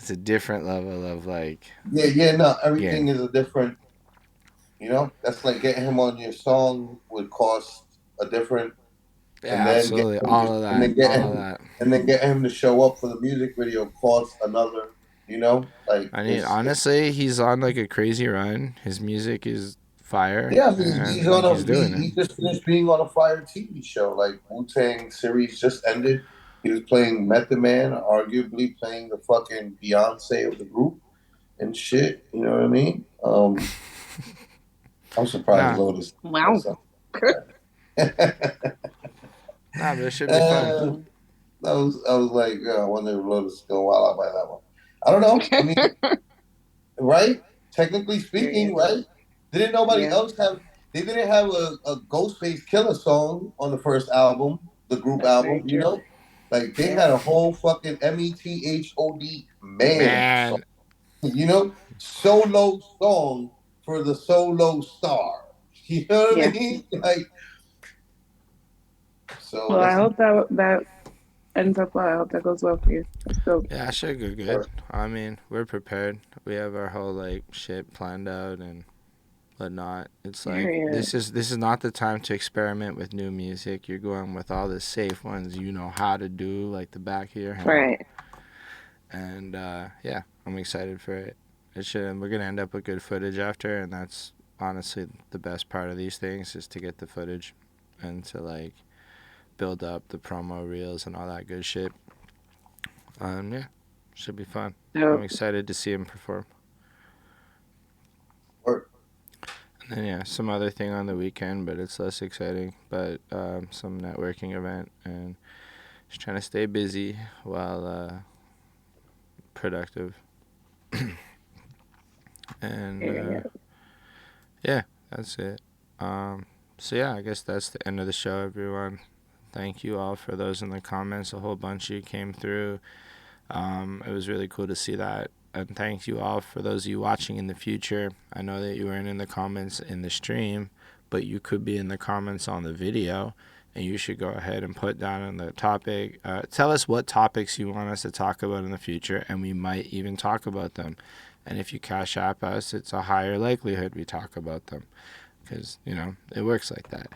a different level of like no, everything is a different, you know, that's like getting him on your song would cost a different and then absolutely all of that and then getting him to show up for the music video costs another, you know, like I mean honestly he's on like a crazy run. His music is fire. Yeah, he's on he just finished being on a fire TV show. Like Wu-Tang series just ended. He was playing Method Man, arguably playing the fucking Beyonce of the group and shit. You know what I mean? I'm surprised Lotus. Wow. Nah, but it should be fun. I was like, I wonder if Lotus is gonna wild out by that one. I don't know. I mean, right? Technically speaking, right? Didn't nobody else have? They didn't have a Ghostface Killer song on the first album, the group album. You know, like they had a whole fucking METHOD man. Song, you know, solo song for the solo star. You know what I mean? Like, so. Well, I hope that ends up well. I hope that goes well for you. Yeah, it should go good. I mean, we're prepared. We have our whole like shit planned out and whatnot. It's like this is not the time to experiment with new music. You're going with all the safe ones you know how to do, like the back of your hand. Right. And yeah, I'm excited for it. We're gonna end up with good footage after, and that's honestly the best part of these things is to get the footage and to like build up the promo reels and all that good shit. Yeah, should be fun. Yep. I'm excited to see him perform. And then yeah, some other thing on the weekend, but it's less exciting. But some networking event, and just trying to stay busy while productive. And yeah, that's it. So yeah, I guess that's the end of the show, everyone. Thank you all for those in the comments. A whole bunch of you came through. It was really cool to see that. And thank you all for those of you watching in the future. I know that you weren't in the comments in the stream, but you could be in the comments on the video, and you should go ahead and put down on the topic. Tell us what topics you want us to talk about in the future, and we might even talk about them. And if you Cash App us, it's a higher likelihood we talk about them. Because, you know, it works like that.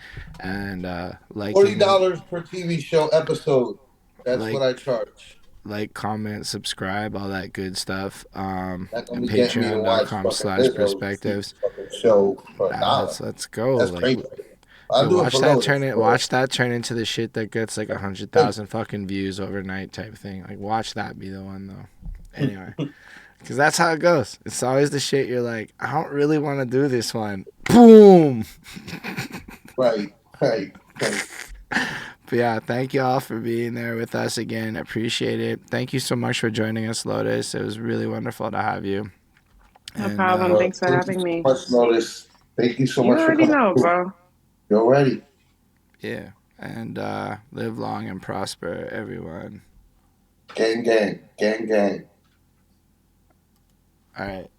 And like $40 per TV show episode. That's what I charge. Like, comment, subscribe, all that good stuff. And patreon.com/perspectives. Let's go. That's like, watch that turn into the shit that gets like 100,000 fucking views overnight type thing. Like, watch that be the one though. Anyway. Because that's how it goes. It's always the shit you're like, I don't really want to do this one. Boom! Right. But yeah, thank you all for being there with us again. Appreciate it. Thank you so much for joining us, Lotus. It was really wonderful to have you. No problem. Thanks for having me. Much Lotus. Thank you so much for coming. You coming. already know, bro. You're ready. Yeah. And live long and prosper, everyone. Gang. All right.